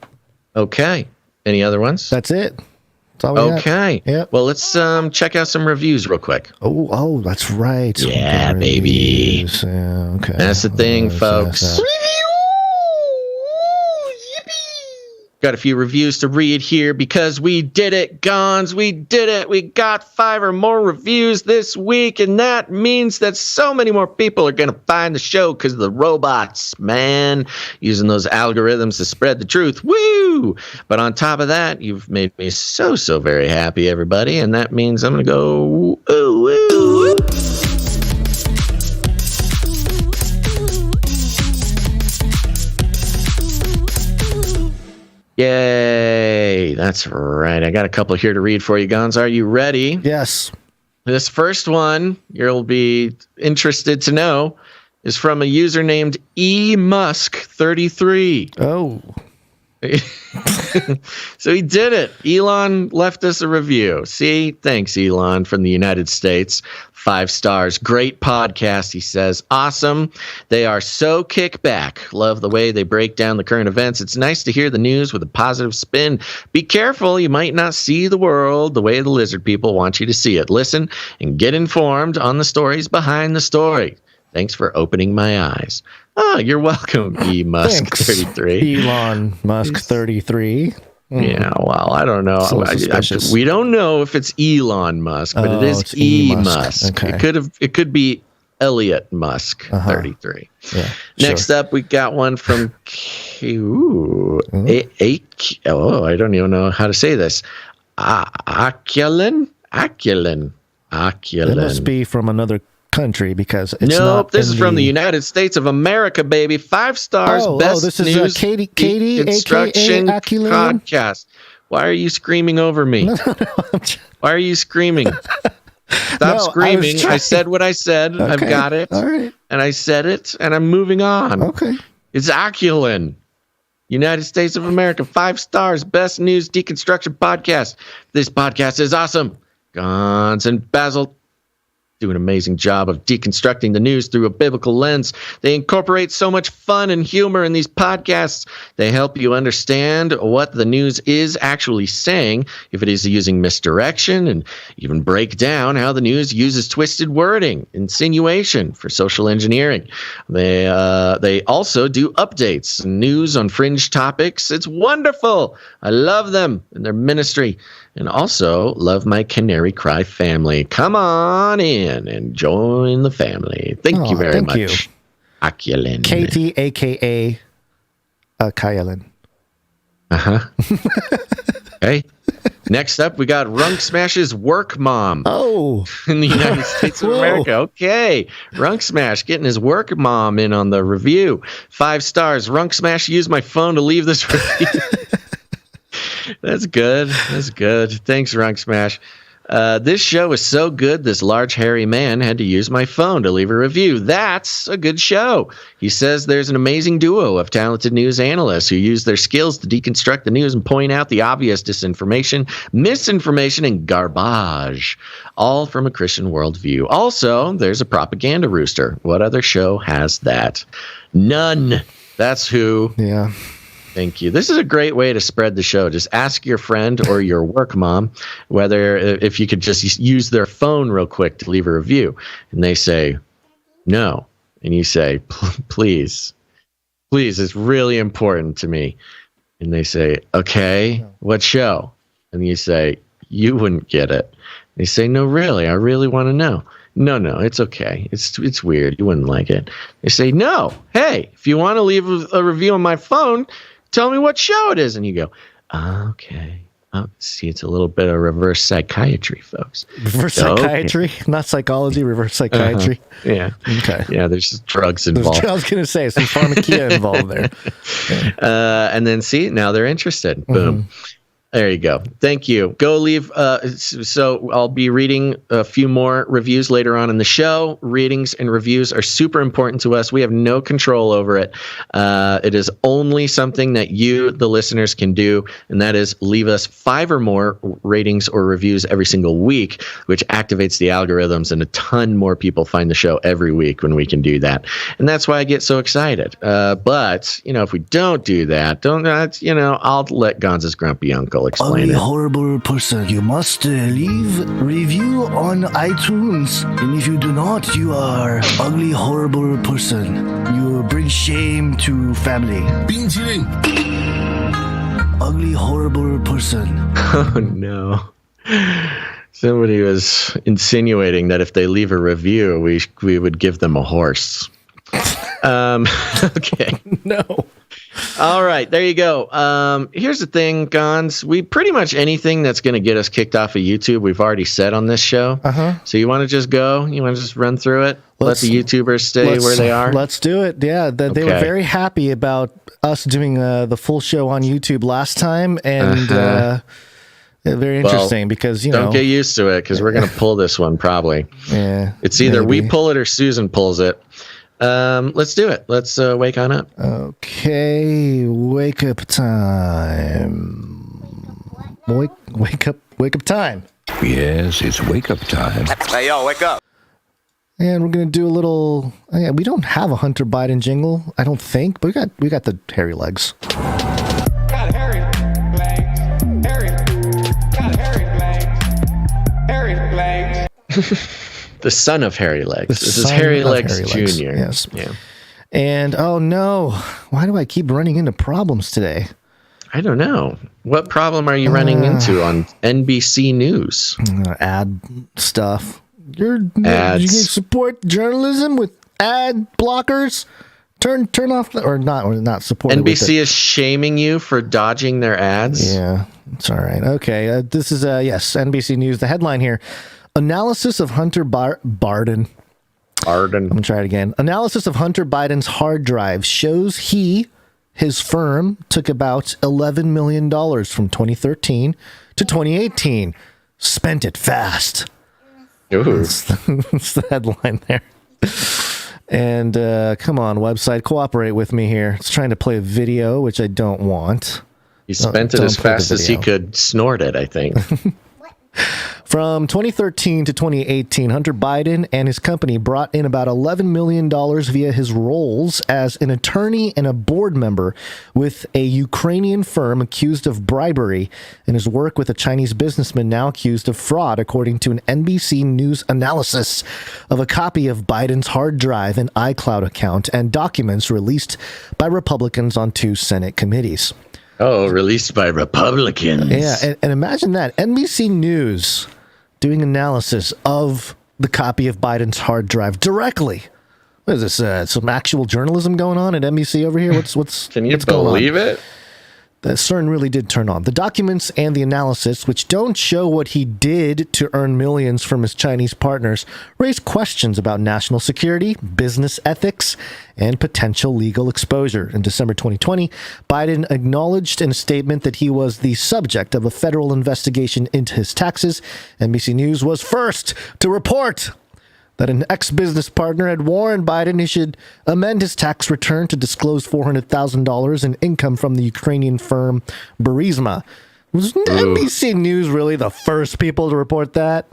Okay. Any other ones? That's it. That's all we got. Okay. Yeah. Well, let's check out some reviews real quick. Oh, that's right. Yeah, baby. Yeah, okay. That's the thing, folks. Got a few reviews to read here because we did it, Gonz. We did it. We got 5 or more reviews this week, and that means that so many more people are going to find the show because of the robots, man, using those algorithms to spread the truth. Woo! But on top of that, you've made me so very happy, everybody, and that means I'm going to go ooh. Yay! That's right. I got a couple here to read for you, Gonz. Are you ready? Yes. This first one, you'll be interested to know, is from a user named eMusk33. Oh. So he did it. Elon left us a review. See? Thanks, Elon, from the United States. 5 stars. Great podcast, he says. Awesome. They are so kickback. Love the way they break down the current events. It's nice to hear the news with a positive spin. Be careful. You might not see the world the way the lizard people want you to see it. Listen and get informed on the stories behind the story. Thanks for opening my eyes. Oh, you're welcome, eMusk33. Elon Musk 33. Yeah, well, I don't know. We don't know if it's Elon Musk, but it is eMusk. Okay. It could be Elliot Musk 33. Yeah, Next up, we got one from I don't even know how to say this. Aculin. It must be from another country because it's nope, this is from the United States of America, baby. 5 stars. Best this is news Katie, construction Aculin podcast. Why are you screaming over me? Why are you screaming? Stop screaming. I said what I said. Okay. I've got it. All right. And I said it, and I'm moving on. Okay. It's Aculin. United States of America. 5 stars. Best news deconstruction podcast. This podcast is awesome. Gonz and Basil do an amazing job of deconstructing the news through a biblical lens. They incorporate so much fun and humor in these podcasts. They help you understand what the news is actually saying, if it is using misdirection, and even break down how the news uses twisted wording, insinuation for social engineering. They also do updates, news on fringe topics. It's wonderful. I love them and their ministry. And also love my Canary Cry family. Come on in and join the family. Thank you very much. You. Aculin. Katie, a.k.a. Kylan. Uh-huh. Okay. Next up, we got Runk Smash's work mom. Oh. In the United States of America. Okay. Runk Smash getting his work mom in on the review. 5 stars. Runk Smash used my phone to leave this review. That's good. Thanks, Runk Smash. This show is so good, this large hairy man had to use my phone to leave a review. That's a good show. He says there's an amazing duo of talented news analysts who use their skills to deconstruct the news and point out the obvious disinformation, misinformation, and garbage, all from a Christian worldview. Also, there's a propaganda rooster. What other show has that? None. That's who. Yeah. Thank you. This is a great way to spread the show. Just ask your friend or your work mom whether if you could just use their phone real quick to leave a review. And they say, no. And you say, please, it's really important to me. And they say, okay, what show? And you say, you wouldn't get it. They say, no, really, I really want to know. No, it's okay. It's weird. You wouldn't like it. They say, no, hey, if you want to leave a review on my phone, tell me what show it is. And you go, okay. Oh, see, it's a little bit of reverse psychiatry, folks. Reverse psychiatry? Not psychology, reverse psychiatry. Yeah. Okay. Yeah, there's drugs involved. I was going to say, some pharmakia involved there. Yeah. And then, see, now they're interested. Boom. There you go. Thank you. Go leave. So I'll be reading a few more reviews later on in the show. Readings and reviews are super important to us. We have no control over it. It is only something that you, the listeners, can do, and that is leave us 5 or more ratings or reviews every single week, which activates the algorithms, and a ton more people find the show every week when we can do that. And that's why I get so excited. But, if we don't do that, I'll let Gonz's grumpy uncle explain ugly, it. horrible person. You must leave review on iTunes. And if you do not, you are ugly, horrible person. You bring shame to family. Ugly, horrible person. Oh, no. Somebody was insinuating that if they leave a review, we would give them a horse. Okay. No. All right, there you go. Here's the thing, Gonz. We pretty much anything that's going to get us kicked off of YouTube, we've already said on this show. So you want to just go? You want to just run through it? Let the YouTubers stay where they are? Let's do it. Yeah, they were very happy about us doing the full show on YouTube last time, and very interesting because, don't get used to it because we're going to pull this one probably. Yeah, it's either we pull it or Susan pulls it. Let's do it. Let's wake on up. Okay, wake up time. Wake up time. Yes, it's wake up time. Hey, yo, wake up. And we're gonna do a little. We don't have a Hunter Biden jingle, I don't think, but we got the hairy legs. Got hairy legs. Got hairy legs. The son of Hairy Legs. This is Hairy Legs Jr. Yes. Yeah. And oh no, why do I keep running into problems today? I don't know. What problem are you running into on NBC News? Ad stuff. You Ads. can support journalism with ad blockers. Turn off or not support. NBC is shaming you for dodging their ads. Yeah, it's all right. Okay, this is NBC News. The headline here. Analysis of Hunter Biden. I'm going to try it again. Analysis of Hunter Biden's hard drive shows his firm took about $11 million from 2013 to 2018. Spent it fast. Ooh. That's the headline there. And come on, website, cooperate with me here. It's trying to play a video, which I don't want. He spent it as fast as he could snort it, I think. From 2013 to 2018, Hunter Biden and his company brought in about $11 million via his roles as an attorney and a board member with a Ukrainian firm accused of bribery and his work with a Chinese businessman now accused of fraud, according to an NBC News analysis of a copy of Biden's hard drive and iCloud account and documents released by Republicans on 2 Senate committees. Oh, released by Republicans. Yeah, and imagine that. NBC News doing analysis of the copy of Biden's hard drive directly. What is this? Some actual journalism going on at NBC over here? What's Can you believe it? that CERN really did turn on. The documents and the analysis, which don't show what he did to earn millions from his Chinese partners, raise questions about national security, business ethics, and potential legal exposure. In December 2020, Biden acknowledged in a statement that he was the subject of a federal investigation into his taxes. NBC News was first to report that an ex-business partner had warned Biden he should amend his tax return to disclose $400,000 in income from the Ukrainian firm Burisma. Was NBC News really the first people to report that?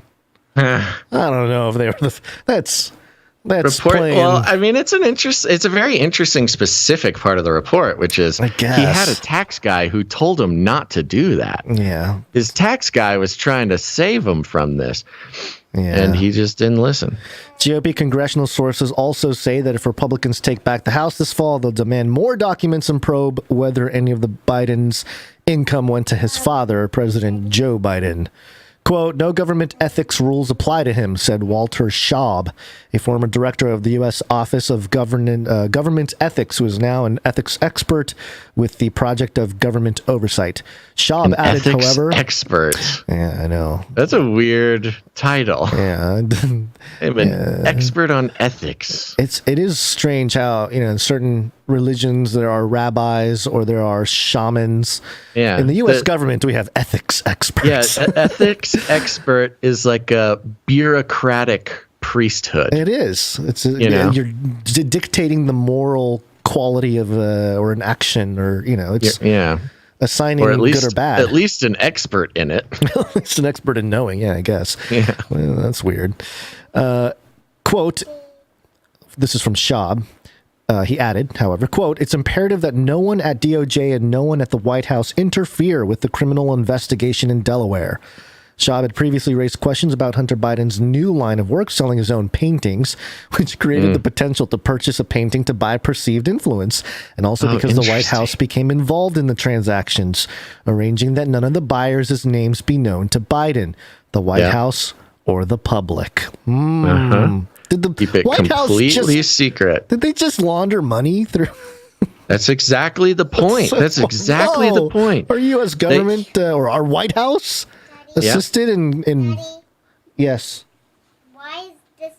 I don't know if they were. That's playing. Well, I mean, it's a very interesting specific part of the report, which is he had a tax guy who told him not to do that. Yeah, his tax guy was trying to save him from this. Yeah. And he just didn't listen. GOP congressional sources also say that if Republicans take back the House this fall, they'll demand more documents and probe whether any of the Biden's income went to his father, President Joe Biden. Quote, no government ethics rules apply to him, said Walter Schaub, a former director of the U.S. Office of Government Ethics, who is now an ethics expert with the Project of Government Oversight. Schaub added, however... expert. Yeah, I know. That's a weird title. Yeah. I'm an expert on ethics. It is strange how, in certain religions there are rabbis or there are shamans. Yeah. In the U.S. government, we have ethics experts. Yeah, ethics expert is like a bureaucratic priesthood. It is. You're dictating the moral quality of or an action, or it's assigning or at least, good or bad. At least an expert in it. At least an expert in knowing. Yeah, I guess. Yeah, well, that's weird. Quote. This is from Schaub. He added, however, quote, it's imperative that no one at DOJ and no one at the White House interfere with the criminal investigation in Delaware. Schaub had previously raised questions about Hunter Biden's new line of work, selling his own paintings, which created the potential to purchase a painting to buy perceived influence, and also because the White House became involved in the transactions, arranging that none of the buyers' names be known to Biden, the White House, or the public. Did the Keep it White completely House secret. Did they just launder money through? That's exactly the point. That's exactly the point. Our U.S. government or our White House assisted in yes. Why is this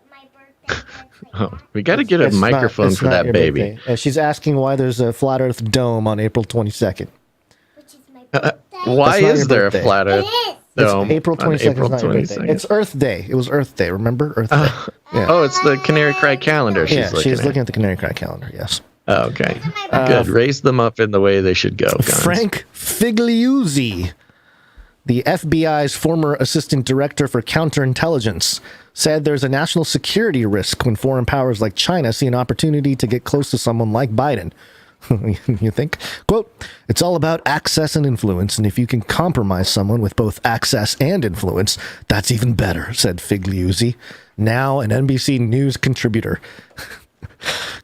my birthday? Oh, we got to get a microphone for that baby. She's asking why there's a flat Earth dome on April 22nd. Which is my birthday. Why is there a flat Earth dome? It's April 22nd. It's not your birthday. It's Earth Day. It was Earth Day. Remember Earth Day? Oh, it's the Canary Cry calendar. She's looking at the Canary Cry calendar. Yes. Oh, okay. Good. Raise them up in the way they should go. Gonz. Frank Figliuzzi, the FBI's former assistant director for counterintelligence, said there's a national security risk when foreign powers like China see an opportunity to get close to someone like Biden. You think? Quote, it's all about access and influence, and if you can compromise someone with both access and influence, that's even better, said Figliuzzi, now an NBC News contributor.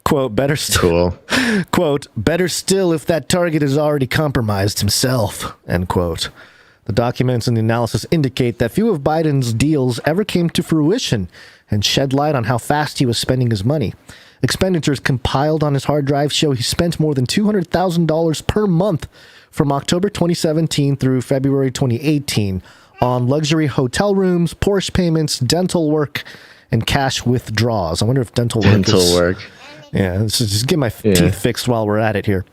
Quote, better still. Cool. Quote, better still if that target has already compromised himself, end quote. The documents and the analysis indicate that few of Biden's deals ever came to fruition and shed light on how fast he was spending his money. Expenditures compiled on his hard drive show he spent more than $200,000 per month from October 2017 through February 2018 on luxury hotel rooms, Porsche payments, dental work, and cash withdrawals. I wonder if dental work. Yeah, let's just get my teeth fixed while we're at it here.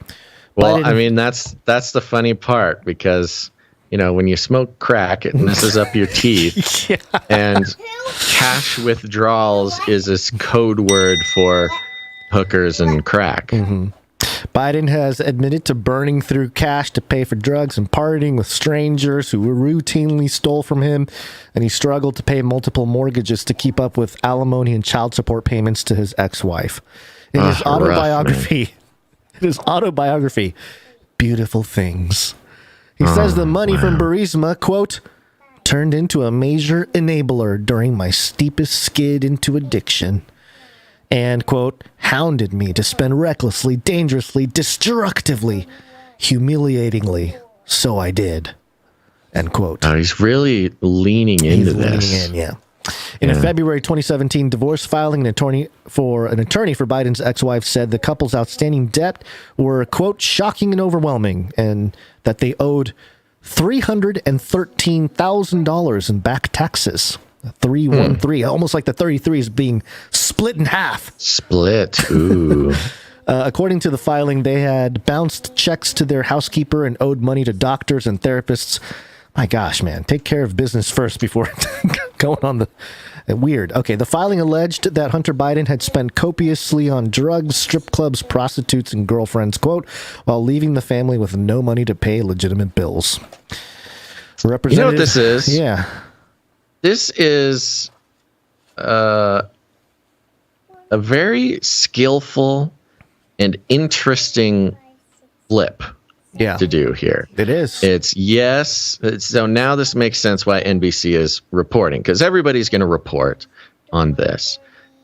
Well, I mean, that's the funny part, because when you smoke crack, it messes up your teeth. And cash withdrawals is this code word for hookers and crack. Mm-hmm. Biden has admitted to burning through cash to pay for drugs and partying with strangers who routinely stole from him, and he struggled to pay multiple mortgages to keep up with alimony and child support payments to his ex-wife. In his autobiography, Beautiful Things, he says the money from Burisma, quote, turned into a major enabler during my steepest skid into addiction, and, quote, hounded me to spend recklessly, dangerously, destructively, humiliatingly. So I did, end quote. Oh, he's really leaning into this. Leaning in, yeah. In a February 2017 divorce filing, an attorney for Biden's ex-wife said the couple's outstanding debt were, quote, shocking and overwhelming, and that they owed $313,000 in back taxes. 313, almost like the 33 is being split in half. Split, ooh. According to the filing, they had bounced checks to their housekeeper and owed money to doctors and therapists. My gosh, man, take care of business first before going on the... Weird. Okay, the filing alleged that Hunter Biden had spent copiously on drugs, strip clubs, prostitutes, and girlfriends, quote, while leaving the family with no money to pay legitimate bills. You know what this is? Yeah. This is a very skillful and interesting flip to do here. It is. So now this makes sense why NBC is reporting, because everybody's going to report on this.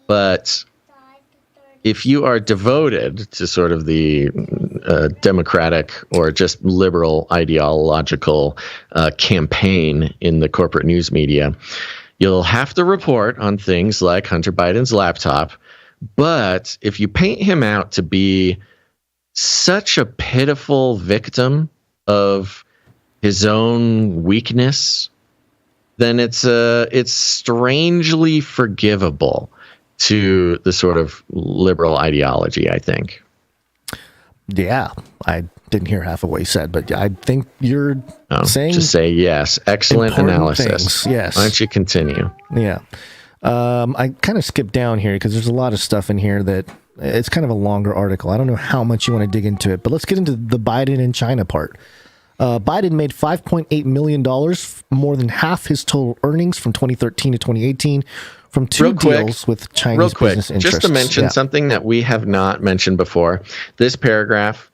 But if you are devoted to sort of the democratic or just liberal ideological campaign in the corporate news media, you'll have to report on things like Hunter Biden's laptop. But if you paint him out to be such a pitiful victim of his own weakness, then it's strangely forgivable to the sort of liberal ideology, I think. Yeah, I didn't hear half of what you said, but I think you're saying... Just say yes. Excellent analysis. Things. Yes. Why don't you continue? Yeah. I kind of skipped down here because there's a lot of stuff in here that it's kind of a longer article. I don't know how much you want to dig into it, but let's get into the Biden and China part. Biden made $5.8 million, more than half his total earnings from 2013 to 2018, from two deals with Chinese business interests. Just to mention something that we have not mentioned before. This paragraph,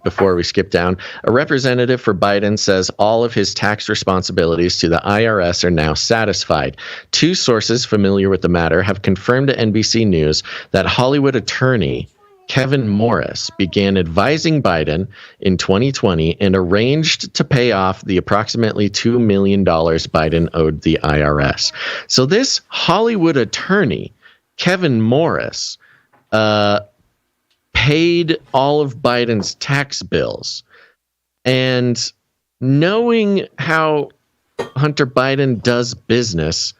before we skip down, a representative for Biden says all of his tax responsibilities to the IRS are now satisfied. Two sources familiar with the matter have confirmed to NBC News that Hollywood attorney Kevin Morris began advising Biden in 2020 and arranged to pay off the approximately $2 million Biden owed the IRS. So this Hollywood attorney, Kevin Morris, paid all of Biden's tax bills. And knowing how Hunter Biden does business,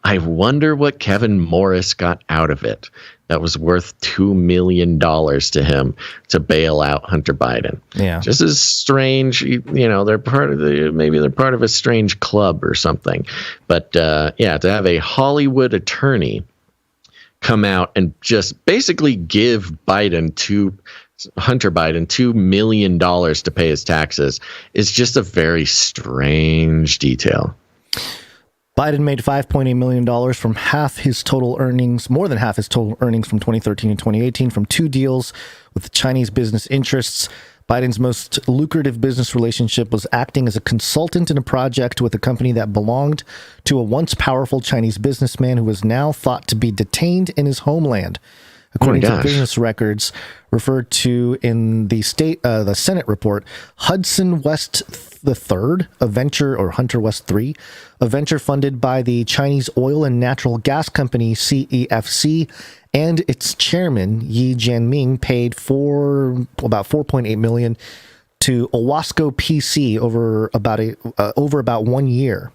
I wonder what Kevin Morris got out of it that was worth $2 million to him to bail out Hunter Biden. Yeah. Just as strange, they're part of maybe they're part of a strange club or something. But to have a Hollywood attorney come out and just basically give Hunter Biden $2 million to pay his taxes is just a very strange detail. Biden made $5.8 million from more than half his total earnings from 2013 and 2018 from two deals with Chinese business interests. Biden's most lucrative business relationship was acting as a consultant in a project with a company that belonged to a once powerful Chinese businessman who was now thought to be detained in his homeland. According to business records referred to in the Senate report, Hudson West III, a venture, or Hunter West III, a venture funded by the Chinese oil and natural gas company CEFC, and its chairman Yi Jianming paid about $4.8 million to Owasco PC over about 1 year.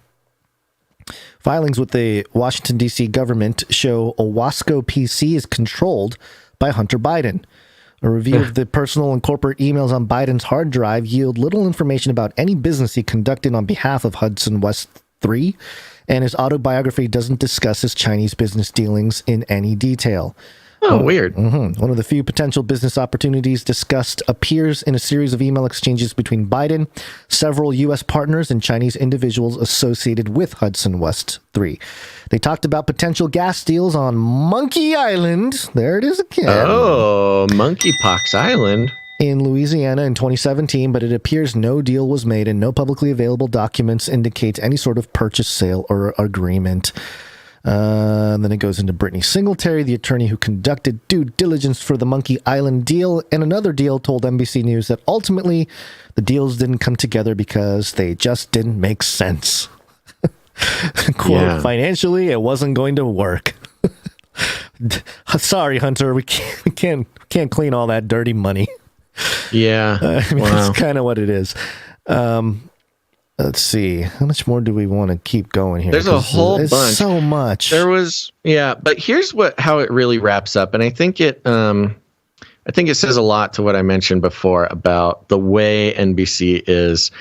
Filings with the Washington, D.C. government show Owasco PC is controlled by Hunter Biden. A review of the personal and corporate emails on Biden's hard drive yield little information about any business he conducted on behalf of Hudson West III, and his autobiography doesn't discuss his Chinese business dealings in any detail. Oh, weird. Mm-hmm. One of the few potential business opportunities discussed appears in a series of email exchanges between Biden, several U.S. partners, and Chinese individuals associated with Hudson West III. They talked about potential gas deals on Monkey Island. There it is again. Oh, Monkeypox Island. In Louisiana in 2017, but it appears no deal was made and no publicly available documents indicate any sort of purchase, sale, or agreement. And then it goes into Brittany Singletary, the attorney who conducted due diligence for the Monkey Island deal, and another deal told NBC News that ultimately the deals didn't come together because they just didn't make sense. Quote, financially, it wasn't going to work. Sorry, Hunter, we can't clean all that dirty money. Yeah. I mean, that's kind of what it is. Let's see. How much more do we want to keep going here? There's a whole bunch. So much. There was, but here's how it really wraps up. And I think it says a lot to what I mentioned before about the way NBC is,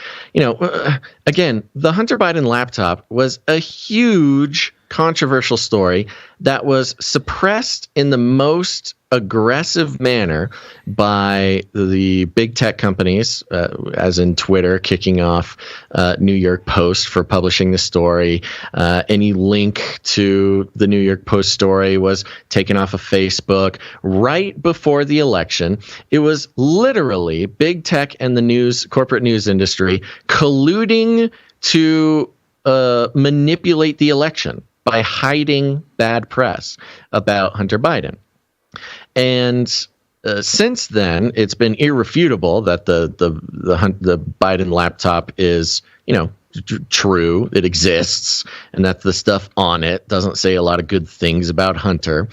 again, the Hunter Biden laptop was a huge controversial story that was suppressed in the most aggressive manner by the big tech companies, as in Twitter kicking off New York Post for publishing the story. Any link to the New York Post story was taken off of Facebook right before the election. It was literally big tech and the corporate news industry colluding to manipulate the election by hiding bad press about Hunter Biden. And since then, it's been irrefutable that the Biden laptop is, true, it exists, and that the stuff on it doesn't say a lot of good things about Hunter.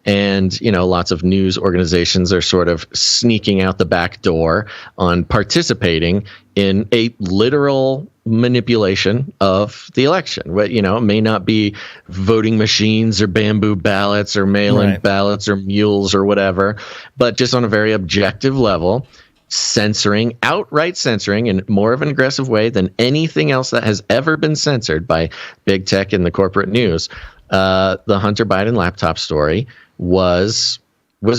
And, lots of news organizations are sort of sneaking out the back door on participating in a literal manipulation of the election. It may not be voting machines or bamboo ballots or mail-in ballots or mules or whatever, but just on a very objective level, outright censoring in more of an aggressive way than anything else that has ever been censored by big tech and the corporate news. The Hunter Biden laptop story was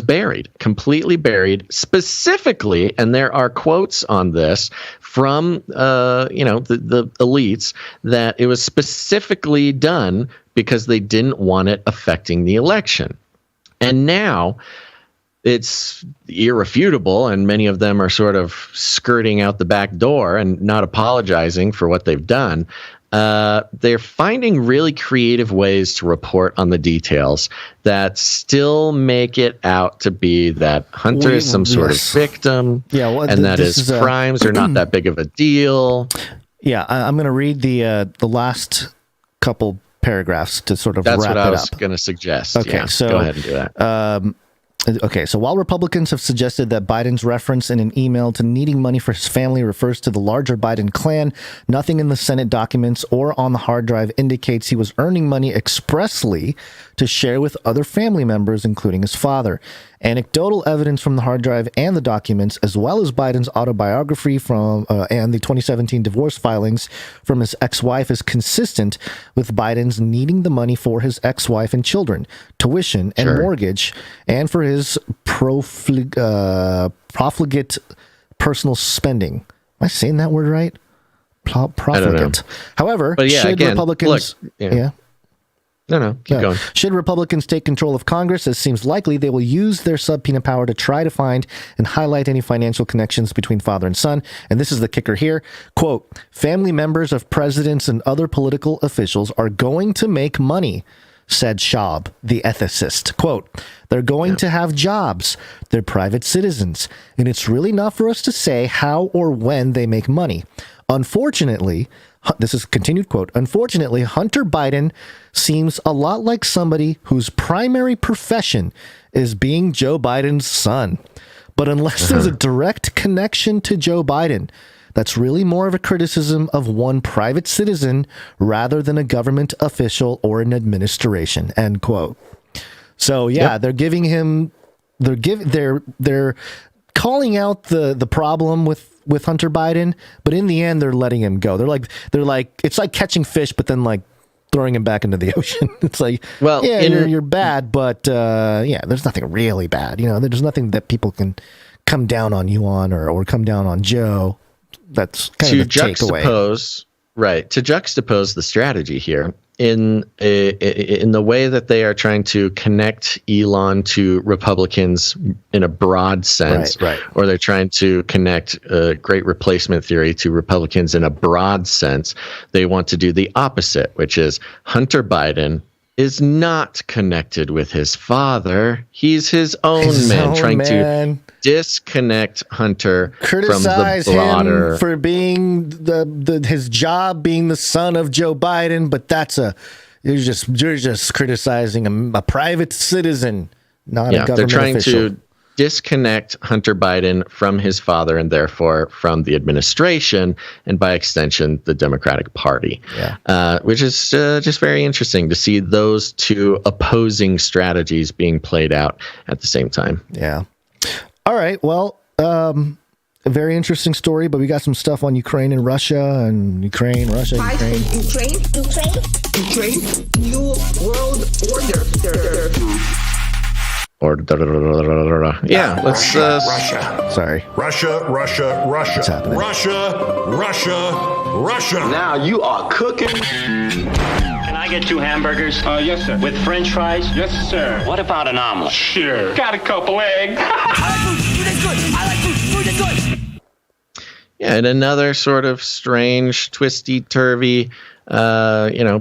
buried, completely buried, specifically, and there are quotes on this from the elites, that it was specifically done because they didn't want it affecting the election. And now it's irrefutable, and many of them are sort of skirting out the back door and not apologizing for what they've done. They're finding really creative ways to report on the details that still make it out to be that Hunter is some sort of victim, and that his crimes are not that big of a deal. Yeah, I'm going to read the last couple paragraphs to sort of wrap it up. That's what I was going to suggest. Okay, so go ahead and do that. Okay, so while Republicans have suggested that Biden's reference in an email to needing money for his family refers to the larger Biden clan, nothing in the Senate documents or on the hard drive indicates he was earning money expressly to share with other family members, including his father. Anecdotal evidence from the hard drive and the documents, as well as Biden's autobiography and the 2017 divorce filings from his ex-wife, is consistent with Biden's needing the money for his ex-wife and children, tuition and mortgage, and for his profligate personal spending. Am I saying that word right? Profligate. However, should Republicans... No, keep going. Should Republicans take control of Congress, as seems likely, they will use their subpoena power to try to find and highlight any financial connections between father and son. And this is the kicker here. Quote, family members of presidents and other political officials are going to make money, said Schaub, the ethicist. Quote, they're going to have jobs. They're private citizens. And it's really not for us to say how or when they make money. Unfortunately, this is a continued quote, unfortunately, Hunter Biden seems a lot like somebody whose primary profession is being Joe Biden's son. But unless there's a direct connection to Joe Biden, that's really more of a criticism of one private citizen rather than a government official or an administration, end quote. So, they're giving him, they're calling out the problem with Hunter Biden, but in the end, they're letting him go. They're like, it's like catching fish, but then like throwing him back into the ocean. It's like, well, you're bad, but there's nothing really bad. There's nothing that people can come down on you on or come down on Joe. That's kind of the takeaway. Right. To juxtapose the strategy here in the way that they are trying to connect Elon to Republicans in a broad sense, or they're trying to connect great replacement theory to Republicans in a broad sense, they want to do the opposite, which is Hunter Biden is not connected with his father. He's his own man, trying to disconnect Hunter Criticize from the broader. him for being his job being the son of Joe Biden, but you're just criticizing a private citizen, not a government they're trying official. to disconnect Hunter Biden from his father and therefore from the administration and by extension the Democratic Party, which is just very interesting to see those two opposing strategies being played out at the same time. Yeah. All right. Well, a very interesting story, but we got some stuff on Ukraine and Russia and Ukraine, Russia, Ukraine. Ukraine, new world order. Yeah, let's. Russia. Sorry. Russia. What's happening? Russia. Now you are cooking. Can I get 2 hamburgers? Yes, sir. With French fries? Yes, sir. What about an omelet? Sure. Got a couple eggs. I like food. Food is good. I like food. Food is good. Yeah, and another sort of strange, twisty-turvy,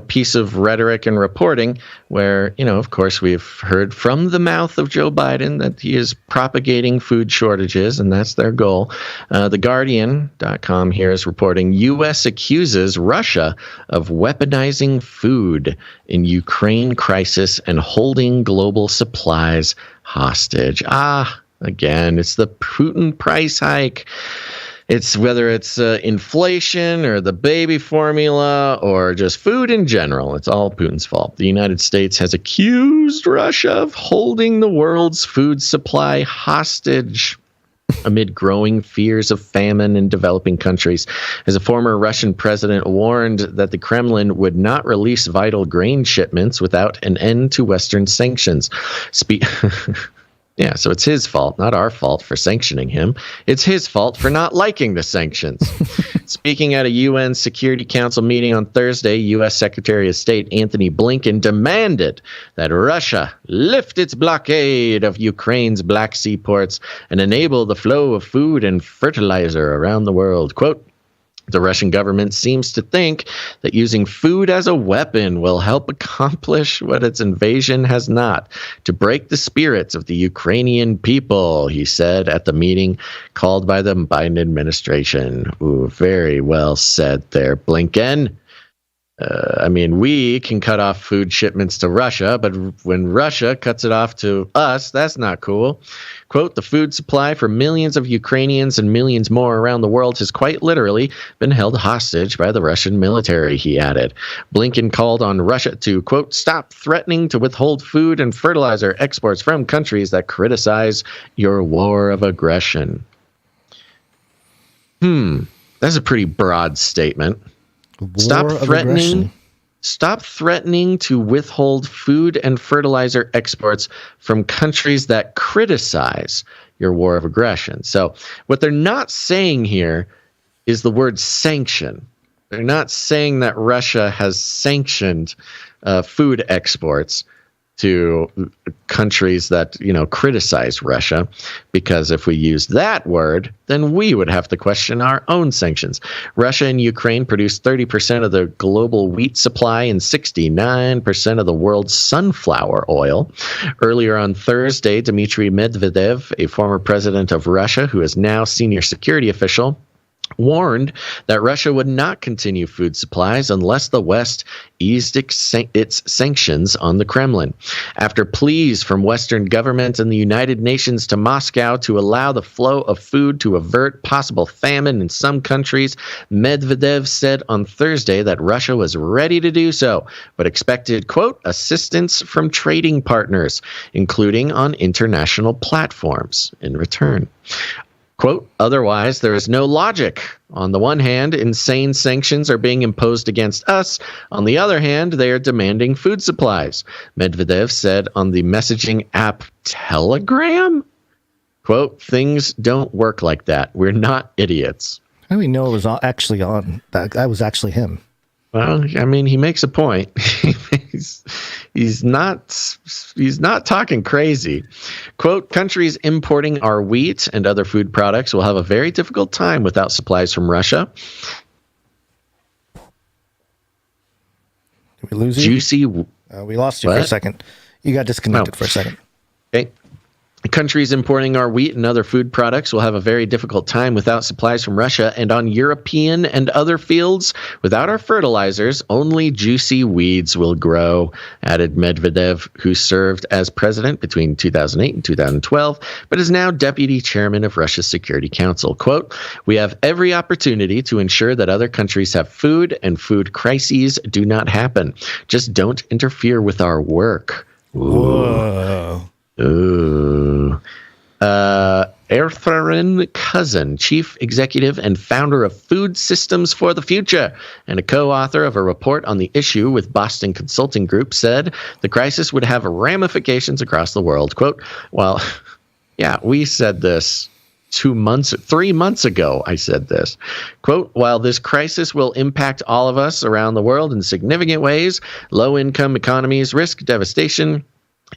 piece of rhetoric and reporting where, of course, we've heard from the mouth of Joe Biden that he is propagating food shortages, and that's their goal. TheGuardian.com here is reporting U.S. accuses Russia of weaponizing food in Ukraine crisis and holding global supplies hostage. Again, it's the Putin price hike. It's whether it's inflation or the baby formula or just food in general. It's all Putin's fault. The United States has accused Russia of holding the world's food supply hostage amid growing fears of famine in developing countries. As a former Russian president warned that the Kremlin would not release vital grain shipments without an end to Western sanctions. Yeah, so it's his fault, not our fault for sanctioning him. It's his fault for not liking the sanctions. Speaking at a UN Security Council meeting on Thursday, U.S. Secretary of State Anthony Blinken demanded that Russia lift its blockade of Ukraine's Black Sea ports and enable the flow of food and fertilizer around the world. Quote, the Russian government seems to think that using food as a weapon will help accomplish what its invasion has not, to break the spirits of the Ukrainian people, he said at the meeting called by the Biden administration. Ooh, very well said there, Blinken. We can cut off food shipments to Russia, but when Russia cuts it off to us, that's not cool. Quote, the food supply for millions of Ukrainians and millions more around the world has quite literally been held hostage by the Russian military, he added. Blinken called on Russia to, quote, stop threatening to withhold food and fertilizer exports from countries that criticize your war of aggression. That's a pretty broad statement. Stop threatening to withhold food and fertilizer exports from countries that criticize your war of aggression. So what they're not saying here is the word sanction. They're not saying that Russia has sanctioned food exports to countries that, criticize Russia, because if we use that word, then we would have to question our own sanctions. Russia and Ukraine produce 30% of the global wheat supply and 69% of the world's sunflower oil. Earlier on Thursday, Dmitry Medvedev, a former president of Russia who is now senior security official, warned that Russia would not continue food supplies unless the West eased its sanctions on the Kremlin. After pleas from Western governments and the United Nations to Moscow to allow the flow of food to avert possible famine in some countries, Medvedev said on Thursday that Russia was ready to do so, but expected, quote, assistance from trading partners, including on international platforms in return. Quote, otherwise, there is no logic. On the one hand, insane sanctions are being imposed against us. On the other hand, they are demanding food supplies, Medvedev said on the messaging app Telegram. Quote, things don't work like that. We're not idiots. How do we know it was actually on? That was actually him. Well, he makes a point. He's not talking crazy. Quote, countries importing our wheat and other food products will have a very difficult time without supplies from Russia. Did we lose you? Juicy. We lost you for a second. You got disconnected for a second. Okay. Countries importing our wheat and other food products will have a very difficult time without supplies from Russia, and on European and other fields, without our fertilizers, only juicy weeds will grow, added Medvedev, who served as president between 2008 and 2012, but is now deputy chairman of Russia's Security Council. Quote, "We have every opportunity to ensure that other countries have food and food crises do not happen. Just don't interfere with our work." Whoa. Ooh. Ertharin Cousin, chief executive and founder of Food Systems for the Future, and a co-author of a report on the issue with Boston Consulting Group, said the crisis would have ramifications across the world. Quote, "Well, yeah, we said this 3 months ago, I said this. Quote, "While this crisis will impact all of us around the world in significant ways, low-income economies risk devastation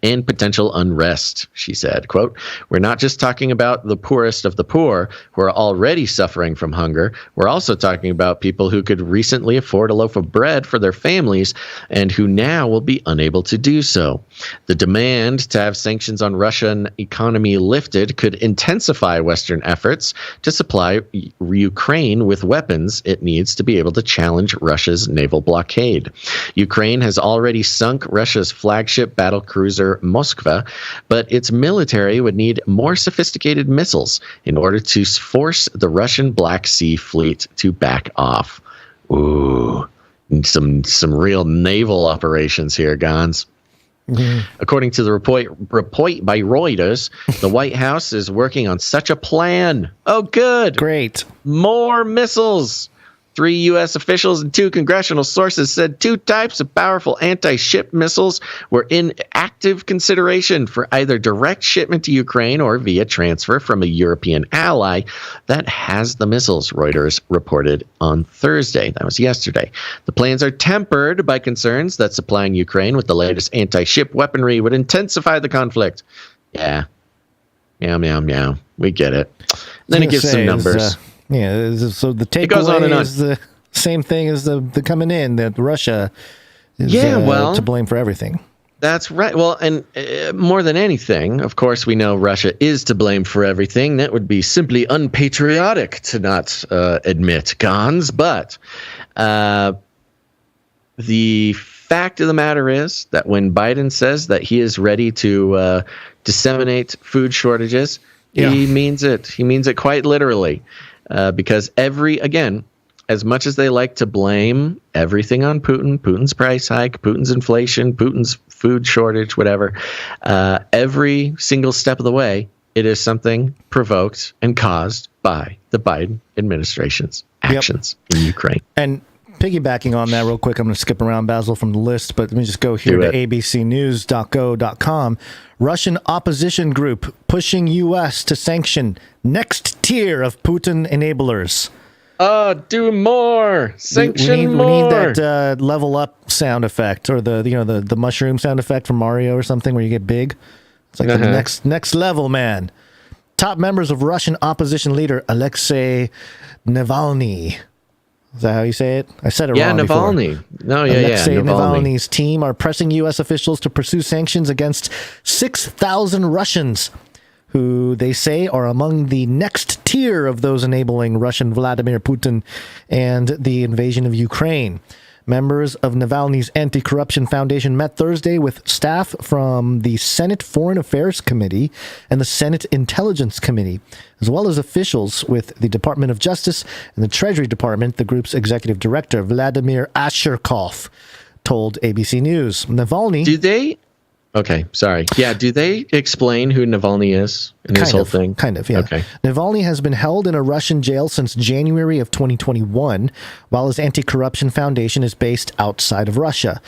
and potential unrest," she said. Quote, "We're not just talking about the poorest of the poor who are already suffering from hunger. We're also talking about people who could recently afford a loaf of bread for their families and who now will be unable to do so. The demand to have sanctions on Russian economy lifted could intensify Western efforts to supply Ukraine with weapons it needs to be able to challenge Russia's naval blockade. Ukraine has already sunk Russia's flagship battle cruiser Moskva, but its military would need more sophisticated missiles in order to force the Russian Black Sea Fleet to back off." Ooh, some real naval operations here, Gonz. Mm-hmm. According to the report by Reuters, the White House is working on such a plan. Oh, good. Great. More missiles. 3 U.S. officials and 2 congressional sources said 2 types of powerful anti-ship missiles were in active consideration for either direct shipment to Ukraine or via transfer from a European ally that has the missiles, Reuters reported on Thursday. That was yesterday. The plans are tempered by concerns that supplying Ukraine with the latest anti-ship weaponry would intensify the conflict. Yeah. Meow, meow, meow. We get it. Then it gives some numbers. Yeah, so the takeaway is the same thing as the coming in, that Russia is to blame for everything. That's right. Well, and more than anything, of course, we know Russia is to blame for everything. That would be simply unpatriotic to not admit, Gonz. But the fact of the matter is that when Biden says that he is ready to disseminate food shortages, he means it. He means it quite literally. Because as much as they like to blame everything on Putin, Putin's price hike, Putin's inflation, Putin's food shortage, whatever, every single step of the way, it is something provoked and caused by the Biden administration's actions in Ukraine. And piggybacking on that real quick, I'm going to skip around, Basil, from the list, but let me just go here to abcnews.go.com. Russian opposition group pushing U.S. to sanction next tier of Putin enablers. Do more. Sanction more. We need that level up sound effect, or the mushroom sound effect from Mario or something where you get big. It's like the next level, man. Top members of Russian opposition leader Alexei Navalny. Is that how you say it? I said it wrong Navalny. Before. No, Alexei Navalny's team are pressing U.S. officials to pursue sanctions against 6,000 Russians, who they say are among the next tier of those enabling Russian Vladimir Putin and the invasion of Ukraine. Members of Navalny's Anti-Corruption Foundation met Thursday with staff from the Senate Foreign Affairs Committee and the Senate Intelligence Committee, as well as officials with the Department of Justice and the Treasury Department, the group's executive director, Vladimir Asherkov, told ABC News. Navalny... Okay, sorry. Yeah, do they explain who Navalny is in this whole thing? Kind of, yeah. Okay. Navalny has been held in a Russian jail since January of 2021, while his anti-corruption foundation is based outside of Russia.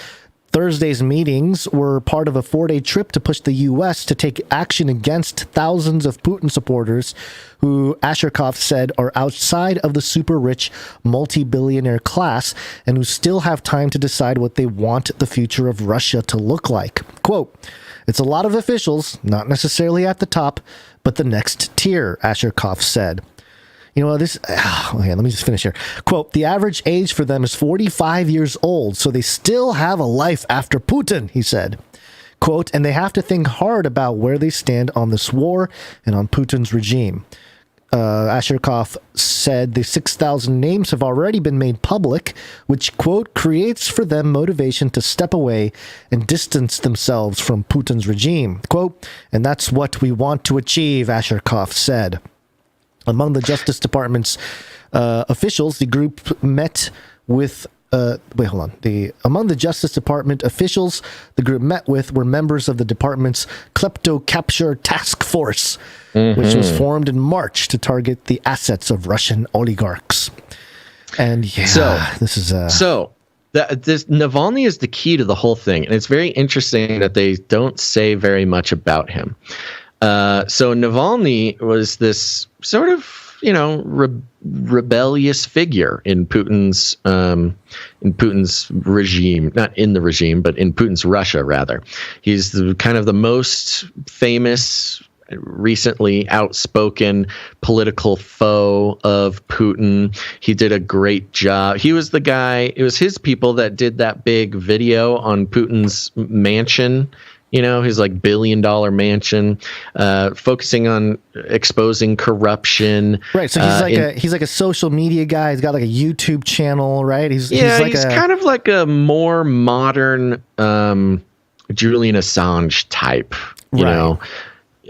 Thursday's meetings were part of a 4-day trip to push the U.S. to take action against thousands of Putin supporters who Asherkov said are outside of the super-rich multi-billionaire class and who still have time to decide what they want the future of Russia to look like. Quote, "It's a lot of officials, not necessarily at the top, but the next tier," Asherkov said. You know, okay, let me just finish here. Quote, the average age for them is 45 years old, so they still have a life after Putin, he said. Quote, and they have to think hard about where they stand on this war and on Putin's regime. Asherkoff said the 6,000 names have already been made public, which, quote, creates for them motivation to step away and distance themselves from Putin's regime. Quote, and that's what we want to achieve, Asherkoff said. Among the Justice Department's officials, the group met with Among the Justice Department officials the group met with were members of the department's Klepto Capture Task Force, which was formed in March to target the assets of Russian oligarchs. And this Navalny is the key to the whole thing, and it's very interesting that they don't say very much about him. So Navalny was this sort of, rebellious figure in Putin's regime, not in the regime, but in Putin's Russia, rather. He's kind of the most famous, recently outspoken political foe of Putin. He did a great job. He was the guy, it was his people that did that big video on Putin's mansion, his like $1 billion mansion, focusing on exposing corruption. Right. So he's like a social media guy. He's got like a YouTube channel, right? He's kind of like a more modern Julian Assange type, you know.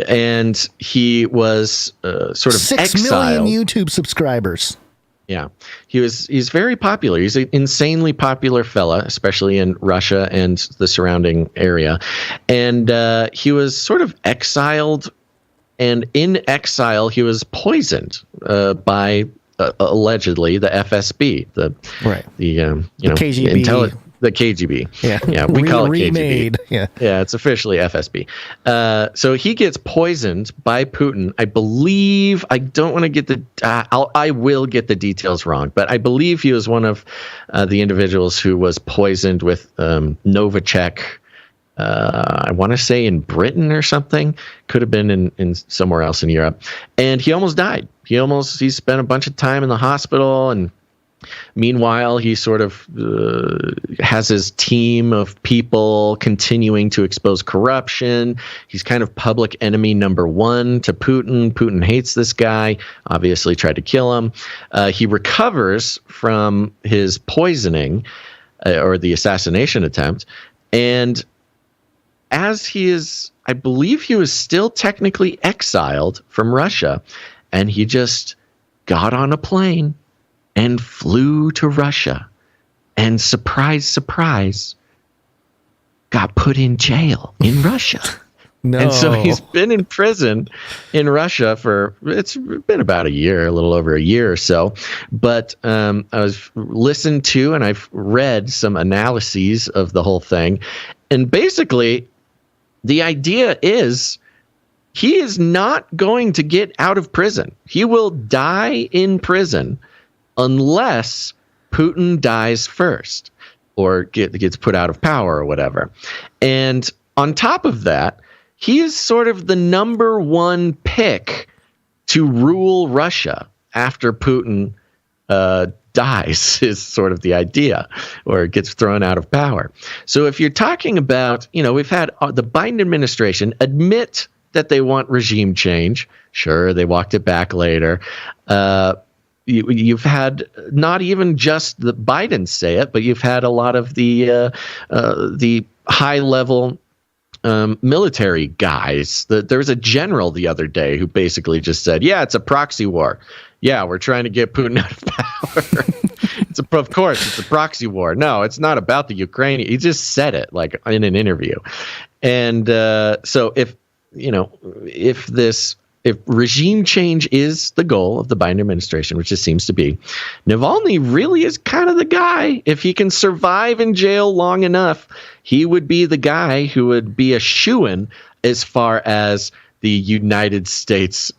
And he was sort of 6 million YouTube subscribers. Yeah, he's very popular. He's an insanely popular fella, especially in Russia and the surrounding area. And he was sort of exiled, and in exile, he was poisoned by allegedly the FSB, the KGB. The KGB. Yeah, we call it remade. KGB. Yeah, it's officially FSB. So he gets poisoned by Putin. I believe, I don't want to get I will get the details wrong, but I believe he was one of the individuals who was poisoned with Novichok. I want to say in Britain or something. Could have been in somewhere else in Europe. And he almost died. He spent a bunch of time in the hospital, and meanwhile, he sort of has his team of people continuing to expose corruption. He's kind of public enemy number one to Putin. Putin hates this guy, obviously tried to kill him. He recovers from his poisoning or the assassination attempt. And as I believe he was still technically exiled from Russia, and he just got on a plane and flew to Russia, and surprise, surprise, got put in jail in Russia. No. And so he's been in prison in Russia it's been about a little over a year or so. But I've listened to and I've read some analyses of the whole thing. And basically, the idea is he is not going to get out of prison. He will die in prison unless Putin dies first or gets put out of power or whatever. And on top of that, he is sort of the number one pick to rule Russia after Putin dies, is sort of the idea, or gets thrown out of power. So if you're talking about, we've had the Biden administration admit that they want regime change. Sure, they walked it back later. You've had not even just the Biden say it, but you've had a lot of the high-level military guys. There was a general the other day who basically just said, yeah, it's a proxy war. Yeah, we're trying to get Putin out of power. Of course, it's a proxy war. No, it's not about the Ukrainian. He just said it like in an interview. And so if regime change is the goal of the Biden administration, which it seems to be, Navalny really is kind of the guy. If he can survive in jail long enough, he would be the guy who would be a shoo-in as far as the United States,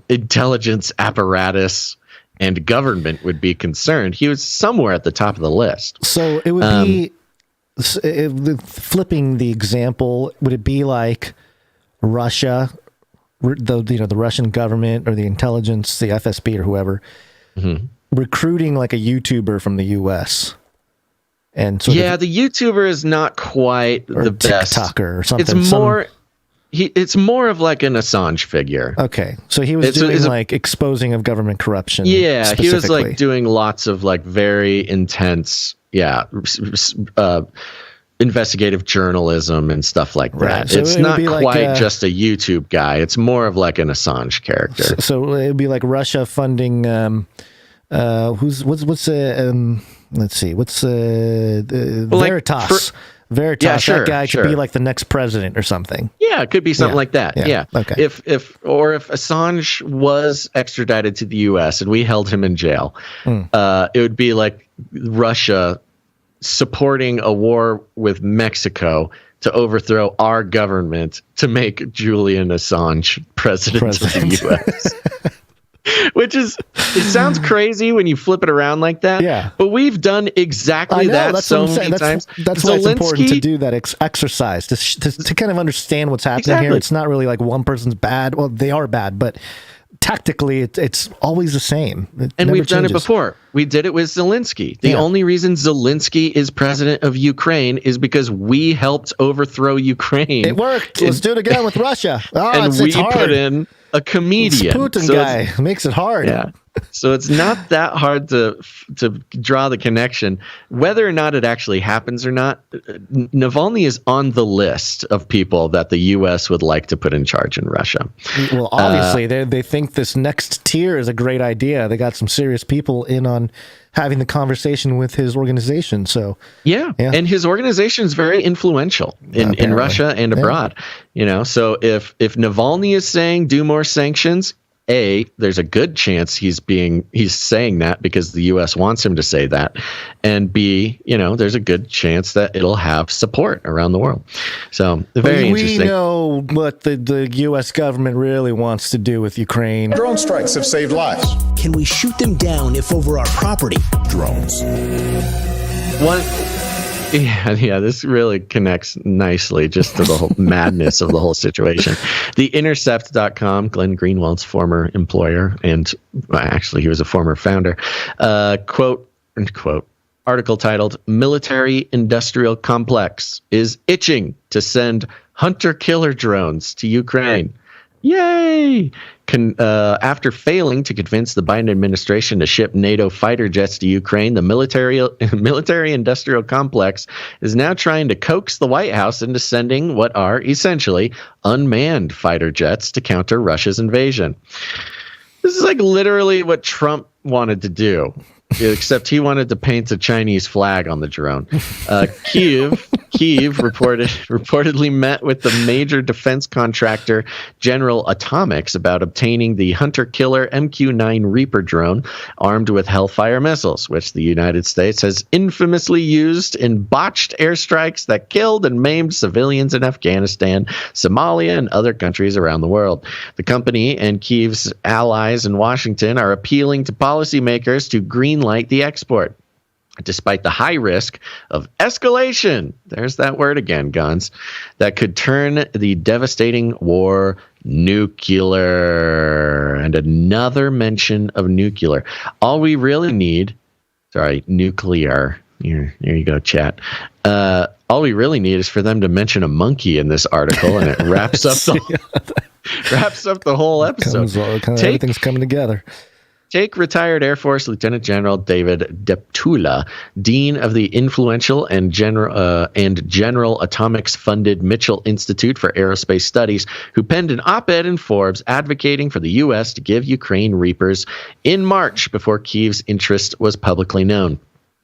intelligence apparatus and government would be concerned. He was somewhere at the top of the list. So it would be, flipping the example, would it be like Russia the Russian government or the intelligence, the FSB or whoever, recruiting like a YouTuber from the U.S. And the YouTuber is not quite the best. TikToker or something. It's more of like an Assange figure. Okay, so he was doing like exposing of government corruption. Yeah, he was like doing lots of like very intense, investigative journalism and stuff like that. Right. So it's not quite just a YouTube guy. It's more of like an Assange character. So it would be like Russia funding. Let's see, Veritas. Veritas, that guy could be like the next president or something. Yeah, it could be something like that. Yeah. Okay. If Assange was extradited to the U.S. and we held him in jail, it would be like Russia supporting a war with Mexico to overthrow our government to make Julian Assange president of the U.S. Which it sounds crazy when you flip it around like that. Yeah. But we've done exactly that so many times. That's why it's important to do that exercise, to kind of understand what's happening here. It's not really like one person's bad. Well, they are bad, but tactically, it's always the same. And we've done it before. We did it with Zelensky. The only reason Zelensky is president of Ukraine is because we helped overthrow Ukraine. It worked. Let's do it again with Russia. And we put in a comedian. Putin guy makes it hard. Yeah. So it's not that hard to draw the connection. Whether or not it actually happens or not, Navalny is on the list of people that the U.S. would like to put in charge in Russia. Well, obviously, they think this next tier is a great idea. They got some serious people in on having the conversation with his organization. So yeah. And his organization is very influential in Russia and abroad. So if Navalny is saying do more sanctions, there's a good chance he's saying that because the U.S. wants him to say that, and B, there's a good chance that it'll have support around the world. So very interesting. We know what the U.S. government really wants to do with Ukraine. Drone strikes have saved lives. Can we shoot them down if over our property? Drones. Yeah, this really connects nicely just to the whole madness of the whole situation. TheIntercept.com, Glenn Greenwald's former employer, and actually he was a former founder, quote, article titled, Military Industrial Complex is itching to send hunter-killer drones to Ukraine. Yay! After failing to convince the Biden administration to ship NATO fighter jets to Ukraine, the military-industrial complex is now trying to coax the White House into sending what are essentially unmanned fighter jets to counter Russia's invasion. This is like literally what Trump wanted to do, except he wanted to paint a Chinese flag on the drone. Kyiv reportedly met with the major defense contractor General Atomics about obtaining the hunter-killer MQ-9 Reaper drone armed with Hellfire missiles, which the United States has infamously used in botched airstrikes that killed and maimed civilians in Afghanistan, Somalia, and other countries around the world. The company and Kyiv's allies in Washington are appealing to policymakers to greenlight the export. Despite the high risk of escalation, there's that word again, Gonz, that could turn the devastating war nuclear. And another mention of nuclear. All we really need, nuclear. Here you go, chat. All we really need is for them to mention a monkey in this article, and it wraps up the whole episode. Everything's coming together. Take retired Air Force Lieutenant General David Deptula, Dean of the influential and General Atomics-funded Mitchell Institute for Aerospace Studies, who penned an op-ed in Forbes advocating for the U.S. to give Ukraine Reapers in March before Kyiv's interest was publicly known.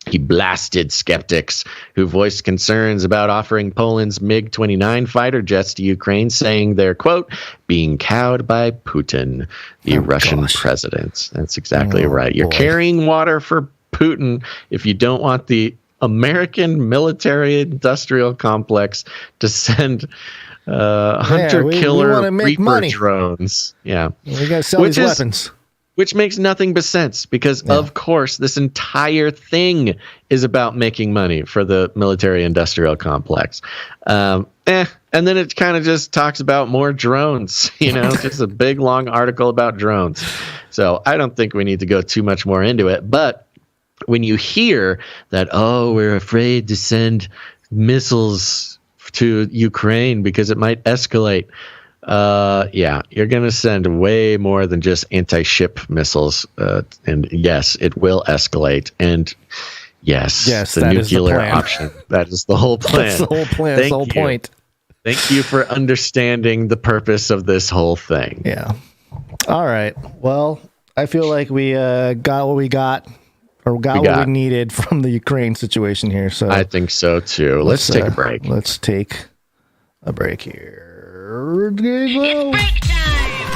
He blasted skeptics who voiced concerns about offering Poland's MiG-29 fighter jets to Ukraine, saying they're, quote, being cowed by Putin, the Russian president. That's exactly right. You're carrying water for Putin if you don't want the American military-industrial complex to send hunter-killer Reaper drones. Yeah. We got to sell these weapons. Which makes nothing but sense because, of course, this entire thing is about making money for the military-industrial complex. And then it kind of just talks about more drones, just a big long article about drones. So I don't think we need to go too much more into it. But when you hear that, we're afraid to send missiles to Ukraine because it might escalate. You're going to send way more than just anti-ship missiles. And yes, it will escalate. And yes, the nuclear option. That is the whole plan. That's the whole plan. That's the whole point. Thank you for understanding the purpose of this whole thing. Yeah. All right. Well, I feel like we got what we got. Or got what we needed from the Ukraine situation here. So I think so too. Let's take a break. Let's take a break here. It's break time.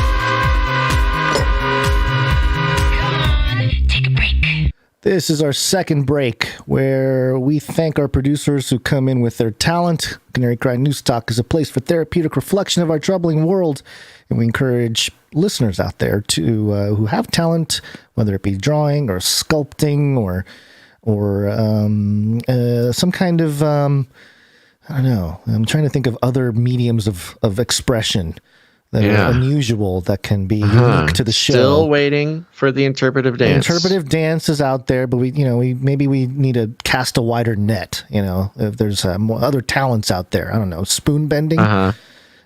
Come on, take a break. This is our second break where we thank our producers who come in with their talent. Canary Cry News Talk is a place for therapeutic reflection of our troubling world, and we encourage listeners out there to who have talent, whether it be drawing or sculpting or some kind of I don't know. I'm trying to think of other mediums of expression that are unusual that can be unique to the show. Still waiting for the interpretive dance. The interpretive dance is out there, but we need to cast a wider net. If there's more other talents out there, I don't know, spoon bending,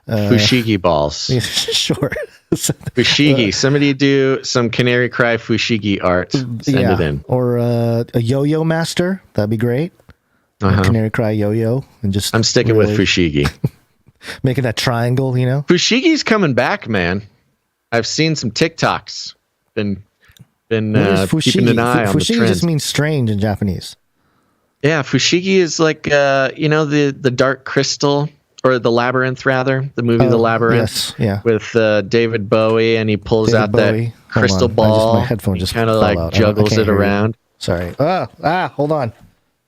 fushigi balls. Sure. Fushigi. Somebody do some Canary Cry fushigi art. Send it in. Or a yo-yo master. That'd be great. Canary Cry yo-yo. And just I'm sticking with fushigi. Making that triangle, Fushigi's coming back, man. I've seen some TikToks. Been keeping an eye on the trend. Fushigi just means strange in Japanese. Yeah, fushigi is like the Dark Crystal. Or The Labyrinth, rather. The movie The Labyrinth. Yes, yeah. With David Bowie, and he pulls out that crystal ball. My headphone just kind of like juggles it around. Sorry. Hold on.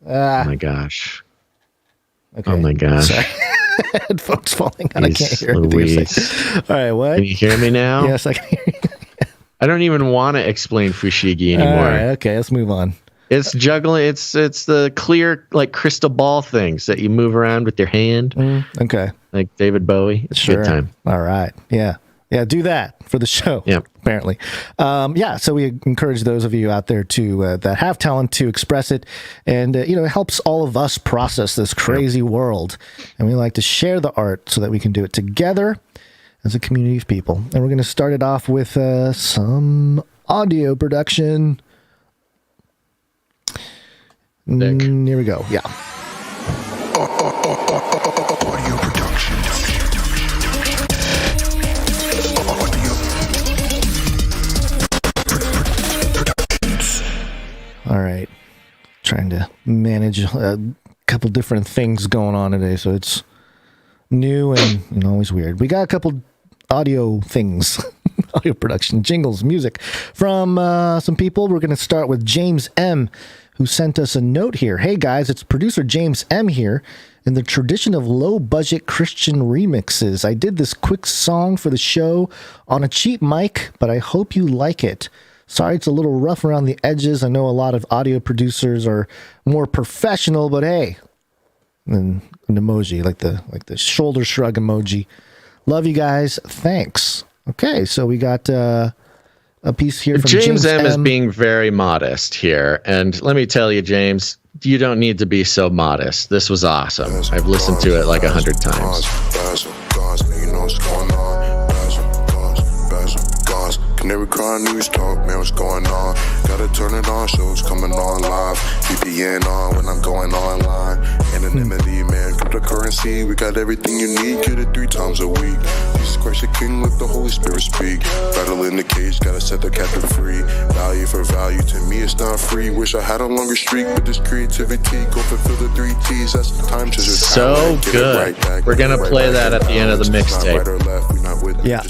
Oh my gosh. Okay. Oh my gosh. Sorry. Headphones falling out. I can't hear anything. All right, what? Can you hear me now? Yes, I can hear you. I don't even want to explain fushigi anymore. All right, okay, let's move on. It's juggling. It's the clear like crystal ball things that you move around with your hand. Okay. Like David Bowie. It's a good time. All right. Yeah. Yeah. Do that for the show. Yeah. Apparently. So we encourage those of you out there to that have talent to express it, and it helps all of us process this crazy world, and we like to share the art so that we can do it together as a community of people. And we're going to start it off with some audio production. Here we go. Yeah. Audio production. All right. Trying to manage a couple different things going on today, so it's new and always weird. We got a couple audio things, audio production, jingles, music from some people. We're going to start with James M., who sent us a note here. Hey guys, it's producer James M. here. In the tradition of low-budget Christian remixes, I did this quick song for the show on a cheap mic, but I hope you like it. Sorry it's a little rough around the edges. I know a lot of audio producers are more professional, but hey. And an emoji, like the shoulder shrug emoji. Love you guys. Thanks. Okay, so we got a piece here from James M. is being very modest here. And let me tell you, James, you don't need to be so modest. This was awesome. I've listened to it like 100 times. Canary Cry News Talk, man, what's going on? Gotta turn it on, shows coming on live. VPN on when I'm going online. Anonymity, man, cryptocurrency. We got everything you need, get it 3 times a week. Jesus Christ, the King, let the Holy Spirit speak. Battle in the cage, gotta set the captive free. Value for value, to me it's not free. Wish I had a longer streak, but this creativity, go fulfill the 3 T's. That's the time to just so good. We're gonna play that at the end of the mixtape. Yeah,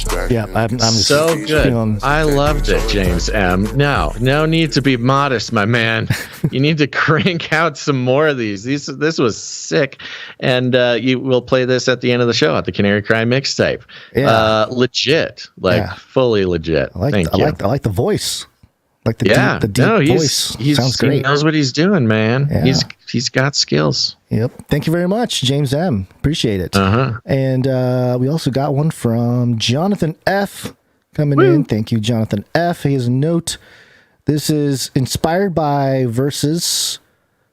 I'm so good. I loved it, James M. No need to be modest, my man. You need to crank out some more of these. This was sick, and you will play this at the end of the show at the Canary Cry mixtape. Yeah, legit, fully legit. I like the voice. Like the deep voice. Sounds great. He knows what he's doing, man. Yeah. He's got skills. Yep. Thank you very much, James M. Appreciate it. Uh-huh. And we also got one from Jonathan F. coming in. Thank you, Jonathan F. He has a note. This is inspired by verses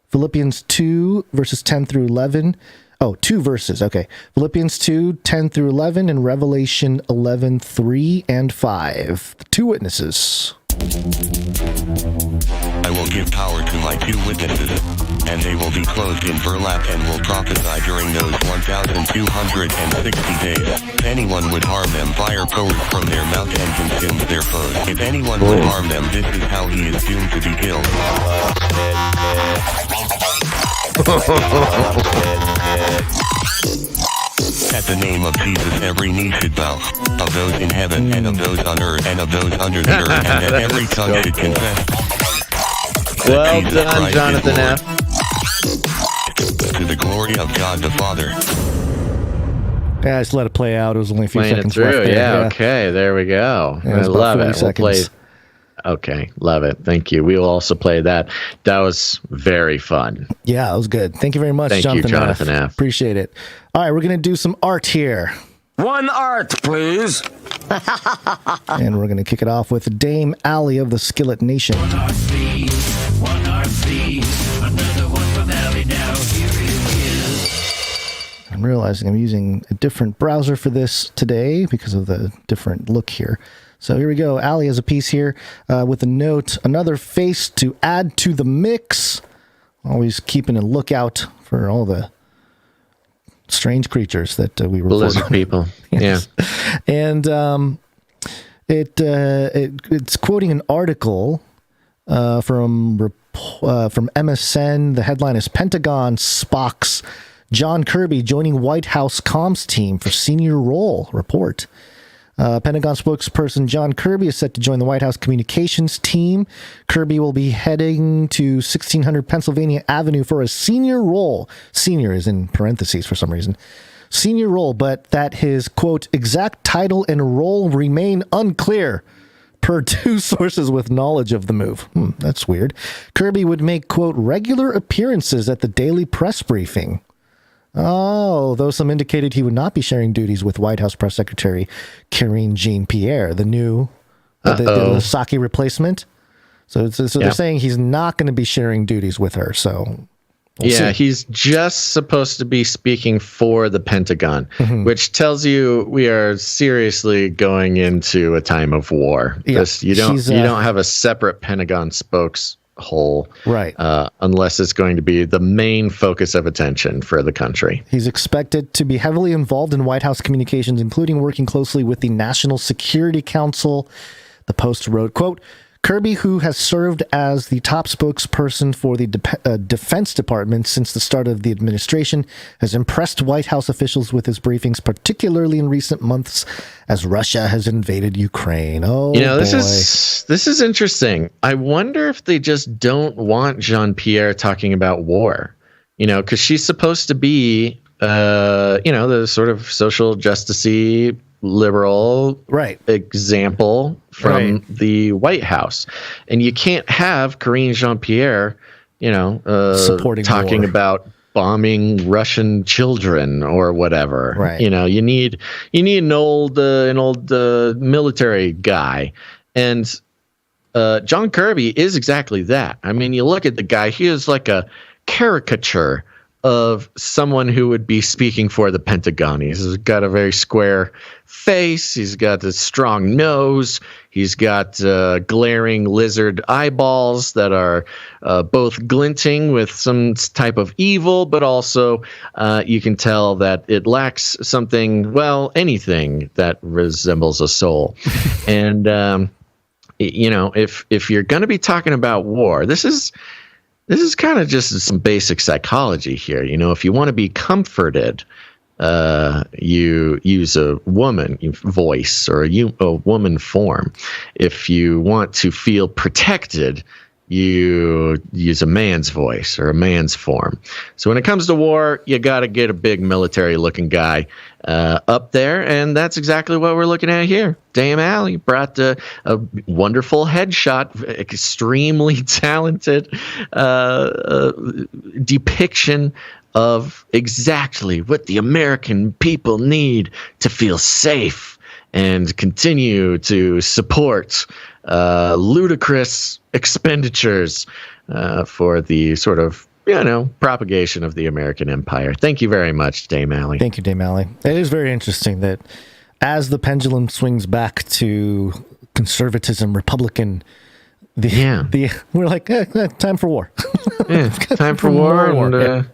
Philippians 2, verses 10 through 11. Oh, 2 verses. Okay. Philippians 2, 10 through 11, and Revelation 11, 3 and 5. The 2 witnesses. I will give power to my 2 witnesses, and they will be clothed in burlap and will prophesy during those 1,260 days. If anyone would harm them, fire goes from their mouth and consumes their foes. If anyone would harm them, this is how he is doomed to be killed. At the name of Jesus, every knee should bow, of those in heaven and of those on earth and of those under the earth, and that every tongue should confess. Well done, Jonathan F. To the glory of God the Father. Yeah, I just let it play out. It was only a few Playing seconds it through. left there. Yeah, okay, there we go. Yeah, I it's about love 40 it. We'll play. seconds. Okay, love it. Thank you. We will also play that. That was very fun. Yeah, that was good. Thank you very much, Thank you, Jonathan F. Appreciate it. All right, we're going to do some art here. One art, please. And we're going to kick it off with Dame Allie of the Skillet Nation. One RC, another one from Allie now. Here it is. I'm realizing I'm using a different browser for this today because of the different look here. So here we go. Allie has a piece here with a note, another face to add to the mix. Always keeping a lookout for all the strange creatures that we report. Lizard people. Yes. Yeah. And it's quoting an article from MSN. The headline is Pentagon Spock's John Kirby joining White House comms team for senior role report. Pentagon spokesperson John Kirby is set to join the White House communications team. Kirby will be heading to 1600 Pennsylvania Avenue for a senior role. Senior is in parentheses for some reason. Senior role, but that his, quote, exact title and role remain unclear, per 2 sources with knowledge of the move. That's weird. Kirby would make, quote, regular appearances at the daily press briefing. Oh, though some indicated he would not be sharing duties with White House Press Secretary Karine Jean-Pierre, the new the Psaki replacement. So they're saying he's not going to be sharing duties with her. So we'll see. He's just supposed to be speaking for the Pentagon, which tells you we are seriously going into a time of war. Yeah, you don't have a separate Pentagon spokeshole, right? Unless it's going to be the main focus of attention for the country. He's expected to be heavily involved in White House communications, including working closely with the National Security Council. The Post wrote, quote, Kirby, who has served as the top spokesperson for the Defense Department since the start of the administration, has impressed White House officials with his briefings, particularly in recent months as Russia has invaded Ukraine. Oh, this is interesting. I wonder if they just don't want Jean-Pierre talking about war, because she's supposed to be, the sort of social justice-y liberal example from the White House, and you can't have Karine Jean-Pierre, supporting talking war. about bombing Russian children or whatever. Right. You need an old military guy, and John Kirby is exactly that. I mean, you look at the guy; he is like a caricature of someone who would be speaking for the Pentagon. He's got a very square face. He's got a strong nose. He's got glaring lizard eyeballs that are both glinting with some type of evil, but also you can tell that it lacks something, anything that resembles a soul. And, if you're going to be talking about war, this is kind of just some basic psychology here. If you want to be comforted, you use a woman voice or a woman form. If you want to feel protected, you use a man's voice or a man's form. So when it comes to war, you got to get a big military-looking guy up there, and that's exactly what we're looking at here. Dame Allie brought a wonderful headshot, extremely talented depiction of exactly what the American people need to feel safe and continue to support ludicrous expenditures for the sort of, propagation of the American empire. Thank you very much, Dame Allie. Thank you, Dame Allie. It is very interesting that as the pendulum swings back to conservatism, Republican, we're like, time for war. Time for war. And,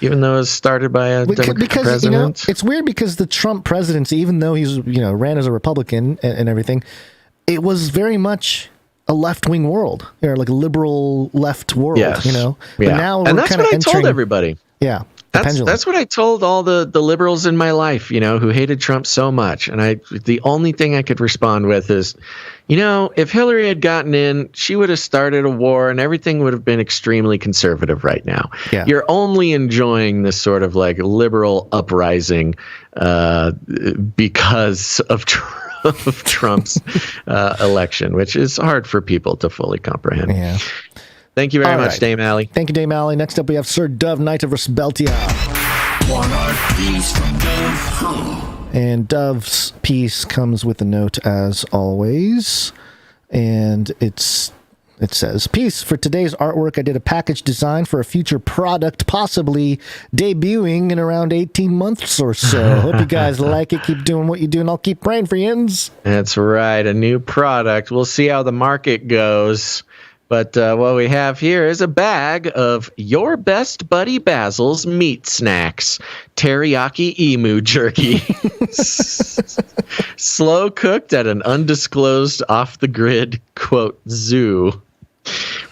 even though it was started by a Democratic president. It's weird because the Trump presidency, even though he's ran as a Republican and everything, it was very much a left-wing world, like a liberal left world. Yes. But now and that's what I told everybody. Yeah. That's what I told all the liberals in my life, who hated Trump so much. And the only thing I could respond with is, if Hillary had gotten in, she would have started a war and everything would have been extremely conservative right now. Yeah. You're only enjoying this sort of like liberal uprising because of Trump's election, which is hard for people to fully comprehend. Yeah. Thank you very much, Dame Allie. Thank you, Dame Allie. Next up, we have Sir Dove, Knight of Resbeltia. One art piece from Dove. And Dove's piece comes with a note, as always. And it says, "Piece for today's artwork. I did a package design for a future product, possibly debuting in around 18 months or so. Hope you guys like it. Keep doing what you do, and I'll keep praying for yins." That's right. A new product. We'll see how the market goes. But what we have here is a bag of your best buddy Basil's meat snacks, teriyaki emu jerky, slow cooked at an undisclosed off-the-grid, quote, zoo.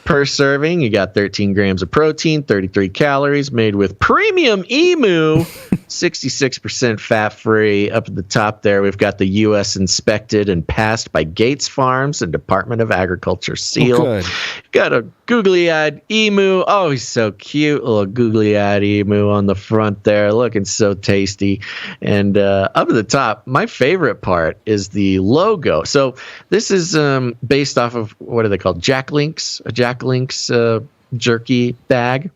Per serving, you got 13 grams of protein, 33 calories, made with premium emu, 66% fat-free. Up at the top there, we've got the U.S. inspected and passed by Gates Farms and Department of Agriculture seal. Good. Got a googly-eyed emu. Oh, he's so cute. A little googly-eyed emu on the front there, looking so tasty. And up at the top, my favorite part is the logo. So this is based off of, what are they called? Jack Link's, a Jack Link's jerky bag.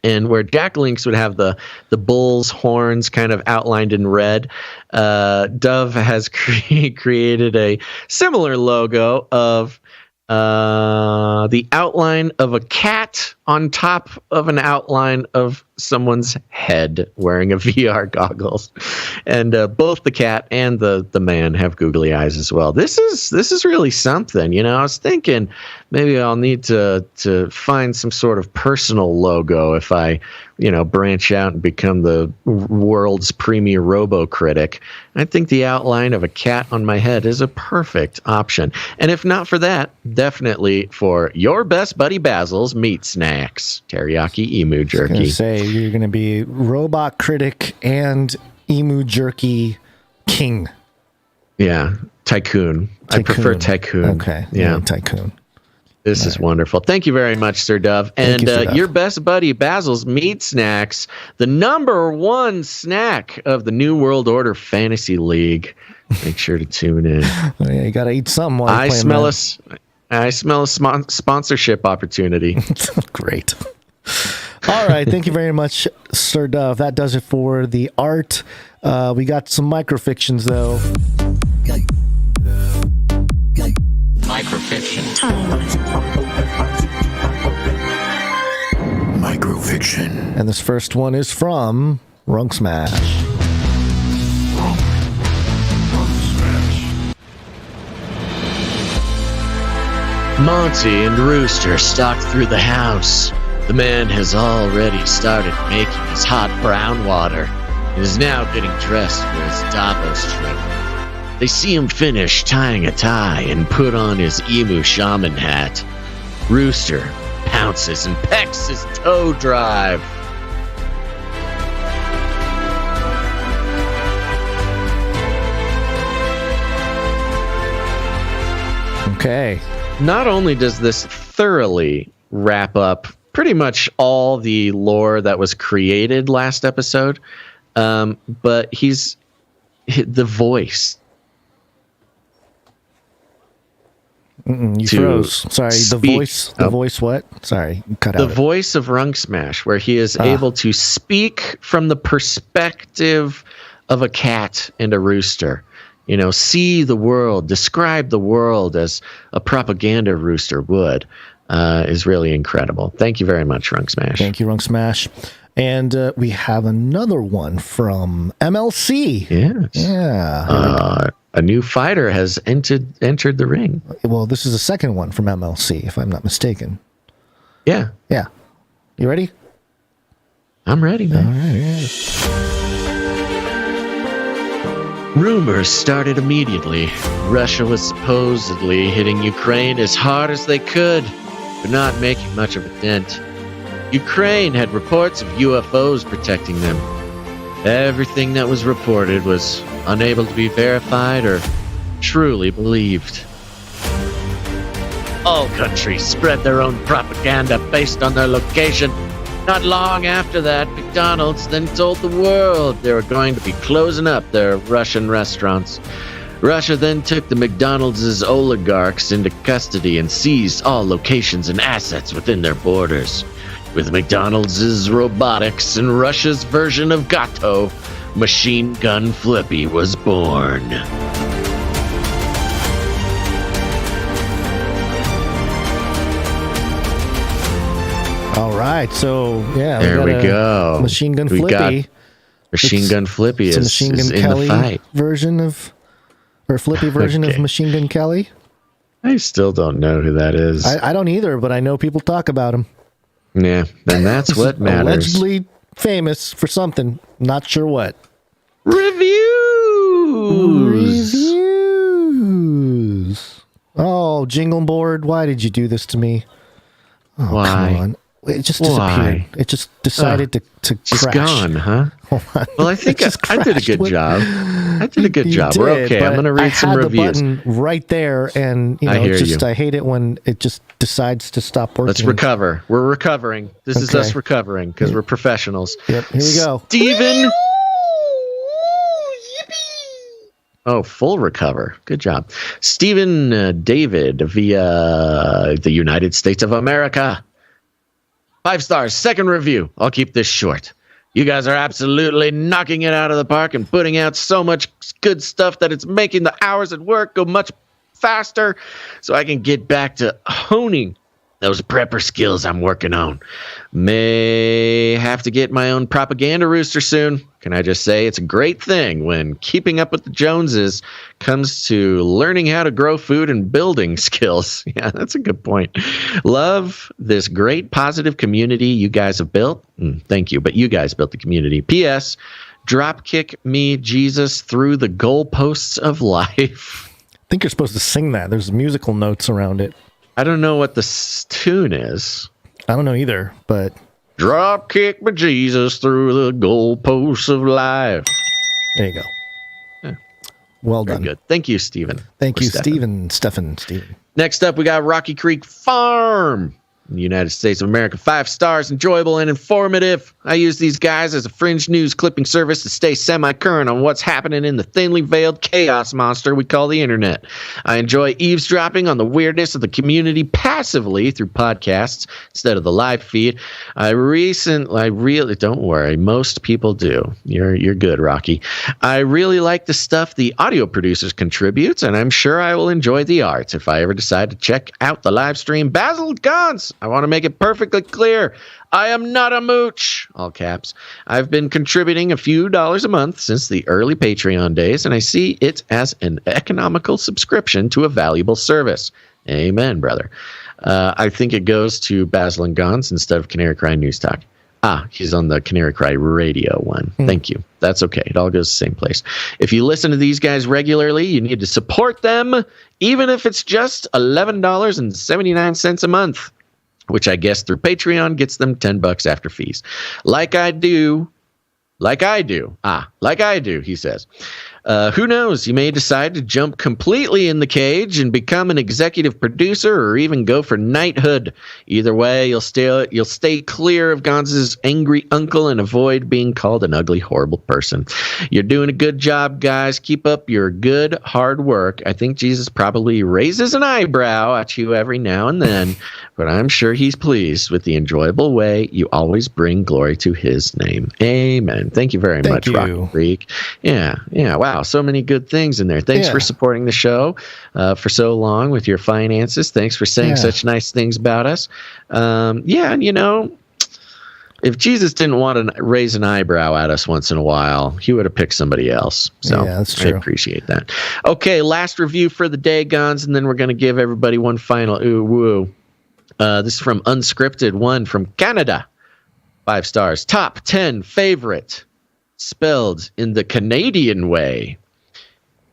And where Jack Link's would have the bull's horns kind of outlined in red, Dove has created a similar logo of the outline of a cat on top of an outline of someone's head wearing a VR goggles. And both the cat and the man have googly eyes as well. This is really something. I was thinking maybe I'll need to find some sort of personal logo if I, branch out and become the world's premier robo-critic. I think the outline of a cat on my head is a perfect option. And if not for that, definitely for your best buddy Basil's meat snacks, teriyaki emu jerky. I was gonna say, you're going to be robot critic and emu jerky king. Yeah, tycoon. I prefer tycoon. Okay. Yeah, tycoon. This is wonderful. Thank you very much, Sir Dove. And your best buddy Basil's meat snacks, the #1 snack of the New World Order Fantasy League. Make sure to tune in. Yeah, you got to eat something while I smell a sponsorship opportunity. Great. All right. Thank you very much, Sir Dove. That does it for the art. We got some microfictions, though. Microfiction. Microfiction. And this first one is from Runk Smash. Monty and Rooster stalked through the house. The man has already started making his hot brown water and is now getting dressed for his Davos trip. They see him finish tying a tie and put on his emu shaman hat. Rooster pounces and pecks his toe drive. Okay. not only does this thoroughly wrap up pretty much all the lore that was created last episode, but he's the voice. You froze. Sorry, speak. The voice what? Sorry, cut out. The voice of Runk Smash, where he is able to speak from the perspective of a cat and a rooster. You know, see the world, describe the world as a propaganda rooster would, is really incredible. Thank you very much, Runk Smash. Thank you, Runk Smash. And we have another one from MLC. Yes. Yeah. A new fighter has entered the ring. Well, this is the second one from MLC, if I'm not mistaken. Yeah. Yeah. You ready? I'm ready, man. All right. Yeah. Rumors started immediately. Russia was supposedly hitting Ukraine as hard as they could, but not making much of a dent. Ukraine had reports of UFOs protecting them. Everything that was reported was unable to be verified or truly believed. All countries spread their own propaganda based on their location. Not long after that, McDonald's then told the world they were going to be closing up their Russian restaurants. Russia then took the McDonald's oligarchs into custody and seized all locations and assets within their borders. With McDonald's robotics and Russia's version of Gato, Machine Gun Flippy was born. All right, so yeah, there we go. Machine Gun Flippy. Machine Gun Flippy is Machine Gun in Kelly the fight. Version of, or Flippy version of Machine Gun Kelly. I still don't know who that is. I don't either, but I know people talk about him. Yeah, and that's what matters. Allegedly famous for something, not sure what. Reviews. Oh, Jingle Board, why did you do this to me? Oh, why? Come on. It just disappeared. It just decided to just crash. Gone, huh? Hold on. Well, I think I did a good job. I did a good job. We're okay. I'm going to read some reviews. I had the button right there, and I hate it when it just decides to stop working. Let's recover. We're recovering. This is us recovering because we're professionals. Yep, here we go. Steven. Oh, full recover. Good job. Stephen David via the United States of America. 5 stars. Second review. I'll keep this short. You guys are absolutely knocking it out of the park and putting out so much good stuff that it's making the hours at work go much faster so I can get back to honing those prepper skills I'm working on. May have to get my own propaganda rooster soon. Can I just say it's a great thing when keeping up with the Joneses comes to learning how to grow food and building skills. Yeah, that's a good point. Love this great positive community you guys have built. Thank you, but you guys built the community. P.S. Dropkick me, Jesus, through the goalposts of life. I think you're supposed to sing that. There's musical notes around it. I don't know what the tune is. I don't know either, but... Drop kick my Jesus through the goalposts of life. There you go. Yeah. Well Very done. good. Thank you, Stephen. Thank you, Stephen. Next up, we got Rocky Creek Farm in the United States of America. 5 stars, enjoyable and informative. I use these guys as a fringe news clipping service to stay semi-current on what's happening in the thinly veiled chaos monster we call the internet. I enjoy eavesdropping on the weirdness of the community passively through podcasts instead of the live feed. I really don't worry, most people do. You're good, Rocky. I really like the stuff the audio producers contribute, and I'm sure I will enjoy the art if I ever decide to check out the live stream. Basil Gonz, I want to make it perfectly clear. I am not a mooch, all caps. I've been contributing a few dollars a month since the early Patreon days, and I see it as an economical subscription to a valuable service. Amen, brother. I think it goes to Basil and Gonz instead of Canary Cry News Talk. He's on the Canary Cry radio one. Thank you. That's okay. It all goes the same place. If you listen to these guys regularly, you need to support them, even if it's just $11.79 a month. Which I guess through Patreon gets them $10 after fees. Like I do, he says. Who knows? You may decide to jump completely in the cage and become an executive producer, or even go for knighthood. Either way, you'll stay clear of Gonz's angry uncle and avoid being called an ugly, horrible person. You're doing a good job, guys. Keep up your good, hard work. I think Jesus probably raises an eyebrow at you every now and then, but I'm sure he's pleased with the enjoyable way you always bring glory to his name. Amen. Thank you very much, Rock Freak. Yeah. Wow. So many good things in there. Thanks for supporting the show for so long with your finances. Thanks for saying such nice things about us. If Jesus didn't want to raise an eyebrow at us once in a while, he would have picked somebody else. So that's true. I appreciate that. Okay, last review for the day, Gonz, and then we're going to give everybody one final ooh woo. This is from Unscripted One from Canada. 5 stars. Top 10 favorite spelled in the Canadian way.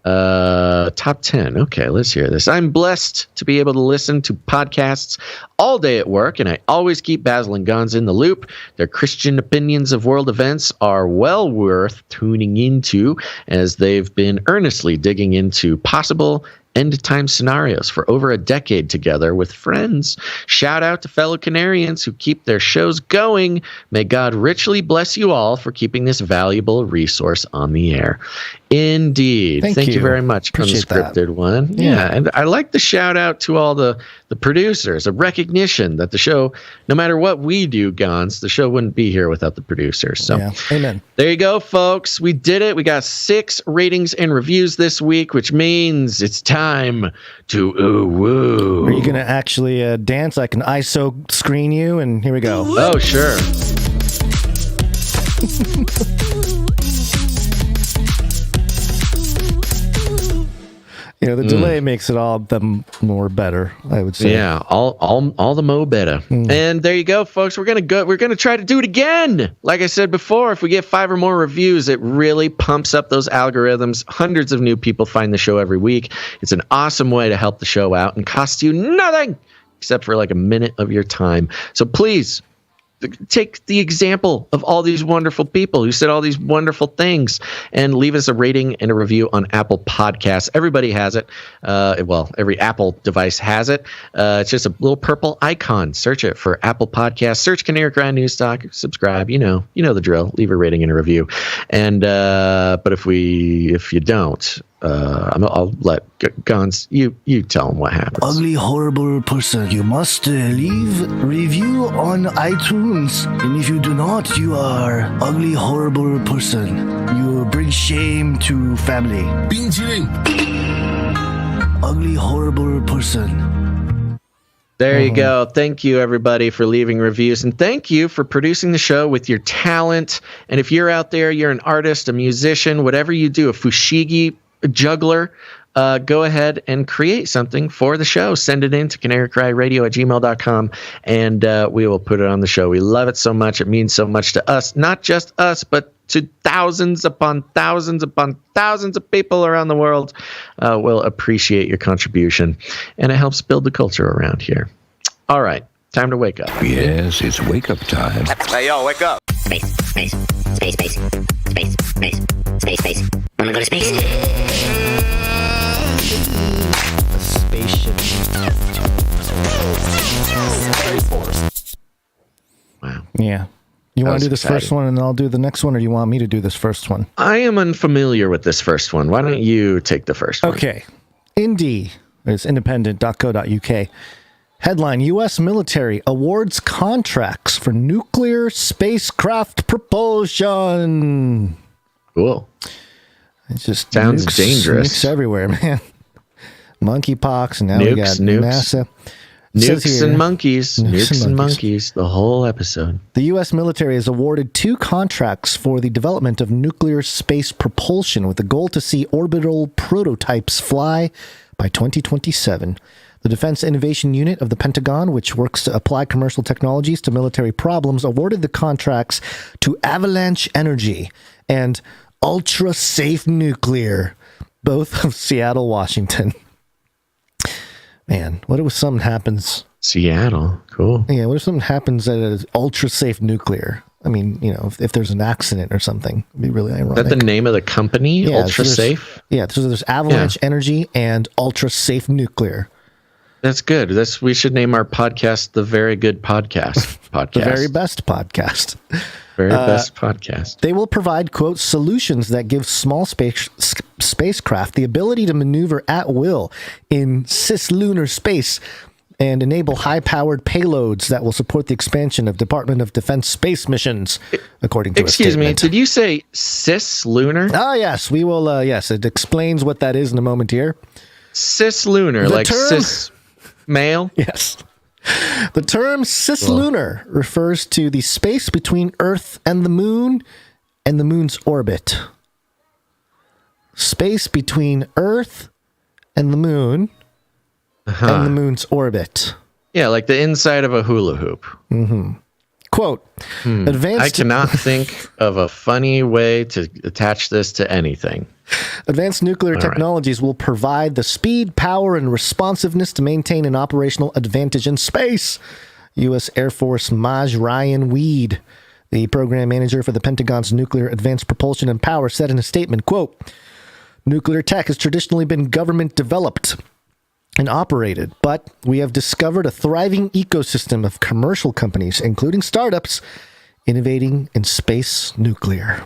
Top 10. Okay, let's hear this. I'm blessed to be able to listen to podcasts all day at work, and I always keep Basil and Gonz in the loop. Their Christian opinions of world events are well worth tuning into, as they've been earnestly digging into possible end-time scenarios for over a decade together with friends. Shout out to fellow Canarians who keep their shows going. May God richly bless you all for keeping this valuable resource on the air. Indeed. Thank you very much, Unscripted One. Yeah, and I like the shout out to all the producers, a recognition that the show, no matter what we do, Gonz, the show wouldn't be here without the producers. So, amen. There you go, folks. We did it. We got 6 ratings and reviews this week, which means it's time to ooh woo. Are you going to actually dance? I can ISO screen you, and here we go. Oh, sure. The delay makes it all the more better, I would say. Yeah, all the mo better. And there you go, folks. We're gonna try to do it again. Like I said before, if we get 5 or more reviews, it really pumps up those algorithms. Hundreds of new people find the show every week. It's an awesome way to help the show out and cost you nothing except for like a minute of your time. So please, take the example of all these wonderful people who said all these wonderful things and leave us a rating and a review on Apple Podcasts. Everybody has it. Every Apple device has it. It's just a little purple icon. Search it for Apple Podcasts. Search Canary Cry News Talk. Subscribe. You know the drill. Leave a rating and a review. And but if you don't, I'll let Gonz, you tell them what happens. Ugly, horrible person. You must leave review on iTunes. And if you do not, you are ugly, horrible person. You bring shame to family. Ugly, horrible person. There you go. Thank you, everybody, for leaving reviews. And thank you for producing the show with your talent. And if you're out there, you're an artist, a musician, whatever you do, a fushigi, a juggler, go ahead and create something for the show. Send it in to CanaryCry.Radio@gmail.com, and we will put it on the show. We love it so much. It means so much to us, not just us, but to thousands upon thousands upon thousands of people around the world. Will appreciate your contribution, and it helps build the culture around here. All right, time to wake up. Yes, it's wake up time. Hey, yo, wake up. Space, space, space, space, space, space, space, space. Wanna go to space? Spaceship. Wow. Yeah. You want to do this first one and I'll do the next one, or do you want me to do this first one? I am unfamiliar with this first one. Why don't you take the first one? Okay. Indie. It's independent.co.uk. Headline: U.S. military awards contracts for nuclear spacecraft propulsion. Cool. It just sounds dangerous. Nukes everywhere, man. Monkeypox, and now we got NASA. Nukes and monkeys. Nukes and monkeys. The whole episode. The U.S. military has awarded 2 contracts for the development of nuclear space propulsion with the goal to see orbital prototypes fly by 2027. The Defense Innovation Unit of the Pentagon, which works to apply commercial technologies to military problems, awarded the contracts to Avalanche Energy and Ultra Safe Nuclear, both of Seattle, Washington. Man, what if something happens? Seattle, cool. Yeah, what if something happens that is Ultra Safe Nuclear? I mean, if there's an accident or something, it'd be really ironic. Is that the name of the company? Yeah, Ultra Safe? Yeah, so there's Avalanche Energy and Ultra Safe Nuclear. That's good. We should name our podcast The Very Good Podcast. The very best podcast. Very best podcast. They will provide, quote, solutions that give small spacecraft the ability to maneuver at will in cislunar space and enable high-powered payloads that will support the expansion of Department of Defense space missions, according to a statement. Excuse me, did you say cislunar? Oh, yes. We will, yes. It explains what that is in a moment here. Cislunar, like cis male? Yes. The term cislunar refers to the space between Earth and the moon's orbit. Space between Earth and the moon and the moon's orbit. Yeah, like the inside of a hula hoop. Mm-hmm. Quote, I cannot think of a funny way to attach this to anything. Advanced nuclear technologies will provide the speed, power, and responsiveness to maintain an operational advantage in space. U.S. Air Force Maj Ryan Weed, the program manager for the Pentagon's Nuclear Advanced Propulsion and Power, said in a statement, quote, nuclear tech has traditionally been government developed and operated, but we have discovered a thriving ecosystem of commercial companies, including startups, innovating in space nuclear.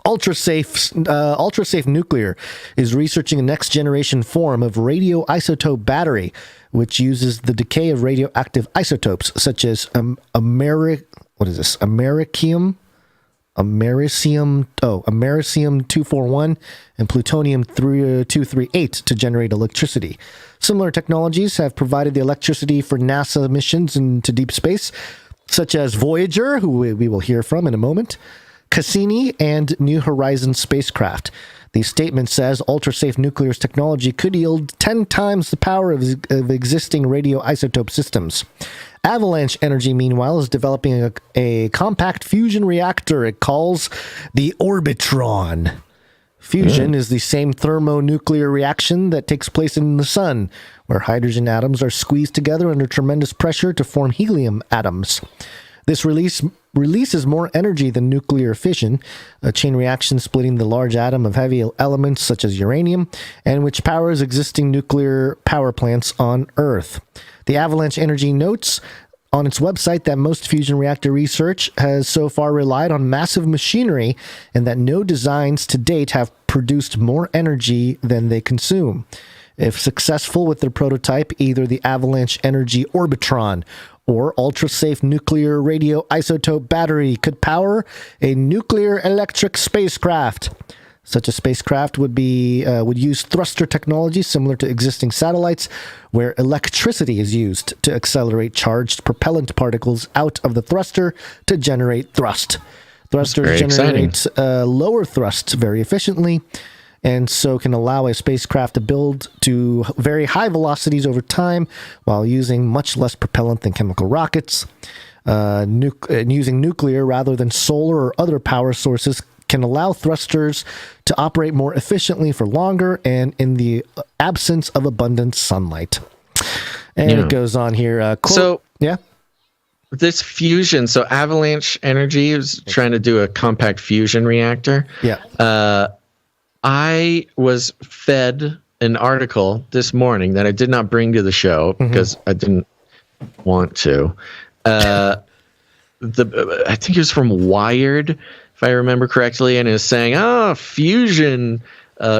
Ultrasafe Nuclear is researching a next-generation form of radioisotope battery, which uses the decay of radioactive isotopes such as americium-241 and plutonium-238 to generate electricity. Similar technologies have provided the electricity for NASA missions into deep space, such as Voyager, who we will hear from in a moment, Cassini, and New Horizons spacecraft. The statement says Ultrasafe Nuclear's technology could yield 10 times the power of existing radioisotope systems. Avalanche Energy, meanwhile, is developing a compact fusion reactor it calls the Orbitron. Fusion is the same thermonuclear reaction that takes place in the sun, where hydrogen atoms are squeezed together under tremendous pressure to form helium atoms. This releases more energy than nuclear fission, a chain reaction splitting the large atom of heavy elements such as uranium, and which powers existing nuclear power plants on Earth. The Avalanche Energy notes on its website that most fusion reactor research has so far relied on massive machinery and that no designs to date have produced more energy than they consume. If successful with their prototype, either the Avalanche Energy Orbitron or ultra-safe nuclear radioisotope battery could power a nuclear electric spacecraft. Such a spacecraft would use thruster technology similar to existing satellites, where electricity is used to accelerate charged propellant particles out of the thruster to generate thrust. Thrusters generate lower thrust very efficiently, and so can allow a spacecraft to build to very high velocities over time while using much less propellant than chemical rockets. Using nuclear rather than solar or other power sources can allow thrusters to operate more efficiently for longer and in the absence of abundant sunlight. And it goes on here. This fusion, so Avalanche Energy is trying to do a compact fusion reactor. Yeah. I was fed an article this morning that I did not bring to the show because I didn't want to. I think it was from Wired, if I remember correctly, and it was saying, fusion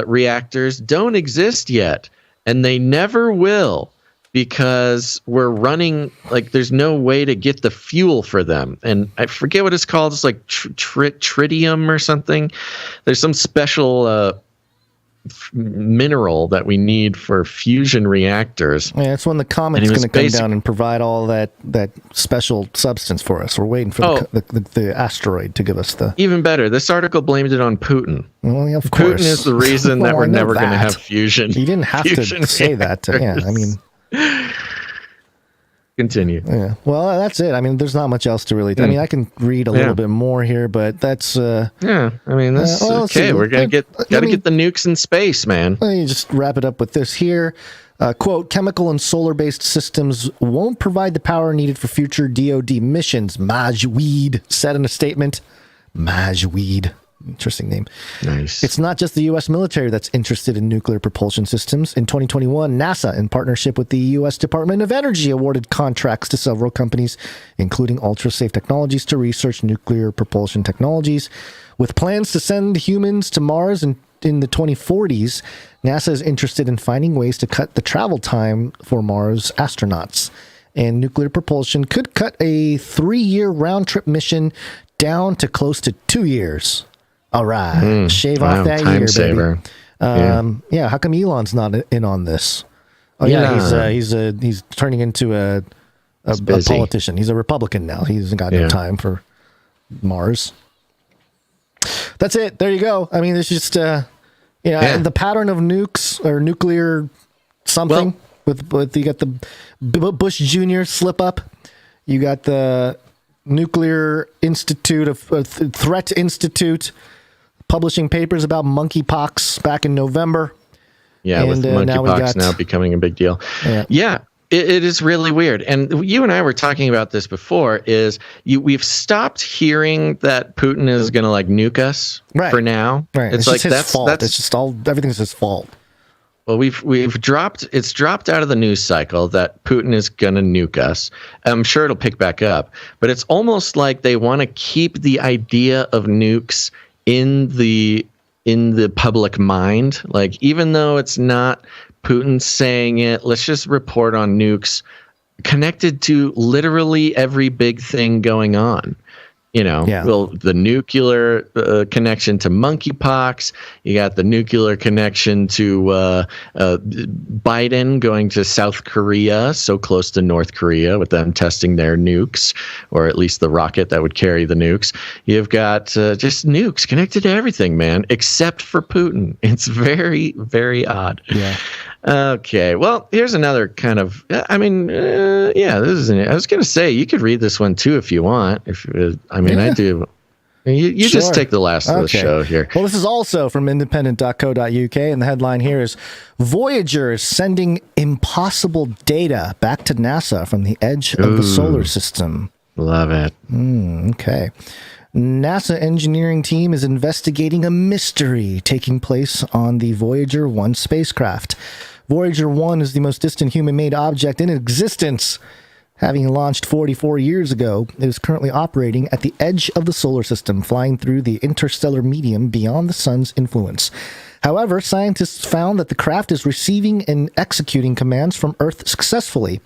reactors don't exist yet, and they never will because we're running, there's no way to get the fuel for them. And I forget what it's called. It's like tritium or something. There's some special mineral that we need for fusion reactors. Yeah, it's when the comet's going to come down and provide all that special substance for us. We're waiting for the asteroid to give us the... Even better, this article blamed it on Putin. Well, of course. Putin is the reason that we're never going to have fusion. You didn't have to say that. Yeah, I mean... I mean, yeah, of course. Well, I know that. You didn't have to say that. Yeah, I mean, you didn't have to say that. Yeah, I mean, fusion reactors. You didn't have to say that. Yeah, I mean, you didn't have to say that. Yeah, I mean, Continue. Yeah. Well, that's it. I mean, there's not much else to really. I mean, I can read a little bit more here, but that's. Yeah. I mean, that's okay. We're gotta get the nukes in space, man. Let me just wrap it up with this here. Quote: chemical and solar-based systems won't provide the power needed for future DoD missions. Majweed said in a statement. Majweed. Interesting name. Nice. It's not just the U.S. military that's interested in nuclear propulsion systems. In 2021, NASA, in partnership with the U.S. Department of Energy, awarded contracts to several companies, including Ultra Safe Technologies, to research nuclear propulsion technologies. With plans to send humans to Mars in the 2040s, NASA is interested in finding ways to cut the travel time for Mars astronauts. And nuclear propulsion could cut a 3-year round-trip mission down to close to 2 years. All right, shave off that time year, saver. baby. Yeah, how come Elon's not in on this? Oh yeah, he's turning into a politician. He's a Republican now. He hasn't got no time for Mars. That's it. There you go. I mean, it's just the pattern of nukes or nuclear something. With you got the Bush Jr. slip up. You got the Nuclear Institute of Threat Institute publishing papers about monkeypox back in November. Yeah, with monkeypox now becoming a big deal. Yeah, it is really weird. And you and I were talking about this before. We've stopped hearing that Putin is going to nuke us for now. Right, it's like his fault. It's just everything's his fault. Well, it's dropped out of the news cycle that Putin is going to nuke us. I'm sure it'll pick back up, but it's almost like they want to keep the idea of nukes in the public mind. Like, even though it's not Putin saying it, let's just report on nukes connected to literally every big thing going on. Well, the nuclear connection to monkeypox. You got the nuclear connection to Biden going to South Korea, so close to North Korea, with them testing their nukes, or at least the rocket that would carry the nukes. You've got just nukes connected to everything, man, except for Putin. It's very, very odd. Yeah. Okay, well, here's another kind of. I mean, this is. I was going to say you could read this one too if you want. I do. You just take the last of the show here. Well, this is also from independent.co.uk, and the headline here is Voyager is sending impossible data back to NASA from the edge of the solar system. Love it. Okay. NASA engineering team is investigating a mystery taking place on the Voyager 1 spacecraft. Voyager 1 is the most distant human-made object in existence. Having launched 44 years ago, it is currently operating at the edge of the solar system, flying through the interstellar medium beyond the sun's influence. However, scientists found that the craft is receiving and executing commands from Earth successfully,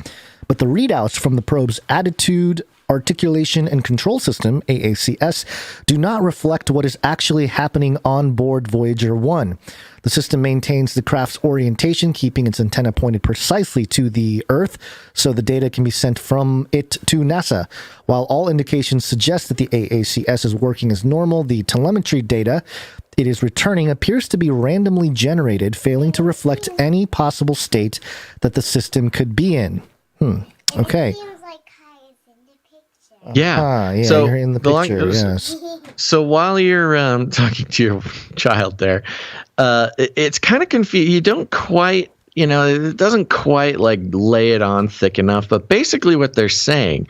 but the readouts from the probe's attitude, articulation, and control system, AACS, do not reflect what is actually happening on board Voyager 1. The system maintains the craft's orientation, keeping its antenna pointed precisely to the Earth, so the data can be sent from it to NASA. While all indications suggest that the AACS is working as normal, the telemetry data it is returning appears to be randomly generated, failing to reflect any possible state that the system could be in. Okay. Yeah. So you're in the picture. Yes. So while you're talking to your child there, it's kind of confusing. You don't quite, it doesn't quite lay it on thick enough. But basically, what they're saying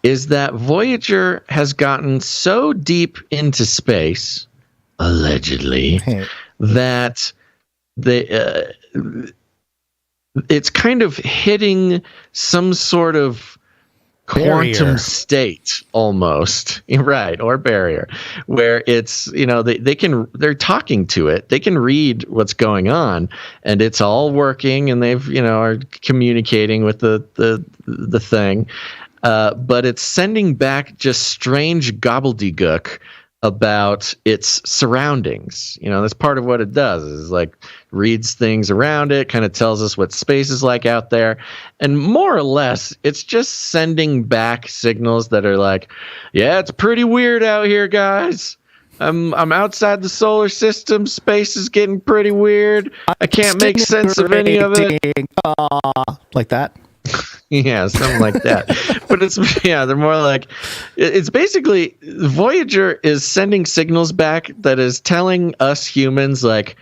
is that Voyager has gotten so deep into space, allegedly, that it's kind of hitting some sort of quantum state almost, right, or barrier, where it's they're talking to it, they can read what's going on, and it's all working, and they've are communicating with the thing, but it's sending back just strange gobbledygook about its surroundings. That's part of what it does, is reads things around it, kind of tells us what space is like out there, and more or less it's just sending back signals that are yeah, it's pretty weird out here, guys. I'm outside the solar system, space is getting pretty weird, I can't make sense of any of it. Like that. Yeah, something like that. But they're more like, it's basically Voyager is sending signals back that is telling us humans, like,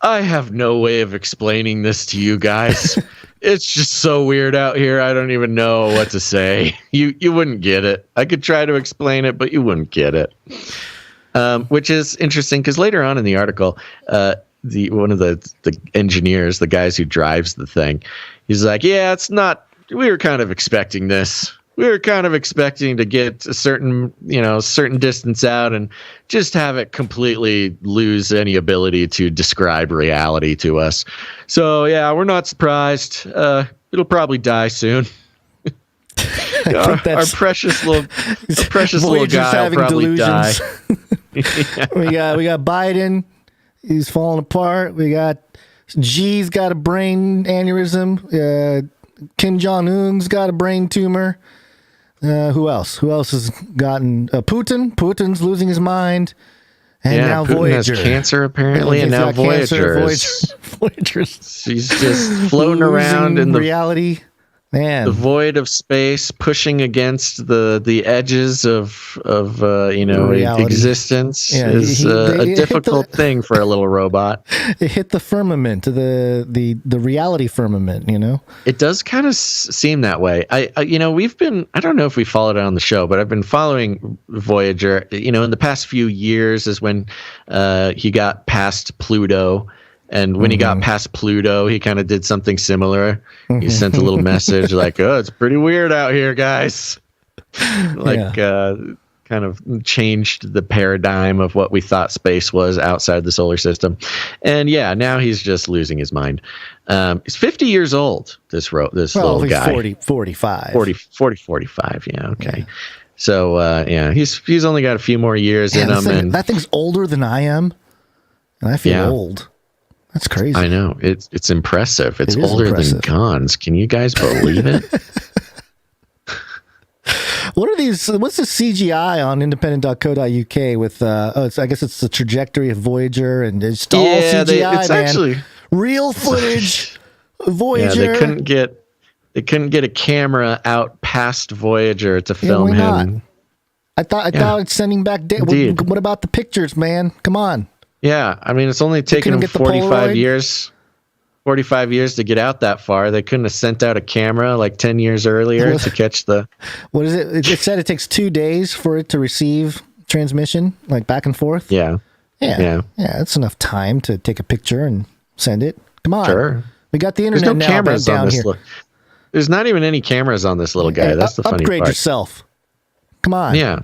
I have no way of explaining this to you guys. It's just so weird out here. I don't even know what to say. You wouldn't get it. I could try to explain it, but you wouldn't get it. Which is interesting because later on in the article, one of the engineers, the guys who drives the thing, he's like, yeah, it's not. We were kind of expecting this. We were kind of expecting to get a certain distance out and just have it completely lose any ability to describe reality to us. So yeah, we're not surprised. It'll probably die soon. Our precious little guy will probably die. Yeah. We got Biden. He's falling apart. We got G's got a brain aneurysm. Kim Jong-un's got a brain tumor. Who else? Who else has gotten Putin? Putin's losing his mind. And now Putin Voyager has cancer apparently, and now Voyager. She's just floating around in the reality. Man, the void of space, pushing against the edges of reality. Existence is a difficult thing for a little robot. It hit the firmament, the reality firmament. It does kind of seem that way. We've been, I don't know if we followed it on the show, but I've been following Voyager. In the past few years is when he got past Pluto. And when he got past Pluto, he kind of did something similar. He sent a little message like, oh, it's pretty weird out here, guys. Kind of changed the paradigm of what we thought space was outside the solar system. And yeah, now he's just losing his mind. He's 50 years old, this little guy. 45. 45, yeah, okay. Yeah. So, he's only got a few more years in him. That thing's older than I am, and I feel old. That's crazy. I know. It's impressive. It's older than Gonz. Can you guys believe it? What are these? What's the CGI on independent.co.uk with? I guess it's the trajectory of Voyager, and it's all CGI. Actually real footage. Voyager. Yeah, they couldn't get a camera out past Voyager to film him. I thought it's sending back data. What about the pictures, man? Come on. Yeah, I mean, it's only taken them 45 years. 45 years to get out that far. They couldn't have sent out a camera like 10 years earlier to catch the... What is it? It said it takes 2 days for it to receive transmission, like back and forth. Yeah. That's enough time to take a picture and send it. Come on. Sure. We got the internet. There's no cameras down on this. here. There's not even any cameras on this little guy. That's the funny part. Upgrade yourself. Come on. Yeah.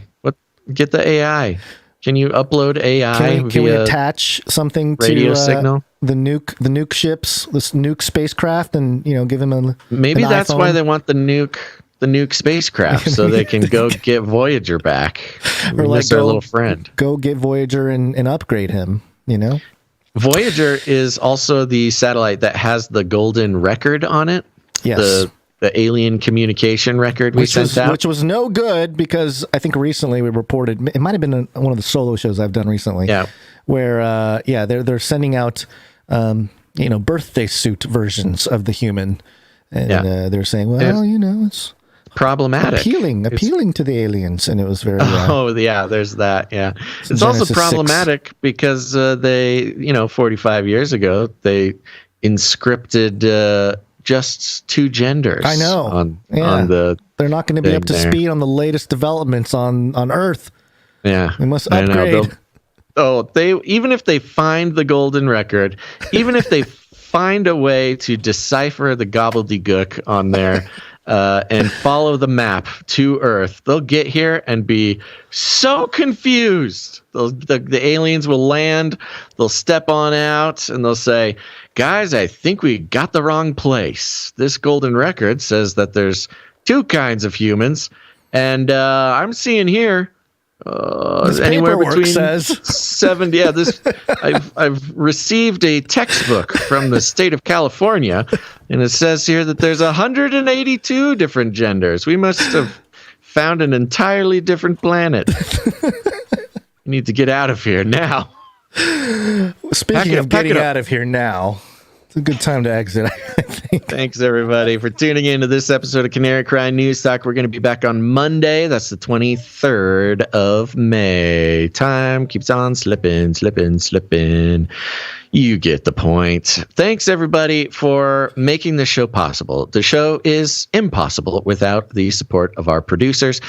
Get the AI. Can you upload AI? Can we attach something to radio signal? The nuke ships, this nuke spacecraft, and give them maybe an that's iPhone? why they want the nuke spacecraft, so they can go get Voyager back. Or miss our little friend. Go get Voyager and upgrade him. Voyager is also the satellite that has the golden record on it. Yes. The alien communication record we sent out. Which was no good because I think recently we reported, it might have been one of the solo shows I've done recently. Yeah. Where, they're sending out, birthday suit versions of the human. And they're saying, it's problematic. Appealing to the aliens. And it was very... there's that. Yeah. It's also problematic because they, 45 years ago, they inscripted... just 2 genders. I know. On the they're not going to be up to speed on the latest developments on Earth. Yeah, we must upgrade. Even if they find the golden record, even if they find a way to decipher the gobbledygook on there and follow the map to Earth, they'll get here and be so confused. The aliens will land, they'll step on out, and they'll say, guys, I think we got the wrong place. This golden record says that there's 2 kinds of humans, and I'm seeing here anywhere between says 7. Yeah, I've received a textbook from the state of California, and it says here that there's 182 different genders. We must have found an entirely different planet. We need to get out of here now. Speaking of getting out of here now, It's a good time to exit, I think. Thanks, everybody, for tuning in to this episode of Canary Cry News Talk. We're going to be back on Monday. That's the 23rd of May. Time keeps on slipping. You get the point. Thanks, everybody, for making the show possible. The show is impossible without the support of our producers,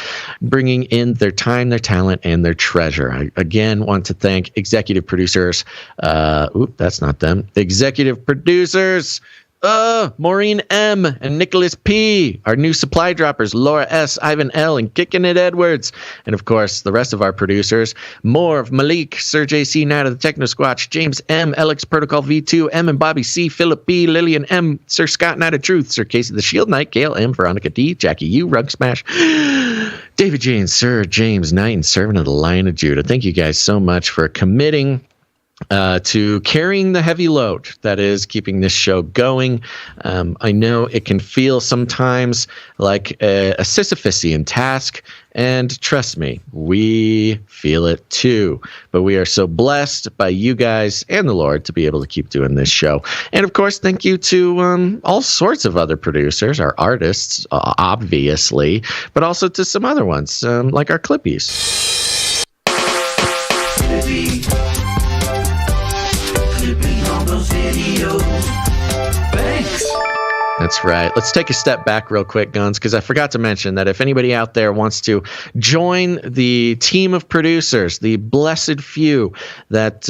bringing in their time, their talent, and their treasure. I, again, want to thank executive producers. That's not them. Executive producers. Maureen M. and Nicholas P. Our new supply droppers, Laura S., Ivan L., and Kickin' It Edwards. And, of course, the rest of our producers, Morv, Malik, Sir J.C. Knight of the Techno Squatch, James M., Alex Protocol V2, M. and Bobby C., Philip B., Lillian M., Sir Scott Knight of Truth, Sir Casey the Shield Knight, Gail M., Veronica D., Jackie U., Rug Smash, David J. and Sir James Knight, and Servant of the Lion of Judah. Thank you guys so much for committing to carrying the heavy load that is keeping this show going. I know it can feel sometimes like a Sisyphusian task, and trust me, we feel it too. But we are so blessed by you guys and the Lord to be able to keep doing this show. And of course, thank you to all sorts of other producers, our artists, obviously, but also to some other ones, like our Clippies. Thanks. That's right. Let's take a step back real quick, Gonz, because I forgot to mention that if anybody out there wants to join the team of producers, the blessed few that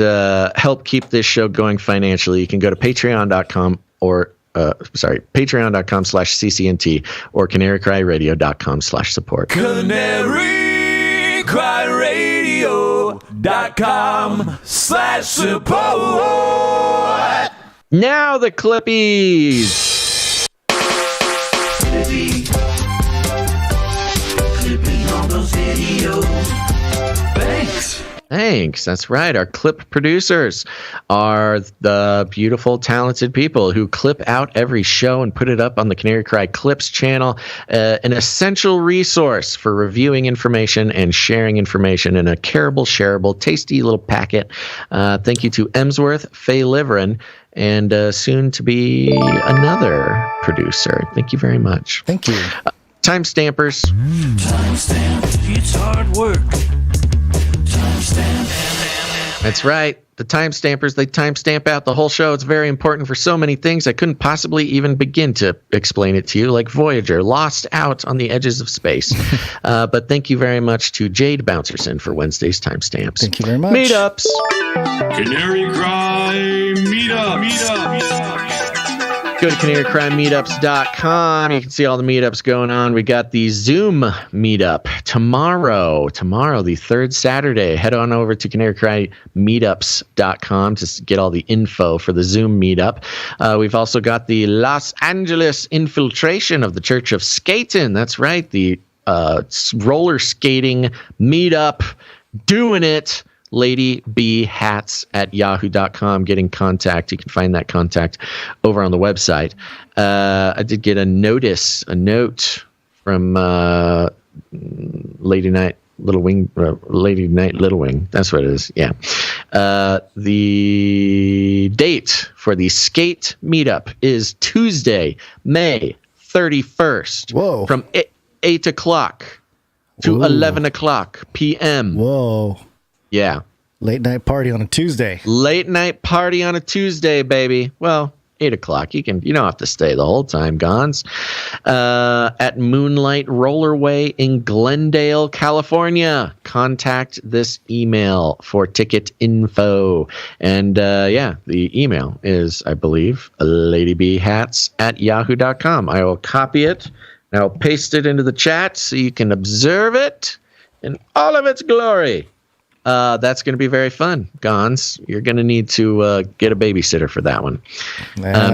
help keep this show going financially, you can go to patreon.com or patreon.com/CCNT or CanaryCryRadio.com/support. CanaryCryRadio.com/support. Now the Clippies. Clipping on those videos. Thanks. Thanks. That's right. Our clip producers are the beautiful, talented people who clip out every show and put it up on the Canary Cry Clips channel, an essential resource for reviewing information and sharing information in a careable, shareable, tasty little packet. Thank you to Emsworth, Faye Liverin, and soon to be another producer. Thank you very much. Thank you. Timestampers. Timestamp. It's hard work. Timestamp. That's right. The timestampers, they timestamp out the whole show. It's very important for so many things. I couldn't possibly even begin to explain it to you, like Voyager, lost out on the edges of space. But thank you very much to Jade Bouncerson for Wednesday's timestamps. Thank you very much. Meetups. Canary Cry Meetup. Go to CanaryCry.Meetups.com. You can see all the meetups going on. We got the Zoom meetup tomorrow, the third Saturday. Head on over to CanaryCry.Meetups.com to get all the info for the Zoom meetup. We've also got the Los Angeles infiltration of the Church of Skatin'. That's right, the roller skating meetup. Doing it. Lady B Hats at yahoo.com. Get in contact. You can find that contact over on the website. I did get a note from Lady Night Little Wing. That's what it is. Yeah. The date for the skate meetup is Tuesday, May 31st. Whoa. From 8 o'clock to 11 o'clock p.m. Whoa. Yeah. Late night party on a Tuesday. Late night party on a Tuesday, baby. Well, 8 o'clock. You don't have to stay the whole time, Gonz. At Moonlight Rollerway in Glendale, California. Contact this email for ticket info. And the email is, I believe, ladybhats@yahoo.com. I will copy it and I'll paste it into the chat so you can observe it in all of its glory. That's going to be very fun, Gonz. You're going to need to get a babysitter for that one.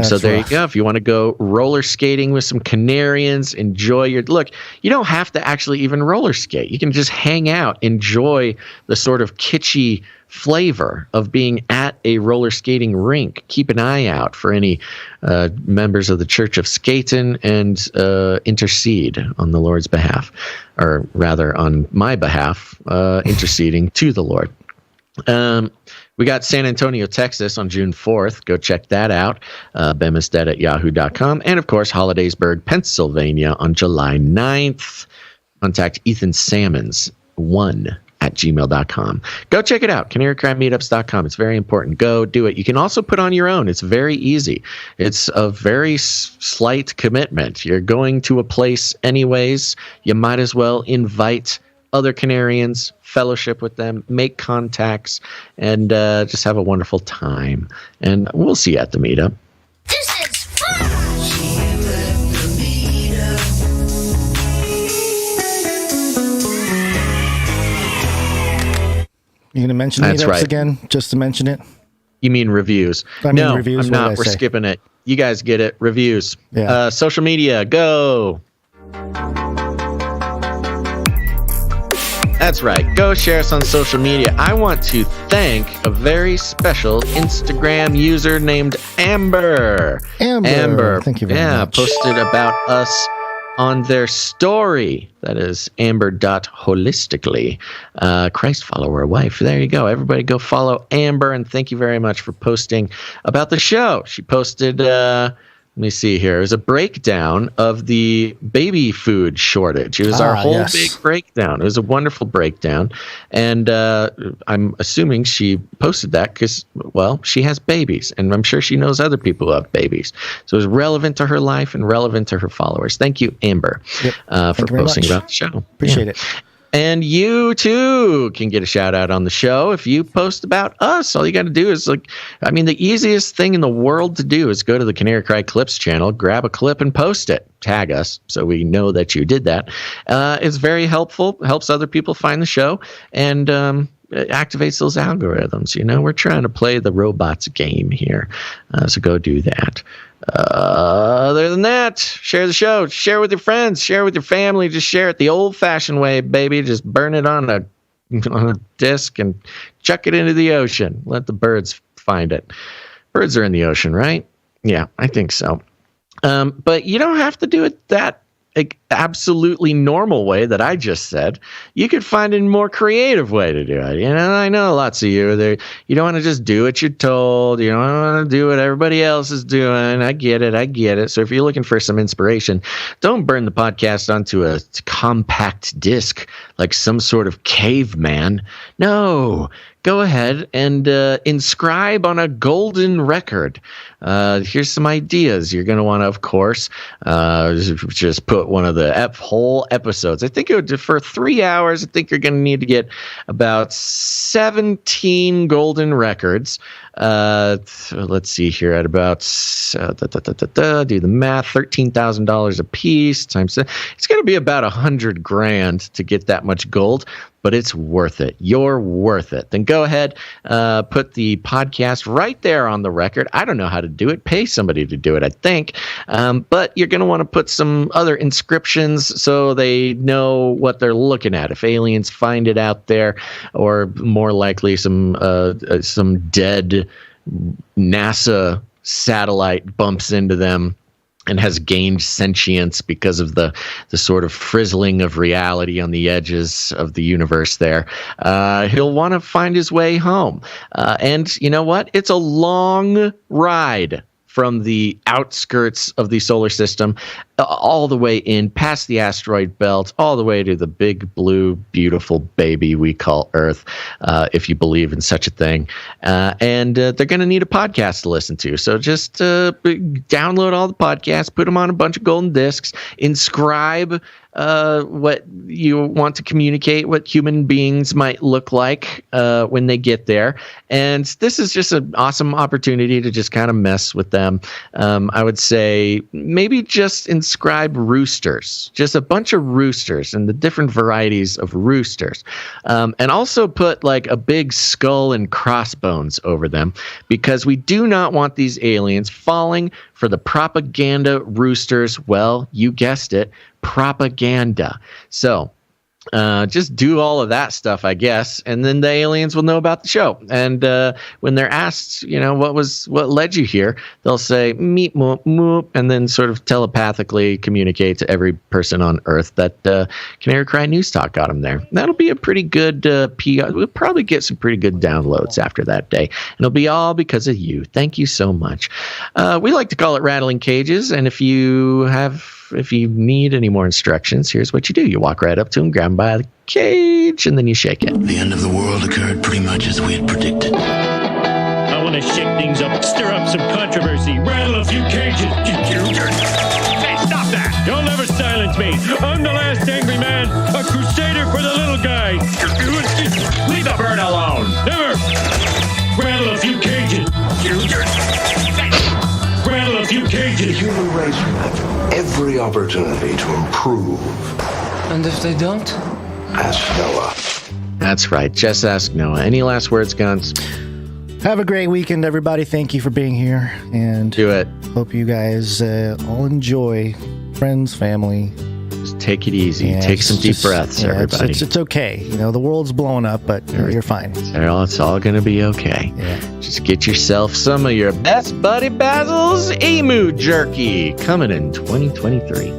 So there you go. If you want to go roller skating with some Canarians, enjoy your look. You don't have to actually even roller skate. You can just hang out, enjoy the sort of kitschy flavor of being at a roller skating rink. Keep an eye out for any members of the Church of Skatin' and intercede on the Lord's behalf, or rather on my behalf, interceding to the Lord. We got San Antonio, Texas on June 4th. Go check that out. Bemisdead at yahoo.com. And, of course, Hollidaysburg, Pennsylvania on July 9th. Contact Ethan Sammons, 1@gmail.com. Go check it out, CanaryCry.Meetups.com. It's very important. Go do it. You can also put on your own. It's very easy. It's a very slight commitment. You're going to a place anyways. You might as well invite other Canarians, fellowship with them, make contacts, and just have a wonderful time. And we'll see you at the meetup. This is fun! You going to mention That's meetups right. again, just to mention it? You mean reviews? No, reviews. I'm not. We're skipping it. You guys get it. Reviews. Yeah. Social media, go. That's right. Go share us on social media. I want to thank a very special Instagram user named Amber. Amber. Thank you very much. Posted about us on their story. That is amber.holistically. Christ follower wife. There you go. Everybody go follow Amber, and thank you very much for posting about the show. She posted, let me see here. It was a breakdown of the baby food shortage. It was our whole big breakdown. It was a wonderful breakdown. And I'm assuming she posted that because, well, she has babies. And I'm sure she knows other people who have babies. So it was relevant to her life and relevant to her followers. Thank you, Amber, for posting about the show. Appreciate it. And you, too, can get a shout-out on the show if you post about us. All you got to do is, the easiest thing in the world to do is go to the Canary Cry Clips channel, grab a clip, and post it. Tag us so we know that you did that. It's very helpful, helps other people find the show, and it activates those algorithms. We're trying to play the robots game here, so go do that. Other than that, share the show, share with your friends, share with your family, just share it the old-fashioned way, baby. Just burn it on a disc and chuck it into the ocean. Let the birds find it. Birds are in the ocean, right? Yeah, I think so. But you don't have to do it that absolutely normal way that I just said. You could find a more creative way to do it. I know lots of you there. You don't want to just do what you're told. You don't want to do what everybody else is doing. I get it. So if you're looking for some inspiration, don't burn the podcast onto a compact disc like some sort of caveman. No. Go ahead and inscribe on a golden record. Here's some ideas. You're going to want to, of course, just put one of the whole episodes. I think it would, for 3 hours, I think you're going to need to get about 17 golden records. Let's see here at about, do the math, $13,000 a piece times. It's going to be about $100,000 to get that much gold. But it's worth it. You're worth it. Then go ahead, put the podcast right there on the record. I don't know how to do it. Pay somebody to do it, I think. But you're going to want to put some other inscriptions so they know what they're looking at. If aliens find it out there, or more likely some dead NASA satellite bumps into them and has gained sentience because of the sort of frizzling of reality on the edges of the universe there. He'll want to find his way home. And you know what? It's a long ride from the outskirts of the solar system all the way in past the asteroid belt, all the way to the big blue beautiful baby we call Earth, if you believe in such a thing. And they're going to need a podcast to listen to, so just download all the podcasts, put them on a bunch of golden discs, inscribe what you want to communicate, what human beings might look like when they get there. And this is just an awesome opportunity to just kind of mess with them. I would say maybe just inscribe roosters, just a bunch of roosters and the different varieties of roosters. And also put like a big skull and crossbones over them, because we do not want these aliens falling for the propaganda roosters. Well, you guessed it, propaganda. So Just do all of that stuff, I guess, and then the aliens will know about the show. And when they're asked, what led you here, they'll say meep moop moop, and then sort of telepathically communicate to every person on Earth that Canary Cry News Talk got them there. That'll be a pretty good PR. We'll probably get some pretty good downloads after that day. And it'll be all because of you. Thank you so much. We like to call it rattling cages, and if you need any more instructions, here's what you do. You walk right up to him, grab him by the cage, and then you shake it. The end of the world occurred pretty much as we had predicted. I want to shake things up, stir up some controversy, rattle a few cages. Hey, stop that! You'll never silence me. I'm the last angry man, a crusader for the little guy. Leave the bird alone. Never. Rattle a few cages. Rattle a few cages. The human race will have every opportunity to improve. And if they don't? Ask Noah. That's right. Just ask Noah. Any last words, Gonz? Have a great weekend, everybody. Thank you for being here. And do it. Hope you guys all enjoy. Friends, family. Just take it easy. Take some deep breaths, everybody. It's okay. The world's blowing up, but you're fine. It's all going to be okay. Yeah. Just get yourself some of your best buddy Basil's emu jerky coming in 2023.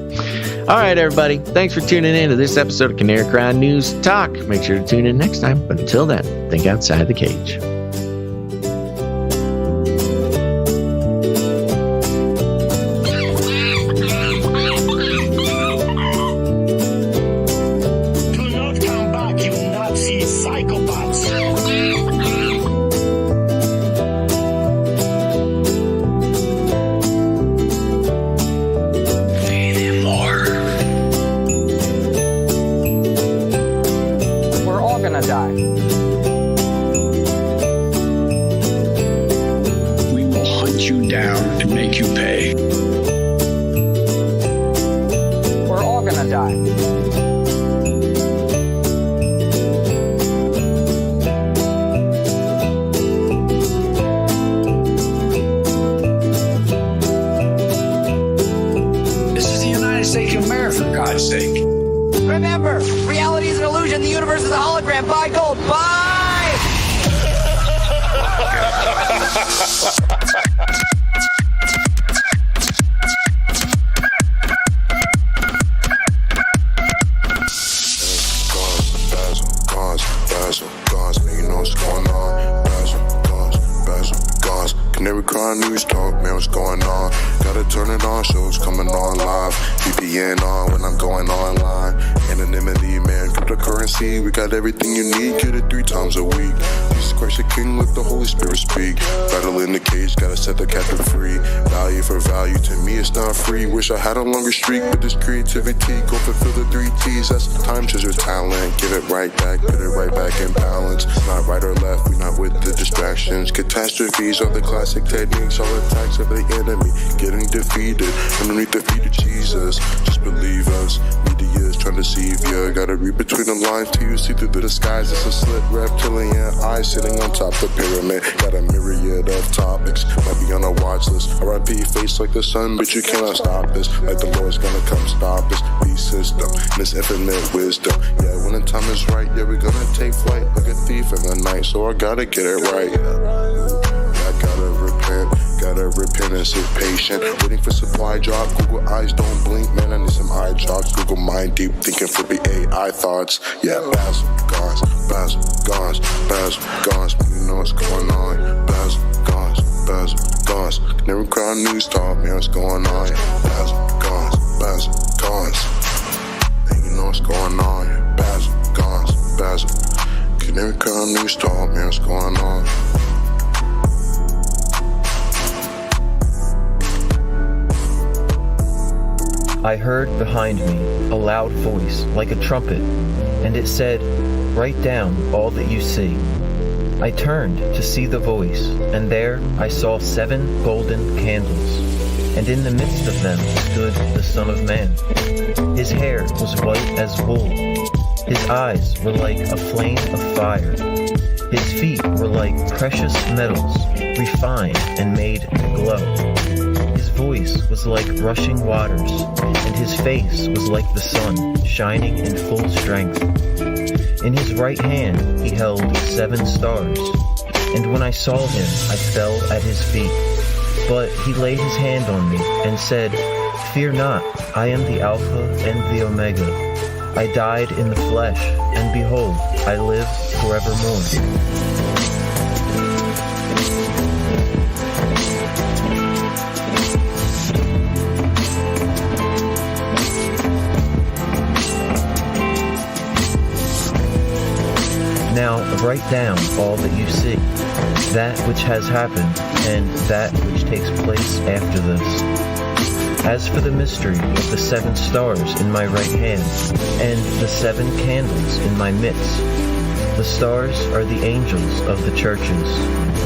All right, everybody. Thanks for tuning in to this episode of Canary Cry News Talk. Make sure to tune in next time. But until then, think outside the cage. Remember, reality is an illusion. The universe is a hologram. Buy gold. Buy! Gonz, man, you know what's going on. Basil, Canary Cry News Talk, man, what's going on? Gotta turn it on, shows coming on live. VPN on when I'm going online. Anonymity, man, cryptocurrency. We got everything you need, get it 3 times a week. Jesus Christ the King, let the Holy Spirit speak. Battle in the cage, gotta set the captive free. Value for value, to me it's not free. Wish I had a longer streak, but this creativity, go fulfill the 3 T's. That's time, treasure, talent. Give it right back, put it right back in balance. Not right or left, we not with the distractions. Catastrophes are the classic techniques. All attacks of the enemy, getting defeated. Underneath the feet of Jesus, just believe us. Media is trying to deceive you. Gotta read between the lines till you see through the disguise. It's a slit reptilian eye sitting on top the pyramid. Got a myriad of topics, might be on a watch list. R.I.P. face like the sun, but you cannot stop this. Like the Lord's gonna come stop this beast system and this infinite wisdom. Yeah, when the time is right, yeah, we're gonna take flight like a thief in the night. So I gotta get it right. I gotta repent and sit patient. Waiting for supply drop. Google eyes don't blink, man. I need some eye drops. Google mind deep thinking for the AI thoughts. Yeah, Basil, Gonz. You know what's going on. Basil, Gonz. Canary Cry News Talk, man, what's going on. Basil, Gonz. And you know what's going on. Basil, Gonz. Canary Cry News Talk, man, what's going on. I heard behind me a loud voice like a trumpet, and it said, "Write down all that you see." I turned to see the voice, and there I saw 7 golden candles, and in the midst of them stood the Son of Man. His hair was white as wool. His eyes were like a flame of fire. His feet were like precious metals, refined and made to glow. His voice was like rushing waters, and his face was like the sun, shining in full strength. In his right hand he held 7 stars, and when I saw him, I fell at his feet. But he laid his hand on me and said, "Fear not, I am the Alpha and the Omega. I died in the flesh, and behold, I live forevermore." Now write down all that you see, that which has happened, and that which takes place after this. As for the mystery of the 7 stars in my right hand, and the 7 candles in my midst, the stars are the angels of the churches,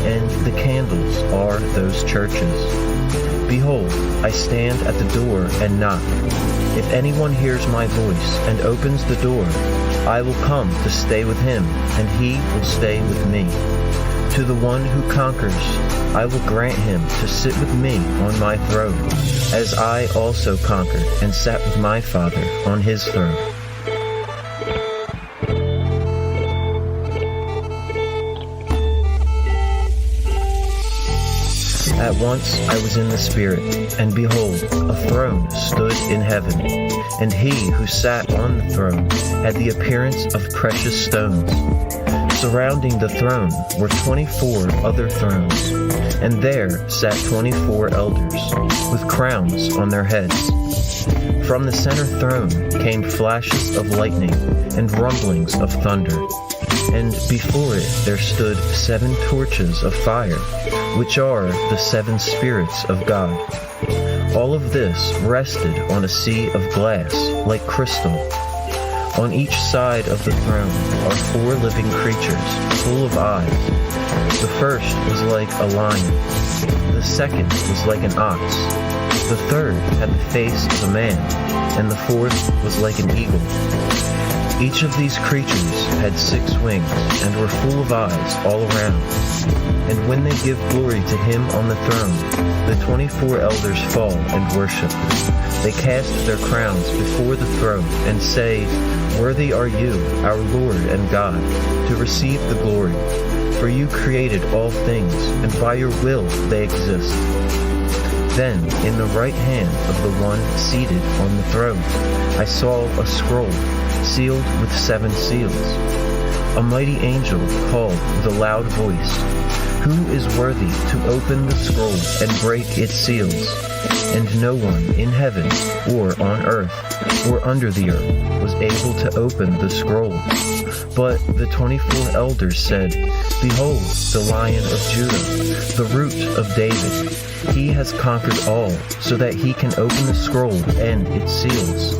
and the candles are those churches. Behold, I stand at the door and knock. If anyone hears my voice and opens the door, I will come to stay with him, and he will stay with me. To the one who conquers, I will grant him to sit with me on my throne, as I also conquered and sat with my Father on his throne. At once I was in the Spirit, and behold, a throne stood in heaven, and he who sat on the throne had the appearance of precious stones. Surrounding the throne were 24 other thrones, and there sat 24 elders, with crowns on their heads. From the center throne came flashes of lightning and rumblings of thunder, and before it there stood 7 torches of fire, which are the 7 spirits of God. All of this rested on a sea of glass, like crystal. On each side of the throne are 4 living creatures, full of eyes. The first was like a lion, the second was like an ox, the third had the face of a man, and the fourth was like an eagle. Each of these creatures had 6 wings, and were full of eyes all around. And when they give glory to him on the throne, the 24 elders fall and worship. They cast their crowns before the throne and say, "Worthy are you, our Lord and God, to receive the glory. For you created all things, and by your will they exist." Then, in the right hand of the one seated on the throne, I saw a scroll, sealed with 7 seals. A mighty angel called with a loud voice, "Who is worthy to open the scroll and break its seals?" And no one in heaven, or on earth, or under the earth was able to open the scroll. But the 24 elders said, "Behold, the Lion of Judah, the Root of David. He has conquered all, so that he can open the scroll and its seals."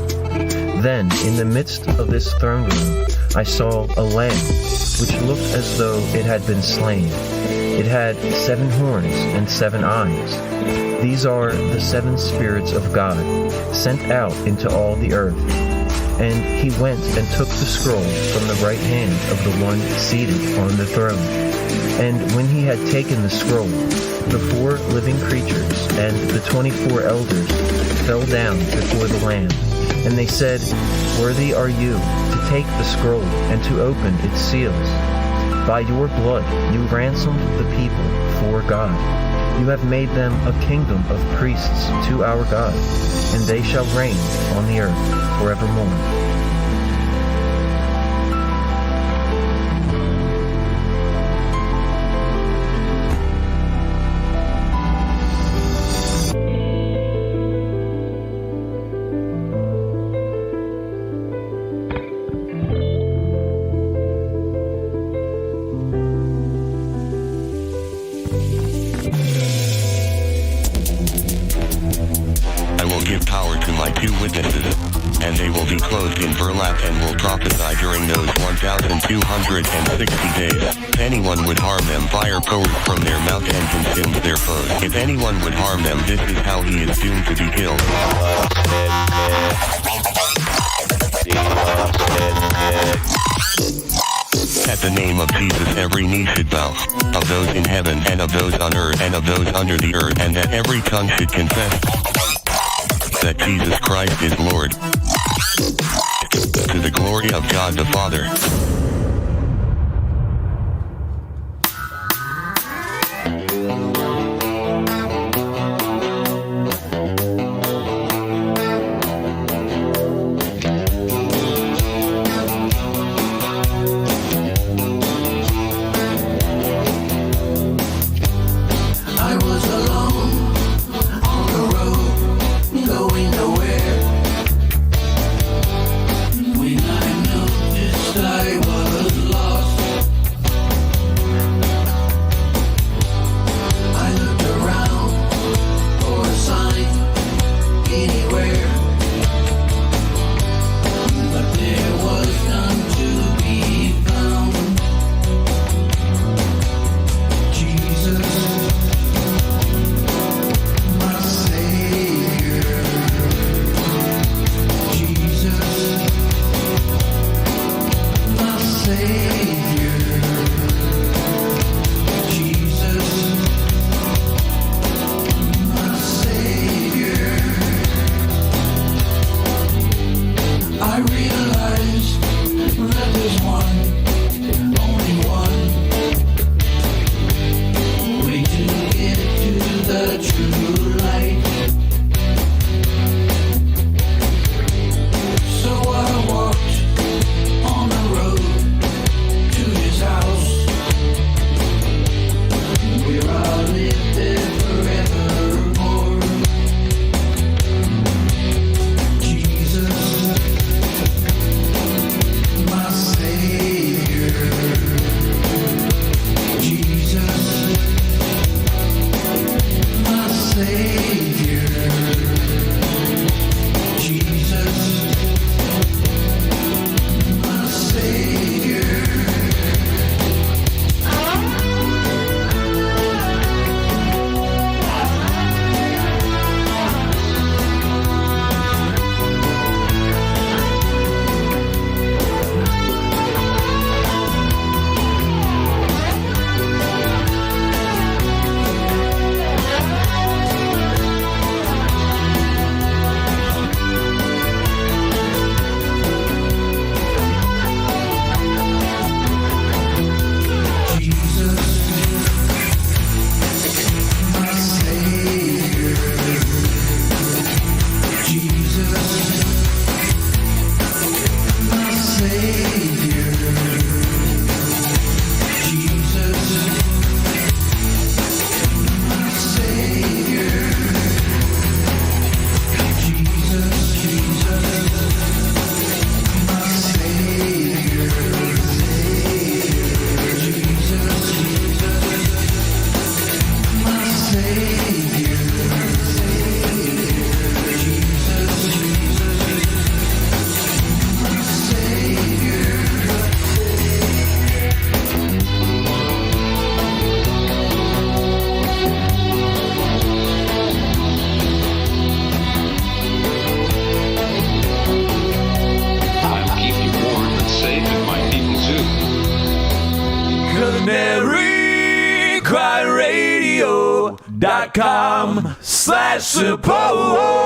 Then, in the midst of this throne room, I saw a lamb, which looked as though it had been slain. It had 7 horns and 7 eyes. These are the 7 spirits of God, sent out into all the earth. And he went and took the scroll from the right hand of the one seated on the throne. And when he had taken the scroll, the 4 living creatures and the 24 elders fell down before the Lamb. And they said, "Worthy are you to take the scroll and to open its seals. By your blood you ransomed the people for God. You have made them a kingdom of priests to our God, and they shall reign on the earth forevermore." And they will be clothed in burlap and will prophesy during those 1,260 days. If anyone would harm them, fire pours from their mouth and consumes their foes. If anyone would harm them, this is how he is doomed to be killed. At the name of Jesus every knee should bow, of those in heaven and of those on earth and of those under the earth, and that every tongue should confess that Jesus Christ is Lord, to the glory of God the Father. CanaryCry.Radio.com/support.